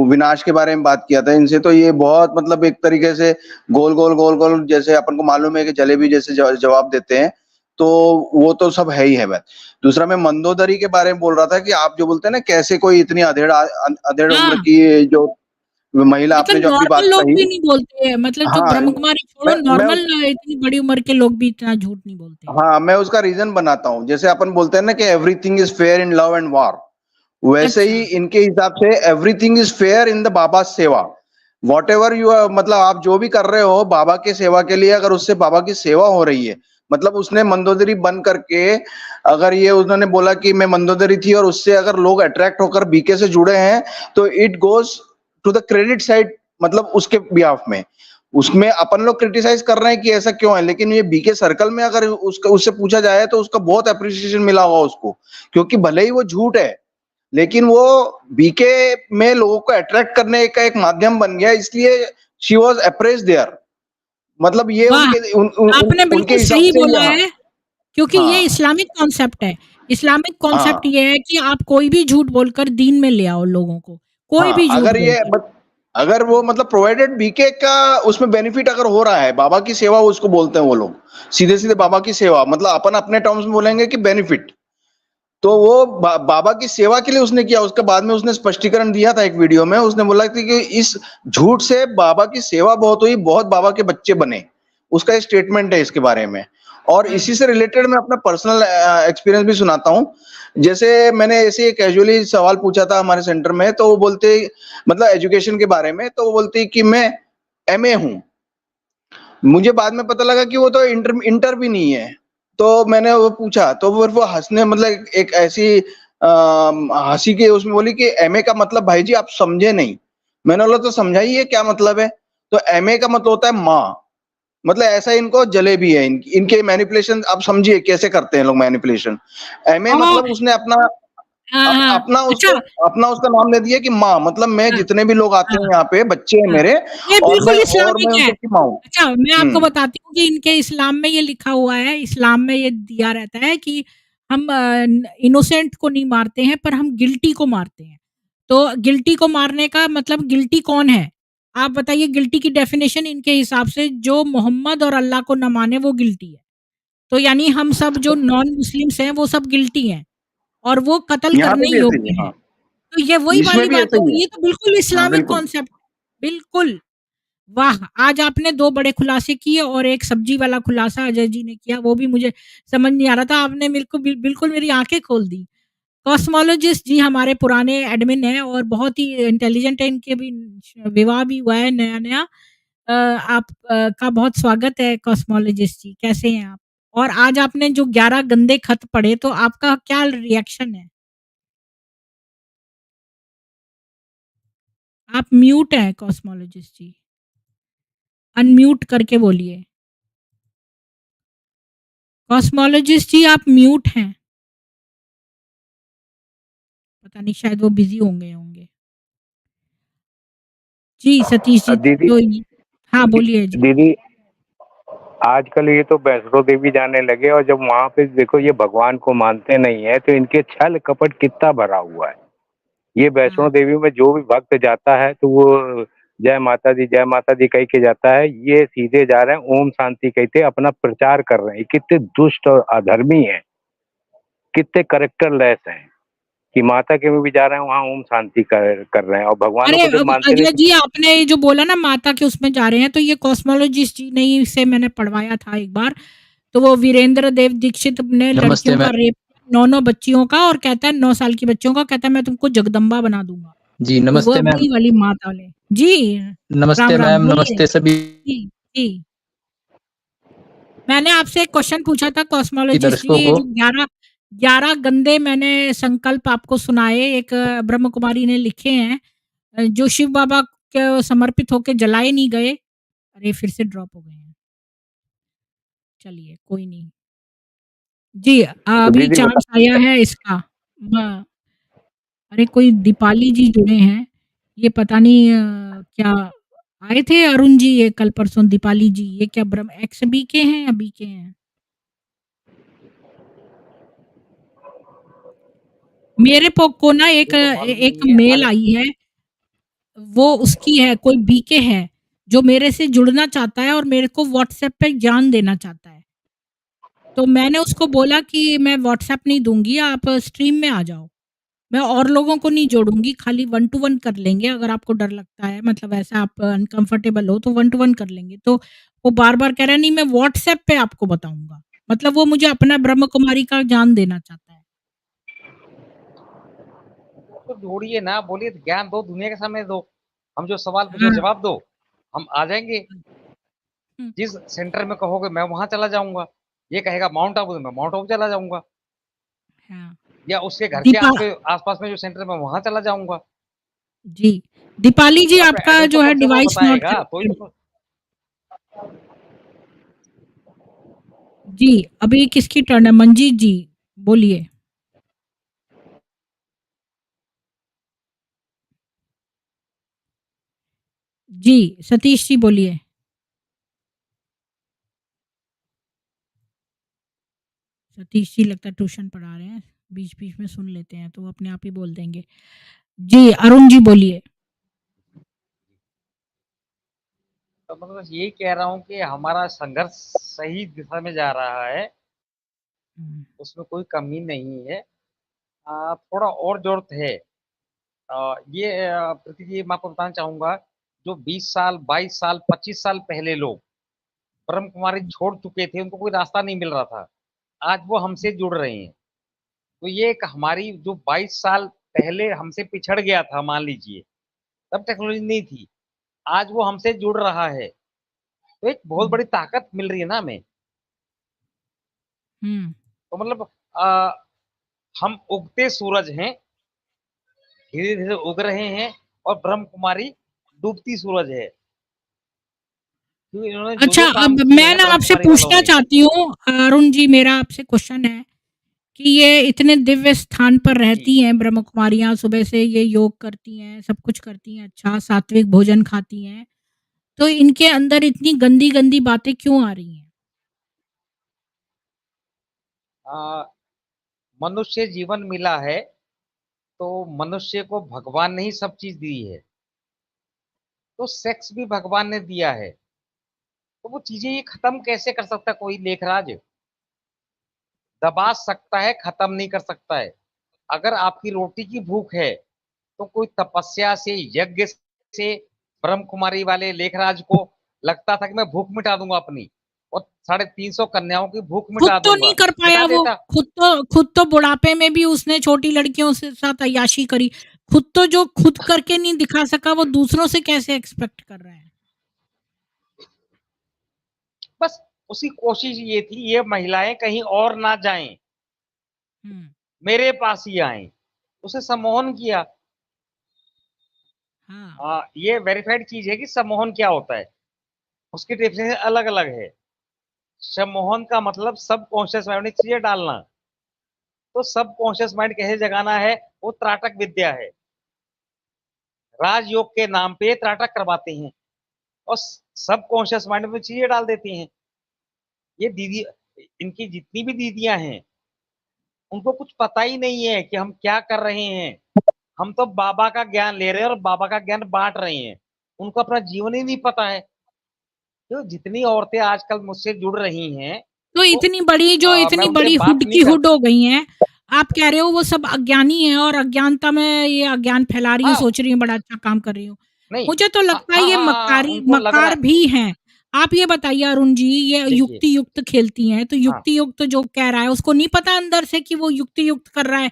विनाश के बारे में बात किया था इनसे, तो ये बहुत मतलब एक तरीके से गोल-गोल जैसे अपन को मालूम है कि जलेबी जैसे जवाब देते हैं, तो वो तो सब है ही है बात। दूसरा मैं मंदोदरी के बारे में बोल रहा था कि आप जो बोलते हैं ना कैसे कोई इतनी अधेड़ उम्र हाँ। की जो महिला मतलब आपने जो अपनी बात नॉर्मल लोग कही। भी नहीं बोलते हैं, मतलब जो हाँ, ब्रह्मकुमारी छोड़ो मैं नॉर्मल इतनी बड़ी उम्र के लोग भी इतना झूठ नहीं बोलते हैं। हाँ, मैं उसका रीज़न बनाता हूँ। जैसे अपन बोलते हैं ना कि everything is fair in love and war, वैसे ही अच्छा। इनके हिसाब से everything is fair in the बाबा सेवा। व्हाटएवर यू आर मतलब आप जो भी कर रहे हो बाबा की सेवा के लिए, अगर उससे बाबा की सेवा हो रही है, मतलब उसने मंदोदरी बन करके अगर ये उन्होंने बोला कि मैं मंदोदरी थी और उससे अगर लोग अट्रैक्ट होकर बीके से जुड़े हैं, तो it goes to the credit side, मतलब उसके बिहाफ में। उसमें अपन लोग क्रिटिसाइज़ कर रहे हैं कि ऐसा क्यों है, लेकिन ये बीके सर्कल में अगर उसका उससे पूछा जाए तो उसका बहुत एप्रिसिएशन मिला होगा उसको, क्योंकि भले ही वो झूठ है, लेकिन वो बीके में लोगों को अट्रैक्ट करने का एक माध्यम बन गया, इसलिए शी वाज़ अप्रेज्ड देयर। मतलब ये वाह! उनके उन उन उन आपने उनके बिल्कुल हिसाब सही से बोला यहाँ। है, क्योंकि ये हाँ, इस्लामिक कॉन्सेप्ट है। इस्लामिक कॉन्सेप्ट हाँ, ये है कि आप कोई भी झूठ बोलकर दीन में ले आओ लोगों को, कोई हाँ, भी झूठ बोलकर। अगर वो मतलब प्रोवाइडेड बीके का उसमें बेनिफिट अगर हो रहा है, बाबा की सेवा उसको बोलते हैं वो लोग। सीधे-सीधे बाबा की सेवा मतलब अपन अपने टर्म्स में बोलेंगे कि बेनिफिट। तो वो बाबा की सेवा के लिए उसने किया। उसके बाद में उसने स्पष्टीकरण दिया था एक वीडियो में, उसने बोला था कि इस झूठ से बाबा की सेवा बहुत हुई, बहुत बाबा के बच्चे बने। उसका एक स्टेटमेंट है इसके बारे में। और हाँ। इसी से रिलेटेड मैं अपना पर्सनल एक्सपीरियंस भी सुनाता हूँ। जैसे मैंने ऐसे कैजुअली सवाल पूछा था हमारे सेंटर में, तो वो बोलते मतलब एजुकेशन के बारे में, तो वो बोलती कि मैं एमए हूँ। मुझे बाद में पता लगा कि वो तो इंटर इंटर भी नहीं है। तो मैंने वो पूछा, तो वो हँसने मतलब एक ऐसी हँसी के उसमें बोली कि एमए का मतलब भाई जी आप समझे नहीं। मैंने बोला तो समझाइए क्या मतलब है? तो एमए का मतलब होता है माँ। मतलब ऐसा इनको जलेबी है, इनके मैनिपुलेशन आप समझिए कैसे करते हैं लोग मैनिपुलेशन। एमए और मतलब उसने अपना हाँ, हाँ। अच्छा। अपना उसका नाम दे दिया कि माँ, मतलब मैं हाँ, जितने भी लोग आते हैं हाँ। यहाँ पे बच्चे हैं हाँ, मेरे, ये और बिल्कुल मैं इस्लामिक है। उनकी माँ हूँ। अच्छा, मैं आपको हुँ। बताती हूँ कि इनके इस्लाम में ये लिखा हुआ है, इस्लाम में ये दिया रहता है कि हम इनोसेंट को नहीं मारते हैं, पर हम गिल्टी को मारते हैं। तो गिल्टी को मारने का मतलब गिल्टी कौन है? आप बताइए गिल्टी की डेफ़िनेशन इनके हिसाब से जो मोहम्मद और अल्लाह को ना माने वो गिल्टी है। तो यानी हम सब जो नॉन मुस्लिम्स हैं, वो सब गिल्टी हैं और वो कत्ल यहाँ पे करने भी ऐसे ही योग्य है, हैं। हाँ। तो ये वही इसमें वाली भी बात ऐसा हो ही गई, है। ये तो बिल्कुल हाँ, इस्लामिक बिल्कुल। कॉन्सेप्ट बिल्कुल। वाह! आज आपने 2 बड़े खुलासे किए और एक सब्ज़ी वाला खुलासा अजय जी ने किया, वो भी मुझे समझ नहीं आ रहा था। आपने मेरे को बिल्कुल मेरी आँखें खोल दी। कॉस्मोलॉजिस्ट जी हमारे पुराने एडमिन हैं और बहुत ही इंटेलिजेंट हैं, इनके भी विवाह भी हुआ है नया-नया। आप का बहुत स्वागत है कॉस्मोलॉजिस्ट जी, कैसे हैं आप? और आज आपने जो 11 गंदे खत पढ़े, तो आपका क्या रिएक्शन है? आप म्यूट हैं कॉस्मोलॉजिस्ट जी, अनम्यूट करके बोलिए। कॉस्मोलॉजिस्ट जी आप म्यूट हैं। पता नहीं शायद वो बिज़ी होंगे। जी, सतीश जी दीदी जो ये हाँ, बोलिए जी। दीदी आजकल ये तो वैष्णो देवी जाने लगे और जब वहां पे देखो ये भगवान को मानते नहीं है तो इनके छल कपट कितना भरा हुआ है। ये हाँ, वैष्णो देवी में जो भी भक्त जाता है तो वो जय माता दी कह के जाता है। ये सीधे जा रहे हैं ओम शांति कहते अपना प्रचार कर रहे हैं। कितने दुष्ट और अधर्मी हैं, कितने करेक्टर लेस हैं कि माता के में भी जा रहे हैं, वहाँ ओम शांति कर रहे हैं और भगवानों अरे को जब मानते नहीं अजय जी, आपने ये जो बोला ना माता के उसमें जा रहे हैं, तो ये कॉस्मोलॉजिस्ट जी नहीं से मैंने पढ़वाया था एक बार। तो वो वीरेंद्र देव दीक्षित ने नमस्ते लड़कियों का मैम। रेप 9-9 बच्चियों का, और कहता है 9 साल की बच्चियों का, कहता है मैं तुमको जगदम्बा बना दूँगा। जी, तो नमस्ते मैम। वही वाली माता वाले। जी, नमस्ते राम-राम, मैम, बोलिए। नमस्ते सभी। जी, जी। मैंने आपसे एक क्वेश्चन पूछा था कॉस्मोलॉजिस्ट जी, दर्शकों ये को जो 11 गंदे मैंने संकल्प आपको सुनाए, एक ब्रह्म कुमारी ने लिखे हैं, जो शिव बाबा के समर्पित होके जलाए नहीं गए। अरे! फिर से ड्रॉप हो गए हैं। चलिए, कोई नहीं। जी, तो अभी दीदी बता। चांस आया है इसका। हाँ, अरे कोई दीपाली जी जुड़े हैं। ये पता नहीं क्या आए थे अरुण जी ये कल परसों, दीपाली जी, ये क्या ब्रह्म एक्स बी के हैं या बी के हैं? मेरे को ना एक ये तो मालूम एक नहीं है मेल आई है, वो उसकी है, कोई बीके है, जो मेरे से जुड़ना चाहता है और मेरे को व्हाट्सएप पे ज्ञान देना चाहता है। तो मैंने उसको बोला कि मैं व्हाट्सएप नहीं दूँगी, आप स्ट्रीम में आ जाओ। मैं और लोगों को नहीं जोड़ूँगी, खाली 1 टू 1 कर लेंगे, अगर आपको डर लगता है, मतलब ऐसा आप अनकंफर्टेबल हो तो 1 टू 1 कर लेंगे। तो वो बार-बार कह रहा है नहीं मैं व्हाट्सएप पे आपको बताऊँगा। मतलब वो मुझे अपना ब्रह्म कुमारी का ज्ञान देना चाहता है। तो जोड़िए ना, बोलिए तो ज्ञान दो, दुनिया के सामने दो। हम जो सवाल पूछे हाँ। जवाब दो, हम आ जाएँगे। हुँ। जिस सेंटर में कहोगे मैं वहाँ चला जाऊँगा। ये कहेगा माउंट आबू, तो मैं माउंट आबू चला जाऊँगा। हाँ। या उसके घर के दीपा आस-पास में जो सेंटर है मैं वहाँ चला जाऊँगा। जी। दीपाली जी और अपने आपका एड्रेस तो जो है कम से कम वो डिवाइस नॉट बताएगा, तो ही कनेक्टेड। तो जी, अभी किसकी टर्न है? मंजीत जी, बोलिए। जी, सतीश जी बोलिए। सतीश जी लगता है ट्यूशन पढ़ा रहे हैं, बीच-बीच में सुन लेते हैं, तो वो अपने आप ही बोल देंगे। जी, अरुण जी बोलिए। तो मतलब बस यही कह रहा हूँ कि हमारा संघर्ष सही दिशा में जा रहा है, हुँ। उसमें कोई कमी नहीं है। थोड़ा और ज़रूरत है। प्रीति जी मैं आपको बताना चाहूँगा, जो 20 साल, 22 साल, 25 साल पहले लोग ब्रह्म कुमारी छोड़ चुके थे, उनको कोई रास्ता नहीं मिल रहा था। आज वो हमसे जुड़ रहे हैं। तो ये एक हमारी जो 22 साल पहले हमसे पिछड़ गया था मान लीजिए, तब टेक्नोलॉजी नहीं थी। आज वो हमसे जुड़ रहा है। तो एक बहुत हुँ। बड़ी ताकत मिल रही है ना हमें। हुँ। तो मतलब अ, हम उगते सूरज हैं, धीरे-धीरे उग रहे हैं और ब्रह्म कुमारी डूबती सूरज है। क्योंकि इन्होंने अच्छा, जो-जो काम अब किए मैं हैं ना ब्रह्म आपसे कुमारी वालों पूछना ने। चाहती हूँ, अरुण जी, मेरा आपसे क्वेश्चन है कि ये इतने दिव्य स्थान पर जी। रहती हैं ब्रह्म कुमारियाँ, सुबह से ये योग करती हैं, सब कुछ करती हैं, अच्छा सात्विक भोजन खाती हैं, तो इनके अंदर इतनी गंदी-गंदी बातें क्यों आ रही हैं? अ, मनुष्य जीवन मिला है, तो मनुष्य को भगवान ने ही सब चीज़ दी है। तो सेक्स भी भगवान ने दिया है। तो वो चीज़ें ये खत्म कैसे कर सकता है कोई लेखराज? दबा सकता है, खत्म नहीं कर सकता है। अगर आपकी रोटी की भूख है, तो कोई तपस्या से, यज्ञ से ब्रह्म कुमारी वाले लेखराज को लगता था कि मैं भूख मिटा दूँगा अपनी और 350 कन्याओं की भूख खुद मिटा तो नहीं दूँगा। कर पाया मिटा वो, देता। खुद तो बुढ़ापे में भी उसने छोटी लड़कियों से साथ अय्याशी करी। खुद तो जो खुद करके नहीं दिखा सका, वो दूसरों से कैसे एक्सपेक्ट कर रहा है? बस उसकी कोशिश ये थी, ये महिलाएँ कहीं और ना जाएँ, हुँ। मेरे पास ही आएँ। उसे सम्मोहन किया। हाँ। ये वेरिफाइड चीज़ है कि सम्मोहन क्या होता है। उसकी डेफिनेशन अलग-अलग है। सम्मोहन का मतलब सबकॉन्शियस माइंड में चीज़ें डालना। तो सबकॉन्शियस माइंड कैसे जगाना है, वो त्राटक विद्या है। राजयोग के नाम पे त्राटक करवाते हैं और सबकॉन्शियस माइंड में चीज़ें डाल देते हैं। ये दीदी इनकी जितनी भी दीदियाँ हैं, उनको कुछ पता ही नहीं है कि हम क्या कर रहे हैं। हम तो बाबा का ज्ञान ले रहे हैं और बाबा का ज्ञान बाँट रहे हैं। उनको अपना जीवन ही नहीं पता है। तो जितनी औरतें आजकल मुझसे जुड़ रही हैं, तो तो इतनी बड़ी मैं हुड उनसे बात की नहीं कर हुड हो गई हैं, आप कह रहे हो वो सब अज्ञानी है और अज्ञानता में ये अज्ञान फैला रही हूँ, हाँ सोच रही हूँ बड़ा अच्छा काम कर रही हूँ। नहीं मुझे तो हाँ लगता है हाँ ये हाँ हाँ, उनको लग रहा मक्कार है। भी हैं। आप ये बताइए अरुण जी, ये देखिए युक्ति युक्त खेलती हैं, तो हाँ युक्ति युक्त जो कह रहा है उसको नहीं पता अंदर से कि वो युक्ति युक्त कर रहा है,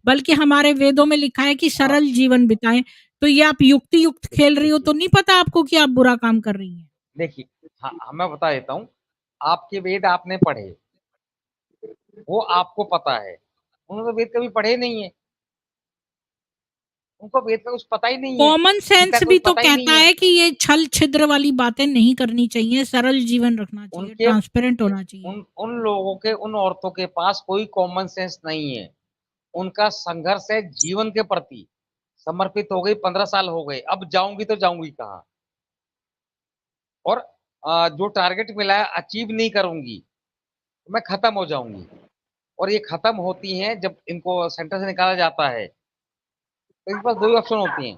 बल्कि हमारे वेदों में लिखा है कि हाँ, सरल जीवन बिताएं। तो ये आप युक्ति युक्त खेल रही हो, देखिए तो नहीं पता आपको कि आप बुरा काम कर रही हैं। देखिए हाँ हाँ, मैं बता देता हूँ। आपके वेद आपने पढ़े, वो आपको पता है। उन्होंने वेद कभी पढ़े नहीं है, उनको वेद का कुछ पता ही नहीं है, कॉमन गीता सेंस का भी कुछ तो पता ही कहता नहीं है। है कि ये छल छिद्र वाली बातें नहीं करनी चाहिए, सरल जीवन रखना चाहिए, उनके ट्रांसपेरेंट होना चाहिए। उन उन लोगों के, उन औरतों के पास कोई कॉमन सेंस नहीं है। उनका संघर्ष है जीवन के प्रति। समर्पित हो गई, 15 साल हो गए, अब जाऊंगी तो जाऊंगी कहाँ? और जो टारगेट मिला है अचीव नहीं करूंगी तो मैं खत्म हो जाऊंगी। और ये खत्म होती हैं जब इनको सेंटर से निकाला जाता है। तो इनके पास दो ही ऑप्शन होती हैं,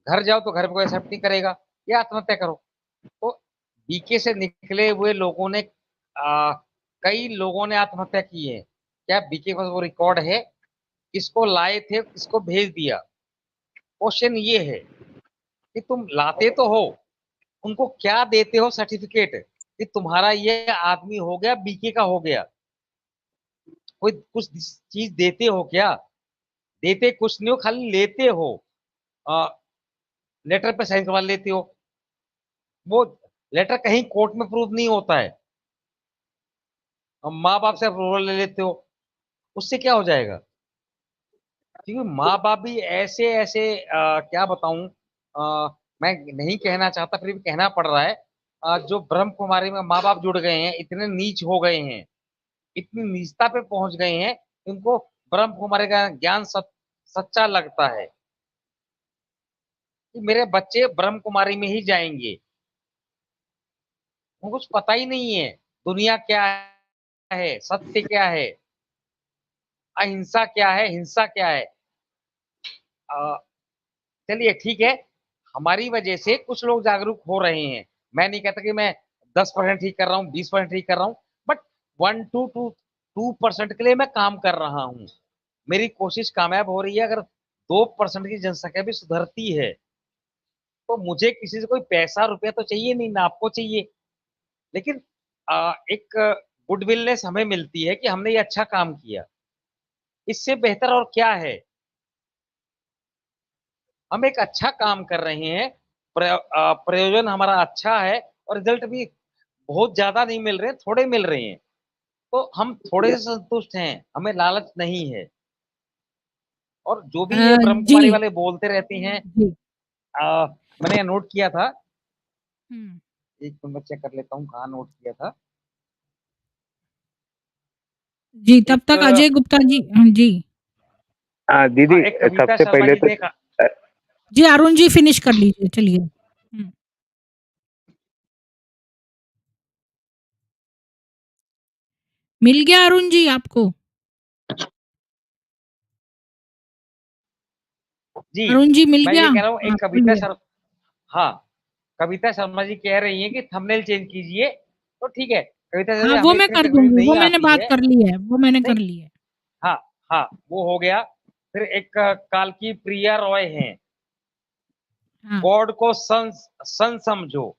घर जाओ तो घर पे कोई एक्सेप्ट नहीं करेगा, या आत्महत्या करो। तो बीके से निकले हुए लोगों ने, आ, कई लोगों ने आत्महत्या की है। क्या बीके के पास वो रिकॉर्ड है? किसको लाए थे, किसको भेज दिया? क्वेश्चन ये है कि तुम लाते तो हो, उनको क्या देते हो सर्टिफिकेट कि तुम्हारा ये आदमी हो गया, बीके का हो गया? कोई कुछ चीज देते हो क्या? देते कुछ नहीं हो, खाली लेते हो। लेटर पे साइन करवा लेते हो। वो लेटर कहीं कोर्ट में प्रूव नहीं होता है, माँ बाप से अप्रूवल ले लेते हो। उससे क्या हो जाएगा? क्योंकि माँ बाप भी ऐसे ऐसे, क्या बताऊं, मैं नहीं कहना चाहता फिर भी कहना पड़ रहा है। जो ब्रह्म कुमारी में माँ बाप जुड़ गए हैं, इतने नीच हो गए हैं, इतनी नीचता पे पहुंच गए हैं, उनको ब्रह्म कुमारी का ज्ञान सच्चा लगता है कि मेरे बच्चे ब्रह्म कुमारी में ही जाएंगे। उनको कुछ पता ही नहीं है दुनिया क्या है, सत्य क्या है, अहिंसा क्या है, हिंसा क्या है। अ, चलिए ठीक है, हमारी वजह से कुछ लोग जागरूक हो रहे हैं। मैं नहीं कहता कि मैं 10% ठीक कर रहा हूँ, 20% ठीक कर रहा हूँ, बट 1 to 2% के लिए मैं काम कर रहा हूँ। मेरी कोशिश कामयाब हो रही है। अगर 2% की जनसंख्या भी सुधरती है तो मुझे किसी से कोई पैसा रुपया तो चाहिए नहीं, ना आपको चाहिए। लेकिन एक गुडविलनेस हमें मिलती है कि हमने ये अच्छा काम किया। इससे बेहतर और क्या है? हम एक अच्छा काम कर रहे हैं, प्रयोजन हमारा अच्छा है, और रिजल्ट भी बहुत ज्यादा नहीं मिल रहे, थोड़े मिल रहे हैं। तो हम थोड़े से संतुष्ट हैं, हमें लालच नहीं है। और जो भी ये ब्रह्म जी, कुमारी वाले बोलते रहते हैं, जी। मैंने नोट किया था, हुँ। एक मिनट मैं चेक कर लेता हूँ कहाँ नोट किया था। जी, तब एक तक अजय गुप्ता जी, जी। हाँ दीदी, एक कविता सबसे शर्मा पहले जी तो ने कहा। जी, अरुण जी फिनिश कर लीजिए, चलिए। हुँ। मिल गया अरुण जी आपको? जी, अरुण जी मिल मैं गया? ये कह रहा हूँ, हाँ, एक कविता बोलिए। शर्मा, हाँ, कविता शर्मा जी कह रही हैं कि थंबनेल चेंज कीजिए। तो ठीक है, कविता शर्मा हाँ, जी, वो हमें मैं इतनी कर टेक्नोलॉजी दूँगी, वो नहीं मैंने आती बात है। कर ली है, वो मैंने नहीं, कर ली है। हाँ हाँ, वो हो गया। फिर एक काल्की प्रिया रॉय हैं, हाँ। गॉड को सन सन समझो।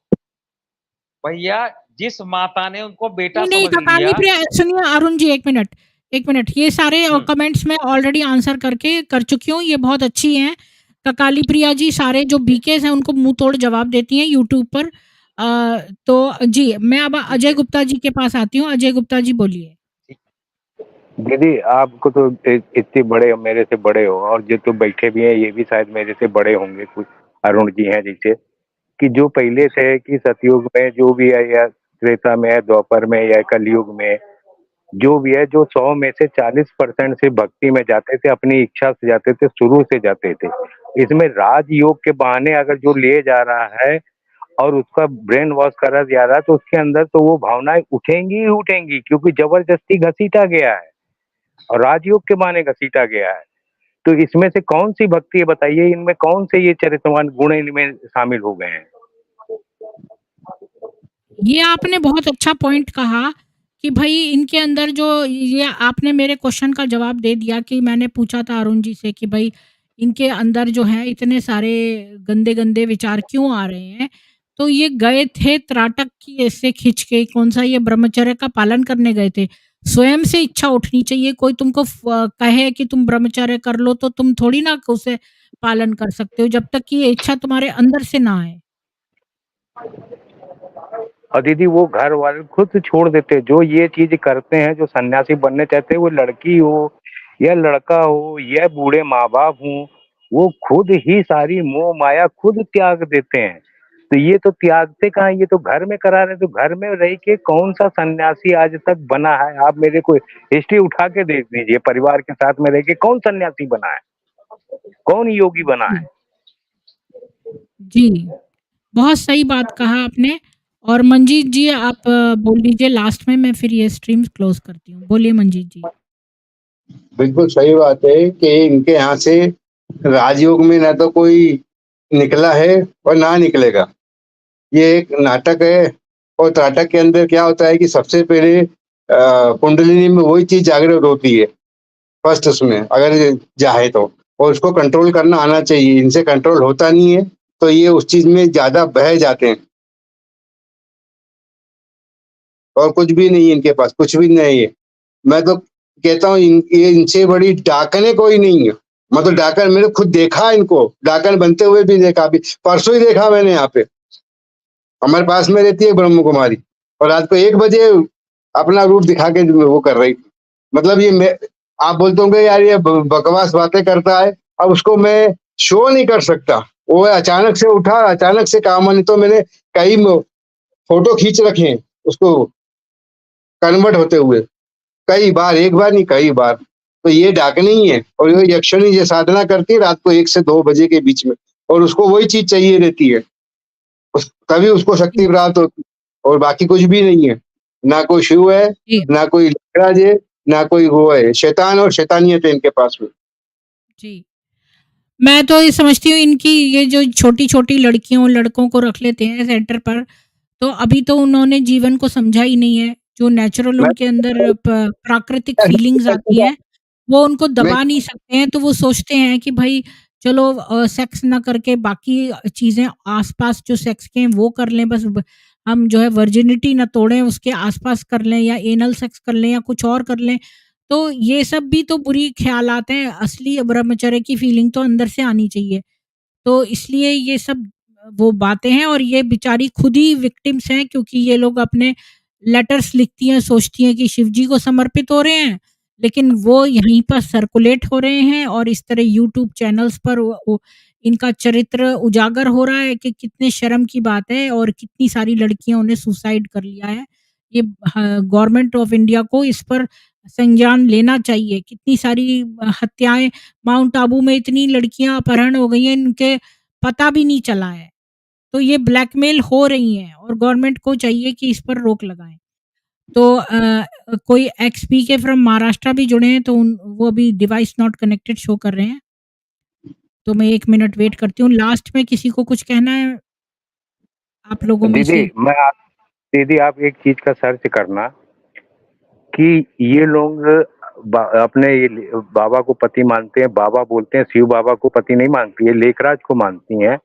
भैया, जिस माता ने उनको बेटा नहीं, नहीं, समझ थकाली लिया। प्रिया सुनिए अरुण जी 1 मिनट, ये सारे हम्म, कमेंट्स मैं ऑलरेडी आंसर करके कर चुकी हूँ, ये बहुत अच्छी हैं। थकाली प्रिया जी सारे जो बीकेज़ हैं उनको मुँह तोड़ जवाब देती हैं यूट्यूब पर। तो जी, मैं अब ठीक अजय है, गुप्ता जी के पास आती हूँ। अजय गुप्ता जी बोलिए। ठीक। दीदी आपको तो इतने बड़े, मेरे से बड़े हो, और जो तो बैठे भी हैं ये भी शायद मेरे से बड़े होंगे कुछ, अरुण जी हैं जैसे, कि जो पहले थे कि सतयुग में जो भी है, या त्रेता में है, द्वापर में या कलयुग में, जो भी है, जो 100 में से 40% से भक्ति में जाते थे, अपनी इच्छा से जाते थे, शुरू से जाते थे। इसमें राजयोग के बहाने अगर जो ले जा रहा है और उसका ब्रेन वॉश करा जा रहा है, तो उसके अंदर तो वो भावनाएं उठेंगी ही उठेंगी, क्योंकि जबरदस्ती घसीटा गया है और राजयोग के बहाने घसीटा गया है। तो इसमें से कौन सी भक्ति है बताइए, इनमें कौन से ये चरित्रवान गुण इनमें शामिल हो गए हैं? ये आपने बहुत अच्छा पॉइंट कहा कि भई इनके अंदर जो ये आपने मेरे क्वेश्चन का जवाब दे दिया कि मैंने पूछा था अरुण जी से कि भई इनके अंदर जो है इतने सारे गंदे-गंदे विचार क्यों आ रहे हैं? तो ये गए थे त्राटक की ऐसे खींच के, कौन-सा ये ब्रह्मचर्य का पालन करने गए थे। स्वयं से इच्छा उठनी चाहिए, कोई तुमको कहे कि तुम ब्रह्मचर्य कर लो तो तुम थोड़ी ना उसे पालन कर सकते हो, जब तक कि ये इच्छा तुम्हारे अंदर से ना आए। और दीदी वो घर वाले खुद छोड़ देते हैं। जो ये चीज करते हैं, जो सन्यासी बनने चाहते हैं, वो लड़की हो या लड़का हो या बूढ़े माँ बाप हों, वो खुद ही सारी मोह माया खुद त्याग देते हैं। तो ये तो त्यागते कहाँ हैं, ये तो घर में करा रहे हैं। तो घर में रह के कौन सा सन्यासी आज तक बना है? आप मेरे को हिस्ट्री उठा के देख दीजिए, परिवार के साथ में रह के कौन सन्यासी बना है, कौन योगी बना है? जी, जी। बहुत सही बात कहा आपने। और मंजीत जी आप बोल दीजिए लास्ट में, मैं फिर ये स्ट्रीम क्लोज़ करती हूँ। बोलिए मंजीत जी। बिल्कुल सही बात है कि इनके यहाँ से राजयोग में ना तो कोई निकला है और ना निकलेगा। ये एक नाटक है और नाटक के अंदर क्या होता है कि सबसे पहले कुंडलिनी में वही चीज़ जागृत होती है, फर्स्ट उसमें अगर चाहे तो, और उसको कंट्रोल करना आना चाहिए। इनसे कंट्रोल होता नहीं है, तो ये उस चीज़ में ज़्यादा बह जाते हैं। और कुछ भी नहीं है इनके पास, कुछ भी नहीं है। मैं तो कहता हूँ ये इनसे बड़ी डाकने कोई नहीं है। मतलब डाकन मैंने खुद देखा इनको, डाकन बनते हुए भी देखा, अभी परसों ही देखा मैंने यहाँ पे। हमारे पास में रहती है ब्रह्म कुमारी, और रात को 1 बजे अपना रूप दिखा के वो कर रही थी। मतलब ये मैं, आप बोलते होंगे यार ये बकवास बातें करता है, अब उसको मैं शो नहीं कर सकता। वो अचानक से उठा, अचानक से काम, नहीं तो मैंने कई फोटो खींच रखे हैं उसको कन्वर्ट होते हुए, कई बार, एक बार नहीं कई बार। तो ये डाकनी ही है, और ये यक्षिणी ये साधना करती है रात को 1 से 2 बजे के बीच में, और उसको वही चीज़ चाहिए रहती है। तभी उसको शक्ति जी, प्राप्त होती है, और बाकी कुछ भी नहीं है। ना कोई शिव है, जी, ना कोई लिंगराज है, ना कोई वो है। शैतान और शैतानियत है इनके पास में। जी। मैं तो ये समझती हूँ इनकी ये जो छोटी-छोटी लड़कियों, लड़कों को रख लेते हैं सेंटर पर, तो अभी तो उन्होंने जीवन को समझा ही नहीं है। जो नेचुरल मैं उनके अंदर प्राकृतिक फीलिंग्स आती हैं, वो उनको मैं दबा नहीं सकते हैं, तो वो सोचते हैं कि भई चलो सेक्स ना करके बाकी चीज़ें आस-पास जो सेक्स के हैं वो कर लें, बस हम जो है वर्जिनिटी ना तोड़ें, उसके आस-पास कर लें या एनल सेक्स कर लें या कुछ और कर लें। तो ये सब भी तो बुरी ख़्यालात हैं, असली ब्रह्मचर्य की फीलिंग तो अंदर से आनी चाहिए। तो इसलिए ये सब वो बातें हैं, और ये बेचारी खुद ही विक्टिम्स हैं, क्योंकि ये लोग अपने लेटर्स लिखती हैं, सोचती हैं कि शिव जी को समर्पित हो रहे हैं, लेकिन वो यहीं पर सर्कुलेट हो रहे हैं और इस तरह यूट्यूब चैनल्स पर वो इनका चरित्र उजागर हो रहा है कि कितने शर्म की बात है, और कितनी सारी लड़कियों ने सुसाइड कर लिया है। ये गवर्नमेंट ऑफ इंडिया को इस पर संज्ञान लेना चाहिए। कितनी सारी हत्याएँ, माउंट आबू में इतनी लड़कियाँ अपहरण हो गई हैं, इनके पता भी नहीं चला है। तो ये ब्लैकमेल हो रही हैं और गवर्नमेंट को चाहिए कि इस पर रोक लगाएँ। तो कोई एक्स-पी-के फ्रॉम महाराष्ट्र भी जुड़े हैं, तो वो अभी डिवाइस नॉट कनेक्टेड शो कर रहे हैं। तो मैं 1 मिनट वेट करती हूँ। लास्ट में किसी को कुछ कहना है आप लोगों में दीदी से? मैं आप दीदी आप एक चीज का सर्च करना कि ये लोग अपने ये बाबा को पति मानते हैं, बाबा बोलते हैं, शिव बाबा को पति नहीं मानती है, लेखराज को मानती हैं।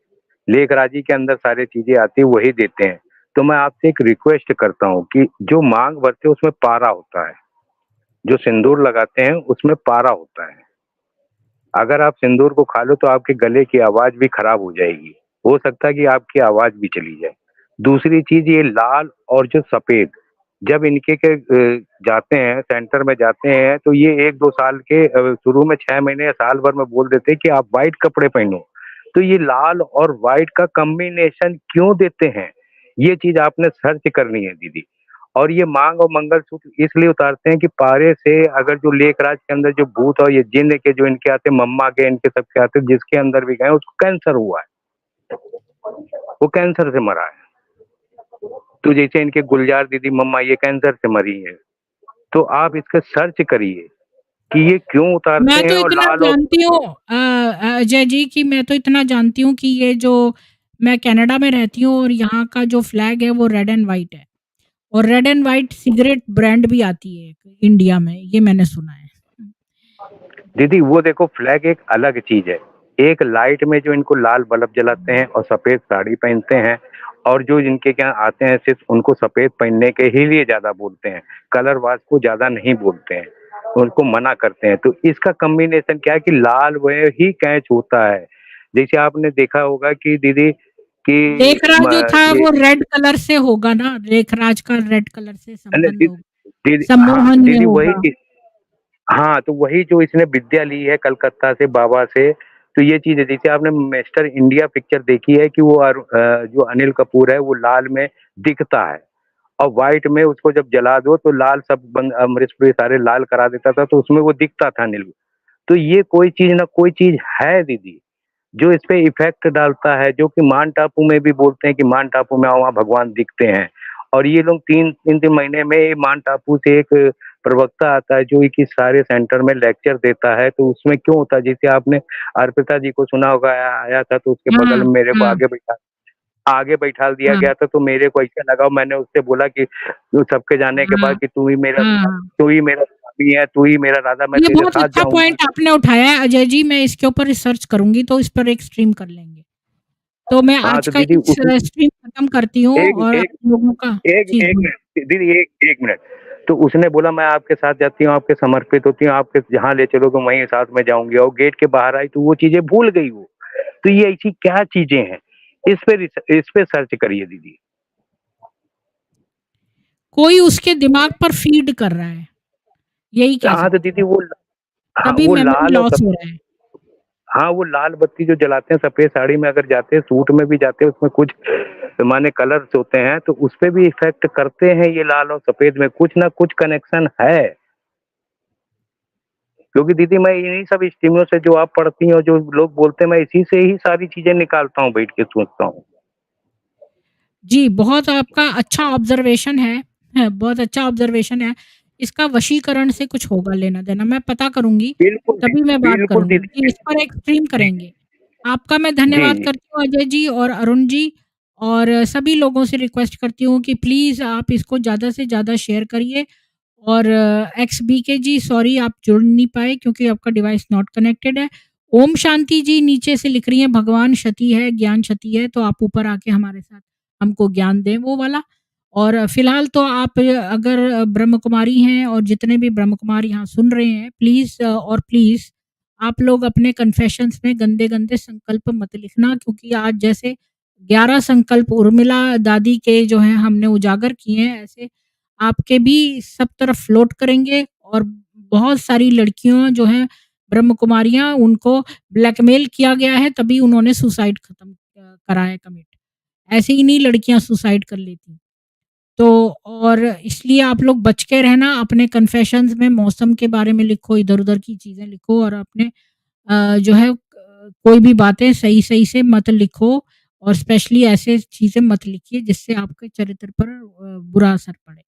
लेखराजी के अंदर सारी चीजें आती है, वही देते हैं। तो मैं आपसे एक रिक्वेस्ट करता हूँ कि जो मांग भरते हैं उसमें पारा होता है, जो सिंदूर लगाते हैं उसमें पारा होता है। अगर आप सिंदूर को खा लो तो आपके गले की आवाज भी खराब हो जाएगी, हो सकता है कि आपकी आवाज भी चली जाए। दूसरी चीज ये लाल और जो सफेद, जब इनके के जाते हैं सेंटर में जाते हैं, तो ये 1-2 साल के शुरू में 6 महीने या साल भर में बोल देते हैं कि आप व्हाइट कपड़े पहनो। तो ये लाल और व्हाइट का कॉम्बिनेशन क्यों देते हैं? ये चीज आपने सर्च करनी है दीदी। और ये मांग और मंगलसूत्र इसलिए उतारते हैं कि पारे से अगर जो लेखराज के अंदर जो भूत और ये जिन्न के जो इनके आते हैं, मम्मा के इनके सबके आते हैं, जिसके अंदर भी गए उसको कैंसर हुआ है, वो कैंसर से मरा है। तो जैसे इनके गुलजार दीदी मम्मा ये कैंसर से मरी है। तो आप इसका सर्च करिए कि ये क्यों उतारते मैं हैं, तो और इतना लाल और जानती हूँ अजय जी, कि मैं तो इतना जानती हूँ कि ये जो मैं कनाडा में रहती हूँ और यहाँ का जो फ्लैग है वो रेड एंड व्हाइट है। और red and white cigarette brand भी आती है एक इंडिया में, ये मैंने सुना है। दीदी वो देखो फ्लैग एक अलग चीज है। एक लाइट में जो इनको लाल बल्ब जलाते हैं और सफेद साड़ी पहनते हैं, और जो जिनके यहाँ आते हैं सिर्फ उनको सफेद पहनने के ही लिए ज्यादा बोलते हैं, कलर वाज को ज्यादा नहीं बोलते हैं, उनको मना करते हैं। तो इसका कॉम्बिनेशन क्या है कि लाल वह ही कैच होता है। जैसे आपने देखा होगा कि दीदी कि लेखराज जो था ये वो रेड कलर से होगा ना, लेखराज का रेड कलर से संबंध होगा, दीदी, हाँ सम्मोहन में दीदी होगा। हाँ, तो वही जो इसने विद्या ली है कलकत्ता से बाबा से, तो ये चीज़ है। जैसे आपने मिस्टर इंडिया पिक्चर देखी है कि वो जो अनिल कपूर है वो लाल में दिखता है, और व्हाइट में उसको जब जला दो तो लाल सब अमरीश पुरी सारे लाल करा देता था, तो उसमें वो दिखता था अनिल। तो ये कोई चीज़ ना कोई चीज़ है दीदी, जो इस पे इफ़ेक्ट डालता है, जो कि मान टापू में भी बोलते हैं कि मान टापू में आओ वहाँ भगवान दिखते हैं। और ये लोग 3 महीने में ये मान टापू से एक प्रवक्ता आता है जो कि सारे सेंटर में लेक्चर देता है। तो उसमें क्यों होता है, जैसे आपने अर्पिता जी को सुना होगा, आया था तो उसके बगल हाँ, में मेरे को हाँ, आगे बैठा दिया हाँ, गया था। तो मेरे को ऐसा लगा, मैंने उससे बोला कि सबके जाने के हाँ, बाद कि हाँ। तू ही मेरा स्वामी है, तू ही मेरा राधा, मैं ये तेरे बहुत साथ अच्छा जाऊँगा। पॉइंट आपने उठाया है अजय जी, मैं इसके ऊपर रिसर्च करूँगी तो इस पर एक स्ट्रीम कर लेंगे। तो मैं हाँ, आज तो का दीदी इस स्ट्रीम खत्म करती हूँ एक और आप एक लोगों का एक जी, एक बोलिए। मिनट दीदी, एक मिनट। तो उसने बोला मैं आपके साथ जाती हूँ, आपके समर्पित होती हूँ, आपके जहाँ ले चलोगे वहीं साथ में जाऊँगी, और गेट के बाहर आई तो वो चीज़ें भूल गई वो। तो ये ऐसी क्या चीज़ें हैं? इस पे सर्च करिए दीदी। कोई उसके दिमाग पर फ़ीड कर रहा है, यही कह हाँ, तो सकते दीदी हैं। हाँ, तभी वो मेमोरी लाल और लॉस सफ़ेद, हो रहा है। हाँ, वो लाल बत्ती जो जलाते हैं सफ़ेद साड़ी में अगर जाते हैं, सूट में भी जाते हैं, उसमें कुछ माने कलर्स होते हैं, तो उसपे भी इफ़ेक्ट करते हैं ये लाल और सफ़ेद में, कुछ ना कुछ कनेक्शन है। क्योंकि दीदी मैं इन्हीं सब स्ट्रीमों से जो आप पढ़ती हैं और जो लोग बोलते हैं, मैं इसी से ही सारी चीज़ें निकालता हूँ, बैठ के सोचता हूँ। जी, बहुत आपका अच्छा ऑब्ज़र्वेशन है, बहुत अच्छा ऑब्ज़र्वेशन है। इसका वशीकरण से कुछ होगा लेना-देना, मैं पता करूँगी, तभी मैं बात बिल्कुल करूँगी। दीदी। जी, इस पर एक स्ट्रीम जी, करेंगे। आपका मैं जी, धन्यवाद जी। करती हूँ अजय जी और अरुण जी, और सभी लोगों से रिक्वेस्ट करती हूँ कि प्लीज़ आप इसको ज़्यादा से ज़्यादा शेयर करिए। और एक्सबीके जी, सॉरी आप जुड़ नहीं पाए क्योंकि आपका डिवाइस नॉट कनेक्टेड है। ओम शांति जी नीचे से लिख रही हैं भगवान क्षति है, ज्ञान क्षति है, तो आप ऊपर आके हमारे साथ हमको ज्ञान दें वो वाला। और फिलहाल तो आप अगर ब्रह्म कुमारी हैं और जितने भी ब्रह्म कुमारी यहाँ सुन रहे हैं, प्लीज़ और प्लीज़ आप लोग अपने कन्फेशंस में गंदे-गंदे संकल्प मत लिखना, क्योंकि आज जैसे 11 संकल्प उर्मिला दादी के जो हैं हमने उजागर किए हैं, ऐसे आपके भी सब तरफ फ्लोट करेंगे। और बहुत सारी लड़कियों जो हैं ब्रह्म कुमारियाँ, उनको ब्लैकमेल किया गया है तभी उन्होंने सुसाइड करा है कमिट। ऐसे ही नहीं लड़कियाँ सुसाइड कर लेती। तो और इसलिए आप लोग बच के रहना, अपने कन्फेशंस में मौसम के बारे में लिखो, इधर-उधर की चीज़ें लिखो, और अपने जो है कोई भी बातें सही-सही से मत लिखो, और स्पेशली ऐसे चीज़ें मत लिखिए जिससे आपके चरित्र पर बुरा असर पड़े।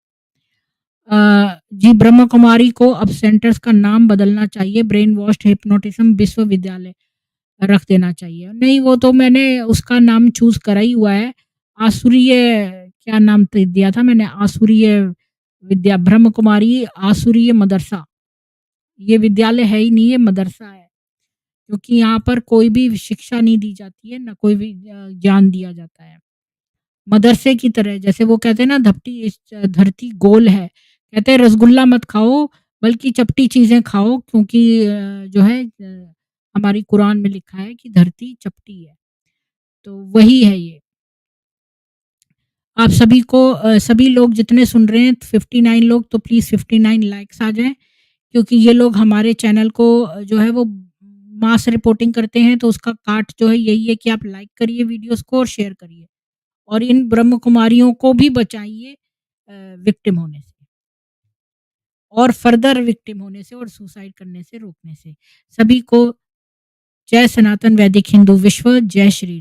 जी, ब्रह्म कुमारी को अब सेंटर्स का नाम बदलना चाहिए, ब्रेन वॉश्ड हिप्नोटिज्म विश्वविद्यालय रख देना चाहिए। नहीं, वो तो मैंने उसका नाम चूज़ करा ही हुआ है। आसुरीय, क्या नाम त दिया था मैंने, आसुरीय विद्या ब्रह्म कुमारी आसुरीय मदरसा। ये विद्यालय है ही नहीं, ये मदरसा है। क्योंकि यहाँ पर कोई भी शिक्षा नहीं दी जाती है, ना कोई भी ज्ञान दिया जाता है। मदरसे की तरह, जैसे वो कहते हैं ना, धपटी इस धरती गोल है। कहते हैं रसगुल्ला मत खाओ, बल्कि चपटी चीज़ें खाओ, क्योंकि जो है हमारी कुरान में लिखा है कि धरती चपटी है। तो वही है ये। आप सभी को सभी लोग जितने सुन रहे हैं 59 लोग, तो प्लीज़ 59 लाइक्स आ जाएँ, क्योंकि ये लोग हमारे चैनल को जो है वो मास रिपोर्टिंग करते हैं, तो उसका काट जो है यही है कि आप लाइक करिए वीडियोज़ को और शेयर करिए। और इन ब्रह्म कुमारियों को भी बचाइए विक्टिम होने से, और फर्दर विक्टिम होने से और सुसाइड करने से रोकने से। सभी को जय सनातन वैदिक हिंदू विश्व, जय श्री